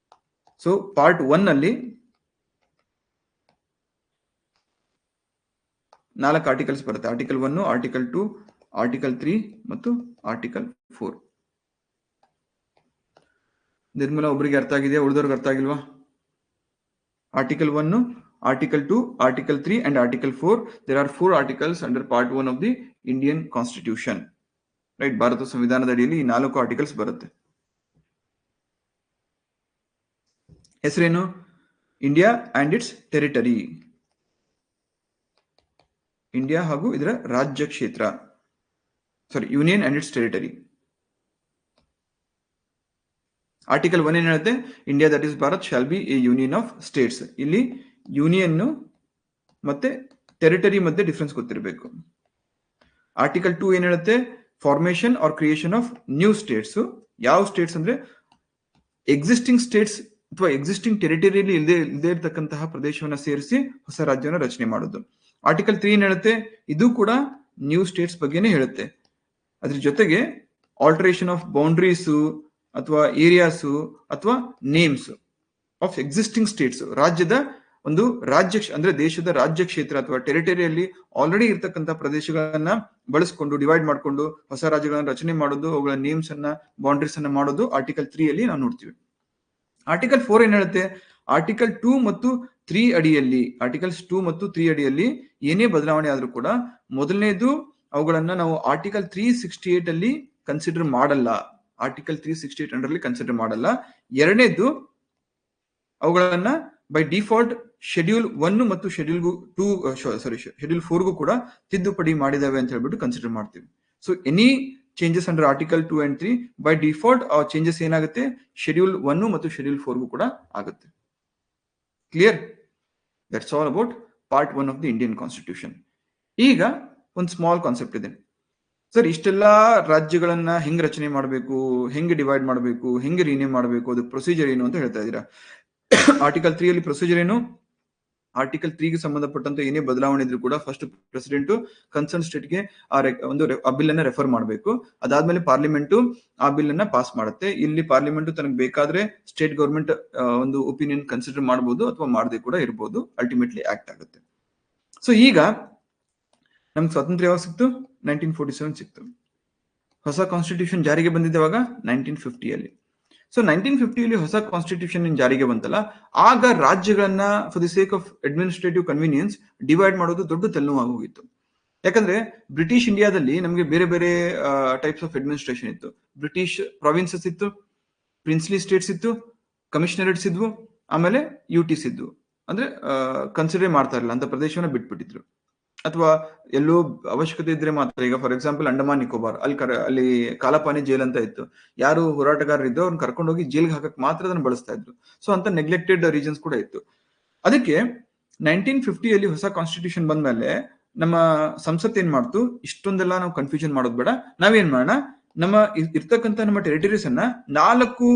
ಸೊ ಪಾರ್ಟ್ 1 ಅಲ್ಲಿ 4 ಆರ್ಟಿಕಲ್ಸ್ ಬರುತ್ತೆ. ಆರ್ಟಿಕಲ್ 1, ಆರ್ಟಿಕಲ್ 2, ಆರ್ಟಿಕಲ್ 3 ಮತ್ತು ಆರ್ಟಿಕಲ್ 4. ನಿರ್ಮಲಾ ಒಬ್ಬರಿಗೆ ಅರ್ಥ ಆಗಿದೆಯಾ, ಉಳಿದವ್ರಿಗೆ ಅರ್ಥ ಆಗಿಲ್ವಾ? Article 1, article 2, article 3 and article 4. There are 4 articles under part 1 of the Indian Constitution. Right, Bharat ಸಂವಿಧಾನದ ಅಡಿಯಲ್ಲಿ ಈ 4 ಆರ್ಟಿಕಲ್ಸ್ ಬರುತ್ತೆ. ಹೆಸರೇನು? India and its territory. India ಹಾಗೂ ಇದರ ರಾಜ್ಯ ಕ್ಷೇತ್ರ. Union and its territory. Article 1 ಏನ್ ಹೇಳುತ್ತೆ? India that is Bharat shall be a union of states. ಇಲ್ಲಿ ಯೂನಿಯನ್ ಮತ್ತೆ ಟೆರಿಟರಿ ಮಧ್ಯೆ ಡಿಫ್ರೆನ್ಸ್ ಗೊತ್ತಿರಬೇಕು. ಆರ್ಟಿಕಲ್ 2 ಏನ್ ಹೇಳುತ್ತೆ? Formation or creation of new states. ಯಾವ ಸ್ಟೇಟ್ಸ್ ಅಂದ್ರೆ ಎಕ್ಸಿಸ್ಟಿಂಗ್ ಸ್ಟೇಟ್ಸ್ ಅಥವಾ ಎಕ್ಸಿಸ್ಟಿಂಗ್ ಟೆರಿಟರಿಯಲ್ಲಿ ಇಲ್ಲದೆ ಇರತಕ್ಕಂತಹ ಪ್ರದೇಶವನ್ನ ಸೇರಿಸಿ ಹೊಸ ರಾಜ್ಯವನ್ನ ರಚನೆ ಮಾಡೋದು. ಆರ್ಟಿಕಲ್ 3 ಏನ್ ಹೇಳುತ್ತೆ? ಇದು ಕೂಡ ನ್ಯೂ ಸ್ಟೇಟ್ಸ್ ಬಗ್ಗೆನೇ ಹೇಳುತ್ತೆ. ಅದ್ರ ಜೊತೆಗೆ ಆಲ್ಟರೇಷನ್ ಆಫ್ ಬೌಂಡ್ರೀಸ್ ಅಥವಾ ಏರಿಯಾಸ್ ಅಥವಾ ನೇಮ್ಸ್ ಆಫ್ ಎಕ್ಸಿಸ್ಟಿಂಗ್ ಸ್ಟೇಟ್ಸ್. ರಾಜ್ಯದ ಒಂದು ಅಂದ್ರೆ ದೇಶದ ರಾಜ್ಯ ಕ್ಷೇತ್ರ ಅಥವಾ ಟೆರಿಟರಿಯಲ್ಲಿ ಆಲ್ರೆಡಿ ಇರ್ತಕ್ಕಂಥ ಪ್ರದೇಶಗಳನ್ನ ಬಳಸ್ಕೊಂಡು ಡಿವೈಡ್ ಮಾಡ್ಕೊಂಡು ಹೊಸ ರಾಜ್ಯಗಳನ್ನ ರಚನೆ ಮಾಡೋದು, ಅವುಗಳ ನೇಮ್ಸ್ ಅನ್ನ ಬೌಂಡ್ರೀಸ್ ಅನ್ನ ಮಾಡೋದು ಆರ್ಟಿಕಲ್ 3 ಅಲ್ಲಿ ನಾವು ನೋಡ್ತೀವಿ. ಆರ್ಟಿಕಲ್ 4 ಏನ್ ಹೇಳುತ್ತೆ? ಆರ್ಟಿಕಲ್ 2 ಮತ್ತು 3 ಅಡಿಯಲ್ಲಿ, ಆರ್ಟಿಕಲ್ಸ್ 2 ಮತ್ತು 3 ಅಡಿಯಲ್ಲಿ ಏನೇ ಬದಲಾವಣೆ ಆದ್ರೂ ಕೂಡ ಮೊದಲನೇದು ಅವುಗಳನ್ನ ನಾವು ಆರ್ಟಿಕಲ್ 368 ಅಲ್ಲಿ ಕನ್ಸಿಡರ್ ಮಾಡಲ್ಲ. ಆರ್ಟಿಕಲ್ 368 ಅಂಡರ್ಲಿ ಕನ್ಸಿಡರ್ ಮಾಡಲ್ಲ. ಎರಡನೇದು ಅವುಗಳನ್ನ ಬೈ ಡಿಫಾಲ್ಟ್ ಶೆಡ್ಯೂಲ್ 1 ಮತ್ತು ಶೆಡ್ಯೂಲ್ 4ಗೂ ಕೂಡ ತಿದ್ದುಪಡಿ ಮಾಡಿದಾವೆ ಅಂತ ಹೇಳ್ಬಿಟ್ಟು ಕನ್ಸಿಡರ್ ಮಾಡ್ತೀವಿ. So any changes under article 2 and 3 by default ಆ ಚೇಂಜಸ್ ಏನಾಗುತ್ತೆ? ಶೆಡ್ಯೂಲ್ 1 ಮತ್ತು ಶೆಡ್ಯೂಲ್ 4ಗೂ ಕೂಡ ಆಗುತ್ತೆ. Clear? That's all about part 1 of the Indian constitution. ಈಗ ಒಂದು ಸ್ಮಾಲ್ ಕಾನ್ಸೆಪ್ಟ್ ಇದೆ. ಸರ್, ಇಷ್ಟೆಲ್ಲಾ ರಾಜ್ಯಗಳನ್ನ ಹೆಂಗ್ ರಚನೆ ಮಾಡಬೇಕು, ಹೆಂಗೆ ಡಿವೈಡ್ ಮಾಡಬೇಕು, ಹೆಂಗೆ ರಿನೇಮ್ ಮಾಡಬೇಕು, ಅದು ಪ್ರೊಸೀಜರ್ ಏನು ಅಂತ ಹೇಳ್ತಾ ಇದ್ದೀರಾ. ಆರ್ಟಿಕಲ್ 3 ಅಲ್ಲಿ ಪ್ರೊಸೀಜರ್ ಏನು? ಆರ್ಟಿಕಲ್ 3 ಗೆ ಸಂಬಂಧಪಟ್ಟಂತೆ ಏನೇ ಬದಲಾವಣೆ ಇದ್ರೂ ಕೂಡ ಫಸ್ಟ್ ಪ್ರೆಸಿಡೆಂಟ್ ಕನ್ಸರ್ನ್ ಸ್ಟೇಟ್ಗೆ ಆ ಬಿಲ್ ಅನ್ನ ರೆಫರ್ ಮಾಡಬೇಕು. ಅದಾದ್ಮೇಲೆ ಪಾರ್ಲಿಮೆಂಟ್ ಆ ಬಿಲ್ ಅನ್ನ ಪಾಸ್ ಮಾಡುತ್ತೆ. ಇಲ್ಲಿ ಪಾರ್ಲಿಮೆಂಟ್ ತನಗೆ ಬೇಕಾದ್ರೆ ಸ್ಟೇಟ್ ಗವರ್ಮೆಂಟ್ ಒಂದು ಒಪಿನಿಯನ್ ಕನ್ಸಿಡರ್ ಮಾಡಬಹುದು ಅಥವಾ ಮಾಡದೆ ಕೂಡ ಇರಬಹುದು. ಅಲ್ಟಿಮೇಟ್ಲಿ ಆಕ್ಟ್ ಆಗುತ್ತೆ. ಸೊ ಈಗ ನಮ್ಗೆ ಸ್ವಾತಂತ್ರ್ಯ ಯಾವಾಗ ಸಿಕ್ತು? 1947 ಸಿಕ್ತು. ಹೊಸ ಕಾನ್ಸ್ಟಿಟ್ಯೂಷನ್ ಜಾರಿಗೆ ಬಂದಿದ್ದವಾಗ 1950 ಅಲ್ಲಿ. ಸೊ 1950 ಅಲ್ಲಿ ಹೊಸ ಕಾನ್ಸ್ಟಿಟ್ಯೂಷನ್ ಜಾರಿಗೆ ಬಂತಲ್ಲ, ಆಗ ರಾಜ್ಯಗಳನ್ನ for the sake of administrative convenience divide ಮಾಡೋದು ದೊಡ್ಡ ತಲೆನೋವಾಗಿ ಹೋಗಿತ್ತು. ಯಾಕಂದ್ರೆ ಬ್ರಿಟಿಷ್ ಇಂಡಿಯಾದಲ್ಲಿ ನಮಗೆ ಬೇರೆ ಬೇರೆ ಟೈಪ್ಸ್ ಆಫ್ ಅಡ್ಮಿನಿಸ್ಟ್ರೇಷನ್ ಇತ್ತು. ಬ್ರಿಟಿಷ್ ಪ್ರಾವಿನ್ಸಸ್ ಇತ್ತು, ಪ್ರಿನ್ಸ್ಲಿ ಸ್ಟೇಟ್ಸ್ ಇತ್ತು, ಕಮಿಷನರೇಟ್ಸ್ ಇದ್ವು, ಆಮೇಲೆ ಯುಟಿಸ್ ಇದ್ವು. ಅಂದ್ರೆ ಕನ್ಸಿಡರ್ ಮಾಡ್ತಾ ಇರಲಿಲ್ಲ ಅಂತ ಪ್ರದೇಶವನ್ನ ಬಿಟ್ಬಿಟ್ಟಿದ್ರು. ಅಥವಾ ಎಲ್ಲೋ ಅವಶ್ಯಕತೆ ಇದ್ರೆ ಮಾತ್ರ. ಈಗ ಫಾರ್ ಎಕ್ಸಾಂಪಲ್ ಅಂಡಮಾನ್ ನಿಕೋಬಾರ್ ಅಲ್ಲಿ ಕಾಲಪಾನಿ ಜೈಲ್ ಅಂತ ಇತ್ತು. ಯಾರು ಹೋರಾಟಗಾರರಿದ್ದು ಅವ್ರನ್ನ ಕರ್ಕೊಂಡು ಹೋಗಿ ಜೈಲ್ಗೆ ಹಾಕಕ್ ಮಾತ್ರ ಅದನ್ನ ಬಳಸ್ತಾ ಇದ್ರು. ಸೊ ಅಂತ ನೆಗ್ಲೆಕ್ಟೆಡ್ ರೀಜನ್ಸ್ ಕೂಡ ಇತ್ತು. ಅದಕ್ಕೆ 1950 ಅಲ್ಲಿ ಹೊಸ ಕಾನ್ಸ್ಟಿಟ್ಯೂಷನ್ ಬಂದ್ಮೇಲೆ ನಮ್ಮ ಸಂಸತ್ ಏನ್ ಮಾಡ್ತು? ಇಷ್ಟೊಂದೆಲ್ಲ ನಾವು ಕನ್ಫ್ಯೂಷನ್ ಮಾಡೋದು ಬೇಡ, ನಾವೇನ್ ಮಾಡೋಣ, ನಮ್ಮ ಇರ್ತಕ್ಕಂಥ ನಮ್ಮ ಟೆರಿಟರೀಸ್ ಅನ್ನ 4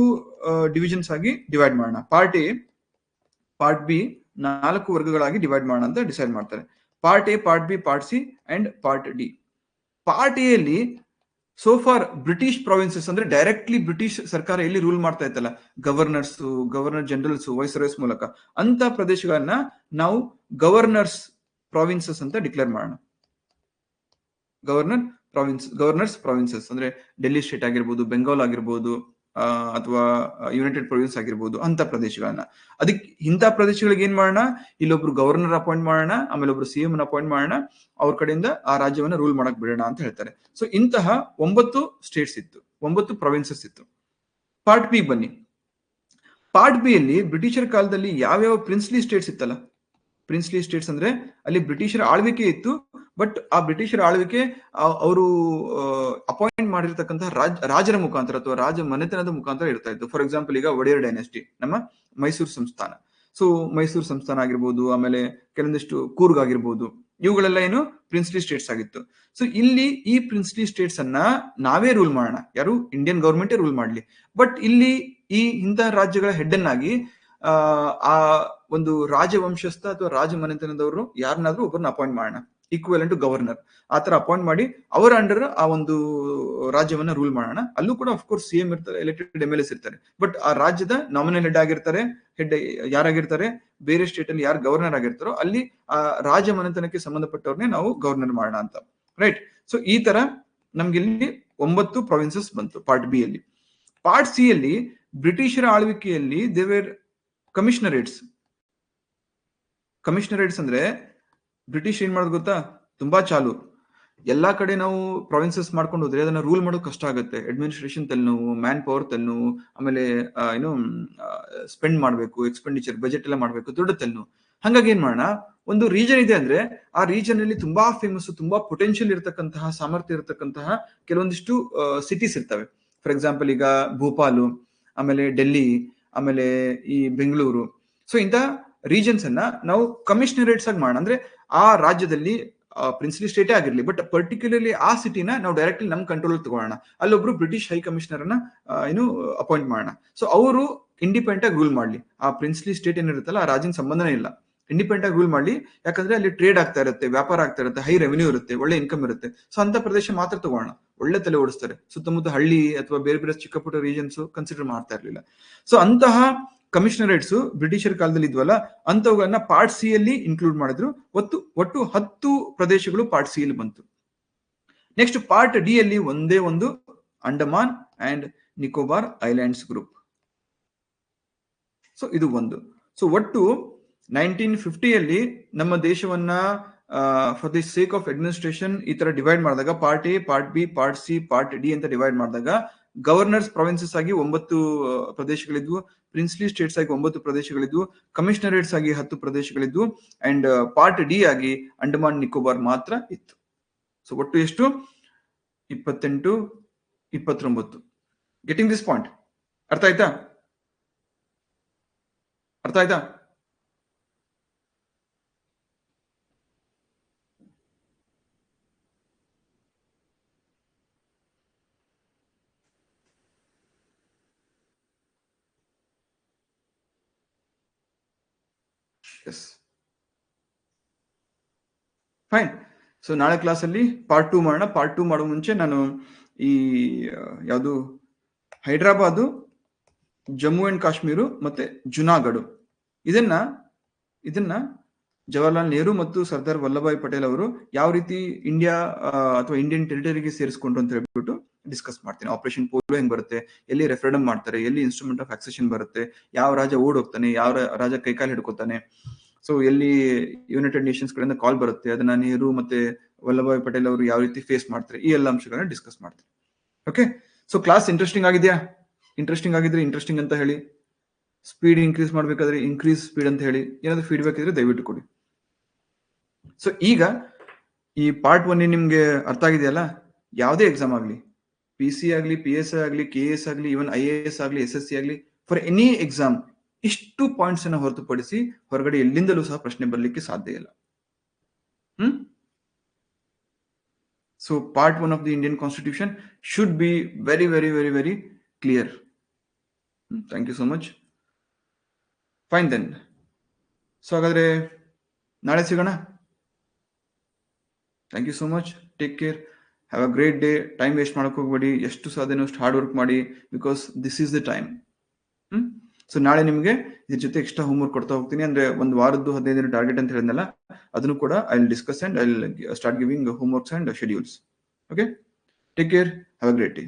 ಡಿವಿಷನ್ಸ್ ಆಗಿ ಡಿವೈಡ್ ಮಾಡೋಣ. ಪಾರ್ಟ್ ಎ, ಪಾರ್ಟ್ ಬಿ 4 ವರ್ಗಗಳಾಗಿ ಡಿವೈಡ್ ಮಾಡೋಣ ಅಂತ ಡಿಸೈಡ್ ಮಾಡ್ತಾರೆ. Part A, part B, part C and part D. Part A ಅಲ್ಲಿ ಸೋ ಫಾರ್ ಬ್ರಿಟಿಷ್ ಪ್ರಾವಿನ್ಸಸ್, ಅಂದ್ರೆ ಡೈರೆಕ್ಟ್ಲಿ ಬ್ರಿಟಿಷ್ ಸರ್ಕಾರ ಎಲ್ಲಿ ರೂಲ್ ಮಾಡ್ತಾ ಇತ್ತಲ್ಲ, ಗವರ್ನರ್ ಜನರಲ್ಸ್, ವೈಸ್ರಾಯ್ಸ್ ಮೂಲಕ, ಅಂತ ಪ್ರದೇಶಗಳನ್ನ ನಾವು ಗವರ್ನರ್ಸ್ ಪ್ರಾವಿನ್ಸಸ್ ಅಂತ ಡಿಕ್ಲೇರ್ ಮಾಡೋಣ. ಗವರ್ನರ್ಸ್ ಪ್ರಾವಿನ್ಸಸ್ ಅಂದ್ರೆ ಡೆಲ್ಲಿ ಸ್ಟೇಟ್ ಆಗಿರ್ಬೋದು, ಬೆಂಗಾಲ್ ಆಗಿರ್ಬೋದು, ಅಥವಾ ಯುನೈಟೆಡ್ ಪ್ರೊವಿನ್ಸ್ ಆಗಿರ್ಬೋದು, ಅಂತ ಪ್ರದೇಶಗಳನ್ನ. ಅದಕ್ಕೆ ಇಂಥ ಪ್ರದೇಶಗಳಿಗೆ ಏನ್ ಮಾಡೋಣ? ಇಲ್ಲೊಬ್ರು ಗವರ್ನರ್ ಅಪಾಯಿಂಟ್ ಮಾಡೋಣ, ಆಮೇಲೆ ಒಬ್ರು ಸಿಎಂ ಅಪಾಯಿಂಟ್ ಮಾಡೋಣ, ಅವ್ರ ಕಡೆಯಿಂದ ಆ ರಾಜ್ಯವನ್ನ ರೂಲ್ ಮಾಡಕ್ ಬಿಡೋಣ ಅಂತ ಹೇಳ್ತಾರೆ. ಸೊ ಇಂತಹ 9 ಸ್ಟೇಟ್ಸ್ ಇತ್ತು, 9 ಪ್ರೊವಿನ್ಸಸ್ ಇತ್ತು. ಪಾರ್ಟ್ ಬಿ ಬನ್ನಿ. ಪಾರ್ಟ್ ಬಿ ಅಲ್ಲಿ ಬ್ರಿಟಿಷರ ಕಾಲದಲ್ಲಿ ಯಾವ್ಯಾವ ಪ್ರಿನ್ಸ್ಲಿ ಸ್ಟೇಟ್ಸ್ ಇತ್ತಲ್ಲ, ಪ್ರಿನ್ಸ್ಲಿ ಸ್ಟೇಟ್ಸ್ ಅಂದ್ರೆ ಅಲ್ಲಿ ಬ್ರಿಟಿಷರ ಆಳ್ವಿಕೆ ಇತ್ತು. ಬಟ್ ಆ ಬ್ರಿಟಿಷರ ಆಳ್ವಿಕೆ ಅವರು ಅಪಾಯಿಂಟ್ ಮಾಡಿರ್ತಕ್ಕಂತಹ ರಾಜರ ಮುಖಾಂತರ ಅಥವಾ ರಾಜ ಮನೆತನದ ಮುಖಾಂತರ ಇರ್ತಾ ಇತ್ತು. ಫಾರ್ ಎಕ್ಸಾಂಪಲ್ ಈಗ ಒಡೆಯರ್ ಡೈನೆಸ್ಟಿ, ನಮ್ಮ ಮೈಸೂರು ಸಂಸ್ಥಾನ. ಸೊ ಮೈಸೂರು ಸಂಸ್ಥಾನ ಆಗಿರ್ಬೋದು, ಆಮೇಲೆ ಕೆಲವೊಂದಿಷ್ಟು ಕೂರ್ಗ್ ಆಗಿರ್ಬೋದು, ಇವುಗಳೆಲ್ಲ ಏನು ಪ್ರಿನ್ಸ್ಲಿ ಸ್ಟೇಟ್ಸ್ ಆಗಿತ್ತು. ಸೊ ಇಲ್ಲಿ ಈ ಪ್ರಿನ್ಸ್ಲಿ ಸ್ಟೇಟ್ಸ್ ಅನ್ನ ನಾವೇ ರೂಲ್ ಮಾಡೋಣ, ಯಾರು ಇಂಡಿಯನ್ ಗವರ್ಮೆಂಟೇ ರೂಲ್ ಮಾಡ್ಲಿ. ಬಟ್ ಇಲ್ಲಿ ಈ ಇಂತಹ ರಾಜ್ಯಗಳ ಹೆಡ್ ಅನ್ನಾಗಿ ಆ ಒಂದು ರಾಜವಂಶಸ್ಥ ಅಥವಾ ರಾಜ ಮನೆತನದವರು ಯಾರನ್ನಾದ್ರೂ ಒಬ್ಬರನ್ನ ಅಪಾಯಿಂಟ್ ಮಾಡೋಣ. ಈಕ್ವಲೆಂಟ್ ಟು ಗವರ್ನರ್, ಆ ತರ ಅಪಾಯಿಂಟ್ ಮಾಡಿ ಅವರ ಅಂಡರ್ ಆ ಒಂದು ರಾಜ್ಯವನ್ನ ರೂಲ್ ಮಾಡೋಣ. ಅಲ್ಲೂ ಕೂಡ ಅಫ್ಕೋರ್ಸ್ ಸಿಎಂ ಇರ್ತಾರೆ, ಎಲೆಕ್ಟೆಡ್ MLAs ಇರ್ತಾರೆ, ಬಟ್ ಆ ರಾಜ್ಯದ ನಾಮಿನಲ್ ಹೆಡ್ ಆಗಿರ್ತಾರೆ. ಹೆಡ್ ಯಾರಾಗಿರ್ತಾರೆ, ಬೇರೆ ಸ್ಟೇಟ್ ಅಲ್ಲಿ ಯಾರು ಗವರ್ನರ್ ಆಗಿರ್ತಾರೋ ಅಲ್ಲಿ ಆ ರಾಜ ಮನೆತನಕ್ಕೆ ಸಂಬಂಧಪಟ್ಟವ್ರನ್ನೇ ನಾವು ಗವರ್ನರ್ ಮಾಡೋಣ ಅಂತ, ರೈಟ್. ಸೊ ಈ ತರ ನಮ್ಗೆ ಇಲ್ಲಿ 9 ಪ್ರಾವಿನ್ಸಸ್ ಬಂತು ಪಾರ್ಟ್ ಬಿ ಅಲ್ಲಿ. ಪಾರ್ಟ್ ಸಿ ಅಲ್ಲಿ ಬ್ರಿಟಿಷರ ಆಳ್ವಿಕೆಯಲ್ಲಿ ದೇವೇರ್ ಕಮಿಷನರೇಟ್ಸ್. ಕಮಿಷನರೇಟ್ಸ್ ಅಂದ್ರೆ ಬ್ರಿಟಿಷ್ ಏನ್ ಮಾಡೋದು ಗೊತ್ತಾ, ತುಂಬಾ ಚಾಲು. ಎಲ್ಲಾ ಕಡೆ ನಾವು ಪ್ರಾವಿನ್ಸಸ್ ಮಾಡ್ಕೊಂಡು ಹೋದ್ರೆ ಅದನ್ನ ರೂಲ್ ಮಾಡೋದು ಕಷ್ಟ ಆಗುತ್ತೆ. ಅಡ್ಮಿನಿಸ್ಟ್ರೇಷನ್ ತಲೆನೋವು, ಮ್ಯಾನ್ ಪವರ್ ತಲೆನೋವು, ಆಮೇಲೆ ಏನು ಸ್ಪೆಂಡ್ ಮಾಡ್ಬೇಕು, ಎಕ್ಸ್ಪೆಂಡಿಚರ್ ಬಜೆಟ್ ಎಲ್ಲ ಮಾಡ್ಬೇಕು, ದೊಡ್ಡ ತಲೆನೋವು. ಹಂಗಾಗಿ ಏನ್ ಮಾಡೋಣ, ಒಂದು ರೀಜನ್ ಇದೆ ಅಂದ್ರೆ ಆ ರೀಜನ್ ಅಲ್ಲಿ ತುಂಬಾ ಫೇಮಸ್, ತುಂಬಾ ಪೊಟೆನ್ಶಿಯಲ್ ಇರತಕ್ಕಂತಹ, ಸಾಮರ್ಥ್ಯ ಇರತಕ್ಕಂತಹ ಕೆಲವೊಂದಿಷ್ಟು ಸಿಟೀಸ್ ಇರ್ತವೆ. ಫಾರ್ ಎಕ್ಸಾಂಪಲ್ ಈಗ ಭೋಪಾಲು, ಆಮೇಲೆ ಡೆಲ್ಲಿ, ಆಮೇಲೆ ಈ ಬೆಂಗಳೂರು. ಸೊ ಇಂಥ ರೀಜನ್ಸ್ ಅನ್ನ ನಾವು ಕಮಿಷನರೇಟ್ಸ್ ಆಗಿ ಮಾಡೋಣ. ಅಂದ್ರೆ ಆ ರಾಜ್ಯದಲ್ಲಿ ಪ್ರಿನ್ಸಿಲಿ ಸ್ಟೇಟೇ ಆಗಿರ್ಲಿ, ಬಟ್ ಪರ್ಟಿಕ್ಯುಲರ್ಲಿ ಆ ಸಿಟಿನ ನಾವು ಡೈರೆಕ್ಟ್ಲಿ ನಮ್ ಕಂಟ್ರೋಲ್ ತಗೊಳ್ಳೋಣ. ಅಲ್ಲೊಬ್ರು ಬ್ರಿಟಿಷ್ ಹೈ ಕಮಿಷನರ್ ಅನ್ನ ಏನು ಅಪಾಯಿಂಟ್ ಮಾಡೋಣ. ಸೊ ಅವರು ಇಂಡಿಪೆಂಡೆಂಟ್ ಆಗಿ ರೂಲ್ ಮಾಡ್ಲಿ. ಆ ಪ್ರಿನ್ಸ್ಲಿ ಸ್ಟೇಟ್ ಏನಿರುತ್ತಲ್ಲ ಆ ರಾಜ್ಯನ ಸಂಬಂಧನೇ ಇಲ್ಲ, ಇಂಡಿಪೆಂಡೆಂಟ್ ಆಗಿ ರೂಲ್ ಮಾಡ್ಲಿ. ಯಾಕಂದ್ರೆ ಅಲ್ಲಿ ಟ್ರೇಡ್ ಆಗ್ತಾ ಇರುತ್ತೆ, ವ್ಯಾಪಾರ ಆಗ್ತಾ ಇರುತ್ತೆ, ಹೈ ರೆವೆನ್ಯೂ ಇರುತ್ತೆ, ಒಳ್ಳೆ ಇನ್ಕಮ್ ಇರುತ್ತೆ. ಸೊ ಅಂತ ಪ್ರದೇಶ ಮಾತ್ರ ತಗೋಣ, ಒಳ್ಳೆ ತಲೆ ಓಡಿಸ್ತಾರೆ. ಸುತ್ತಮುತ್ತ ಹಳ್ಳಿ ಅಥವಾ ಬೇರೆ ಬೇರೆ ಚಿಕ್ಕ ಪುಟ್ಟ ರೀಜನ್ಸ್ ಕನ್ಸಿಡರ್ ಮಾಡ್ತಾ ಇರ್ಲಿಲ್ಲ. ಸೊ ಅಂತಹ ಕಮಿಷನರೇಟ್ಸ್ ಬ್ರಿಟಿಷರ್ ಕಾಲದಲ್ಲಿ ಇದ್ವಲ್ಲ, ಅಂತವುಗಳನ್ನ ಪಾರ್ಟ್ ಸಿ ಅಲ್ಲಿ ಇನ್ಕ್ಲೂಡ್ ಮಾಡಿದ್ರು. ಒಟ್ಟು 10 ಪ್ರದೇಶಗಳು ಪಾರ್ಟ್ ಸಿ ಅಲ್ಲಿ ಬಂತು. ನೆಕ್ಸ್ಟ್ ಪಾರ್ಟ್ ಡಿ ಅಲ್ಲಿ ಒಂದೇ ಒಂದು Andaman and Nicobar islands group. So ಇದು ಒಂದು. ಸೊ ಒಟ್ಟು 1950 ಅಲ್ಲಿ ನಮ್ಮ ದೇಶವನ್ನ for the sake of administration ಈ ತರ ಡಿವೈಡ್ ಮಾಡಿದಾಗ, part A, part B, part C, part D ಅಂತ ಡಿವೈಡ್ ಮಾಡಿದಾಗ, ಗವರ್ನರ್ಸ್ ಪ್ರಾವಿನ್ಸಸ್ ಆಗಿ 9 ಪ್ರದೇಶಗಳಿದ್ವು, ಪ್ರಿನ್ಸ್ಲಿ ಸ್ಟೇಟ್ಸ್ ಆಗಿ 9 ಪ್ರದೇಶಗಳಿದ್ವು, ಕಮಿಷನರೇಟ್ಸ್ ಆಗಿ 10 ಪ್ರದೇಶಗಳಿದ್ವು, ಅಂಡ್ ಪಾರ್ಟ್ ಡಿ ಆಗಿ ಅಂಡಮಾನ್ ನಿಕೋಬಾರ್ ಮಾತ್ರ ಇತ್ತು. ಸೊ ಒಟ್ಟು ಎಷ್ಟು? 28, 29. Getting this point? ಅರ್ಥ ಆಯ್ತಾ? ಅರ್ಥ ಆಯ್ತಾ? S, fine. ಸೊ ನಾಳೆ ಕ್ಲಾಸಲ್ಲಿ ಪಾರ್ಟ್ 2 ಮಾಡೋಣ. ಪಾರ್ಟ್ 2 ಮಾಡೋ ಮುಂಚೆ ನಾನು ಈ ಯಾವುದು ಹೈದರಾಬಾದು, ಜಮ್ಮು ಅಂಡ್ ಕಾಶ್ಮೀರು ಮತ್ತೆ ಜುನಾಗಢ, ಇದನ್ನ ಜವಾಹರ್ಲಾಲ್ ನೆಹರು ಮತ್ತು ಸರ್ದಾರ್ ವಲ್ಲಭಾಯ್ ಪಟೇಲ್ ಅವರು ಯಾವ ರೀತಿ ಇಂಡಿಯಾ ಅಥವಾ ಇಂಡಿಯನ್ ಟೆರಿಟರಿಗೆ ಸೇರಿಸ್ಕೊಂಡ್ರು ಅಂತ ಹೇಳ್ಬಿಟ್ಟು ಡಿಸ್ಕಸ್ ಮಾಡ್ತೀನಿ. ಆಪರೇಷನ್ ಪೋಲೋ ಹೆಂಗ್ ಬರುತ್ತೆ, ಎಲ್ಲಿ ರೆಫರೆಂಡಮ್ ಮಾಡ್ತಾರೆ, ಎಲ್ಲಿ ಇನ್ಸ್ಟ್ರೂಮೆಂಟ್ ಆಫ್ ಆಕ್ಸೆಷನ್ ಬರುತ್ತೆ, ಯಾವ ರಾಜ ಓಡ್ ಹೋಗ್ತಾನೆ, ಯಾವ ರಾಜ ಕೈಕಾಲು ಹಿಡ್ಕೊತಾನೆ, ಸೊ ಎಲ್ಲಿ ಯುನೈಟೆಡ್ ನೇಷನ್ಸ್ ಕಡೆಯಿಂದ ಕಾಲ್ ಬರುತ್ತೆ, ಅದನ್ನ ನೆಹರು ಮತ್ತೆ ವಲ್ಲಭಾಯ್ ಪಟೇಲ್ ಅವರು ಯಾವ ರೀತಿ ಫೇಸ್ ಮಾಡ್ತಾರೆ, ಈ ಎಲ್ಲ ಅಂಶಗಳನ್ನ ಡಿಸ್ಕಸ್ ಮಾಡ್ತೀನಿ. ಓಕೆ, ಸೊ ಕ್ಲಾಸ್ ಇಂಟ್ರೆಸ್ಟಿಂಗ್ ಆಗಿದೆಯಾ? ಇಂಟ್ರೆಸ್ಟಿಂಗ್ ಆಗಿದ್ರೆ ಇಂಟ್ರೆಸ್ಟಿಂಗ್ ಅಂತ ಹೇಳಿ, ಸ್ಪೀಡ್ ಇನ್ಕ್ರೀಸ್ ಮಾಡ್ಬೇಕಾದ್ರೆ ಇನ್ಕ್ರೀಸ್ ಸ್ಪೀಡ್ ಅಂತ ಹೇಳಿ, ಏನಾದ್ರು ಫೀಡ್ಬ್ಯಾಕ್ ಇದ್ರೆ ದಯವಿಟ್ಟು ಕೊಡಿ. ಸೊ ಈಗ ಈ ಪಾರ್ಟ್ 1 ನಿಮ್ಗೆ ಅರ್ಥ ಆಗಿದೆಯಲ್ಲ? ಯಾವುದೇ ಎಕ್ಸಾಮ್ ಆಗ್ಲಿ, PC ಆಗ್ಲಿ, PS ಆಗ್ಲಿ, KS ಆಗ್ಲಿ, ಇವನ್ IAS ಆಗ್ಲಿ, SSC ಆಗ್ಲಿ, ಫಾರ್ ಎನಿ ಎಕ್ಸಾಮ್ ಇಷ್ಟು ಪಾಯಿಂಟ್ಸ್ ಅನ್ನ ಹೊರತುಪಡಿಸಿ ಹೊರಗಡೆ ಎಲ್ಲಿಂದಲೂ ಸಹ ಪ್ರಶ್ನೆ ಬರ್ಲಿಕ್ಕೆ ಸಾಧ್ಯ ಇಲ್ಲ. So part 1 of the Indian constitution should be very very very very clear. Thank you so much. Fine then. So ಹಾಗಾದ್ರೆ ನಾಳೆ ಸಿಗೋಣ. Thank you so much. Take care. Have a great day. Time waste ಮಾಡಕ್ ಹೋಗ್ಬೇಡಿ. ಎಷ್ಟು ಸಾಧ್ಯನೋ ಅಷ್ಟು ಹಾರ್ಡ್ ವರ್ಕ್ ಮಾಡಿ, because this is the time. So ನಾಳೆ ನಿಮಗೆ ಇದ್ರ ಜೊತೆ ಎಕ್ಸ್ಟ್ರಾ ಹೋಮ್ವರ್ಕ್ ಕೊಡ್ತಾ ಹೋಗ್ತೀನಿ. ಅಂದ್ರೆ ಒಂದು ವಾರದ್ದು 15 ದಿನ ಟಾರ್ಗೆಟ್ ಅಂತ ಹೇಳಿದ್ನಲ್ಲ, ಅದನ್ನು ಕೂಡ I will discuss and I will start giving homeworks and schedules. Okay, take care. Have a great day.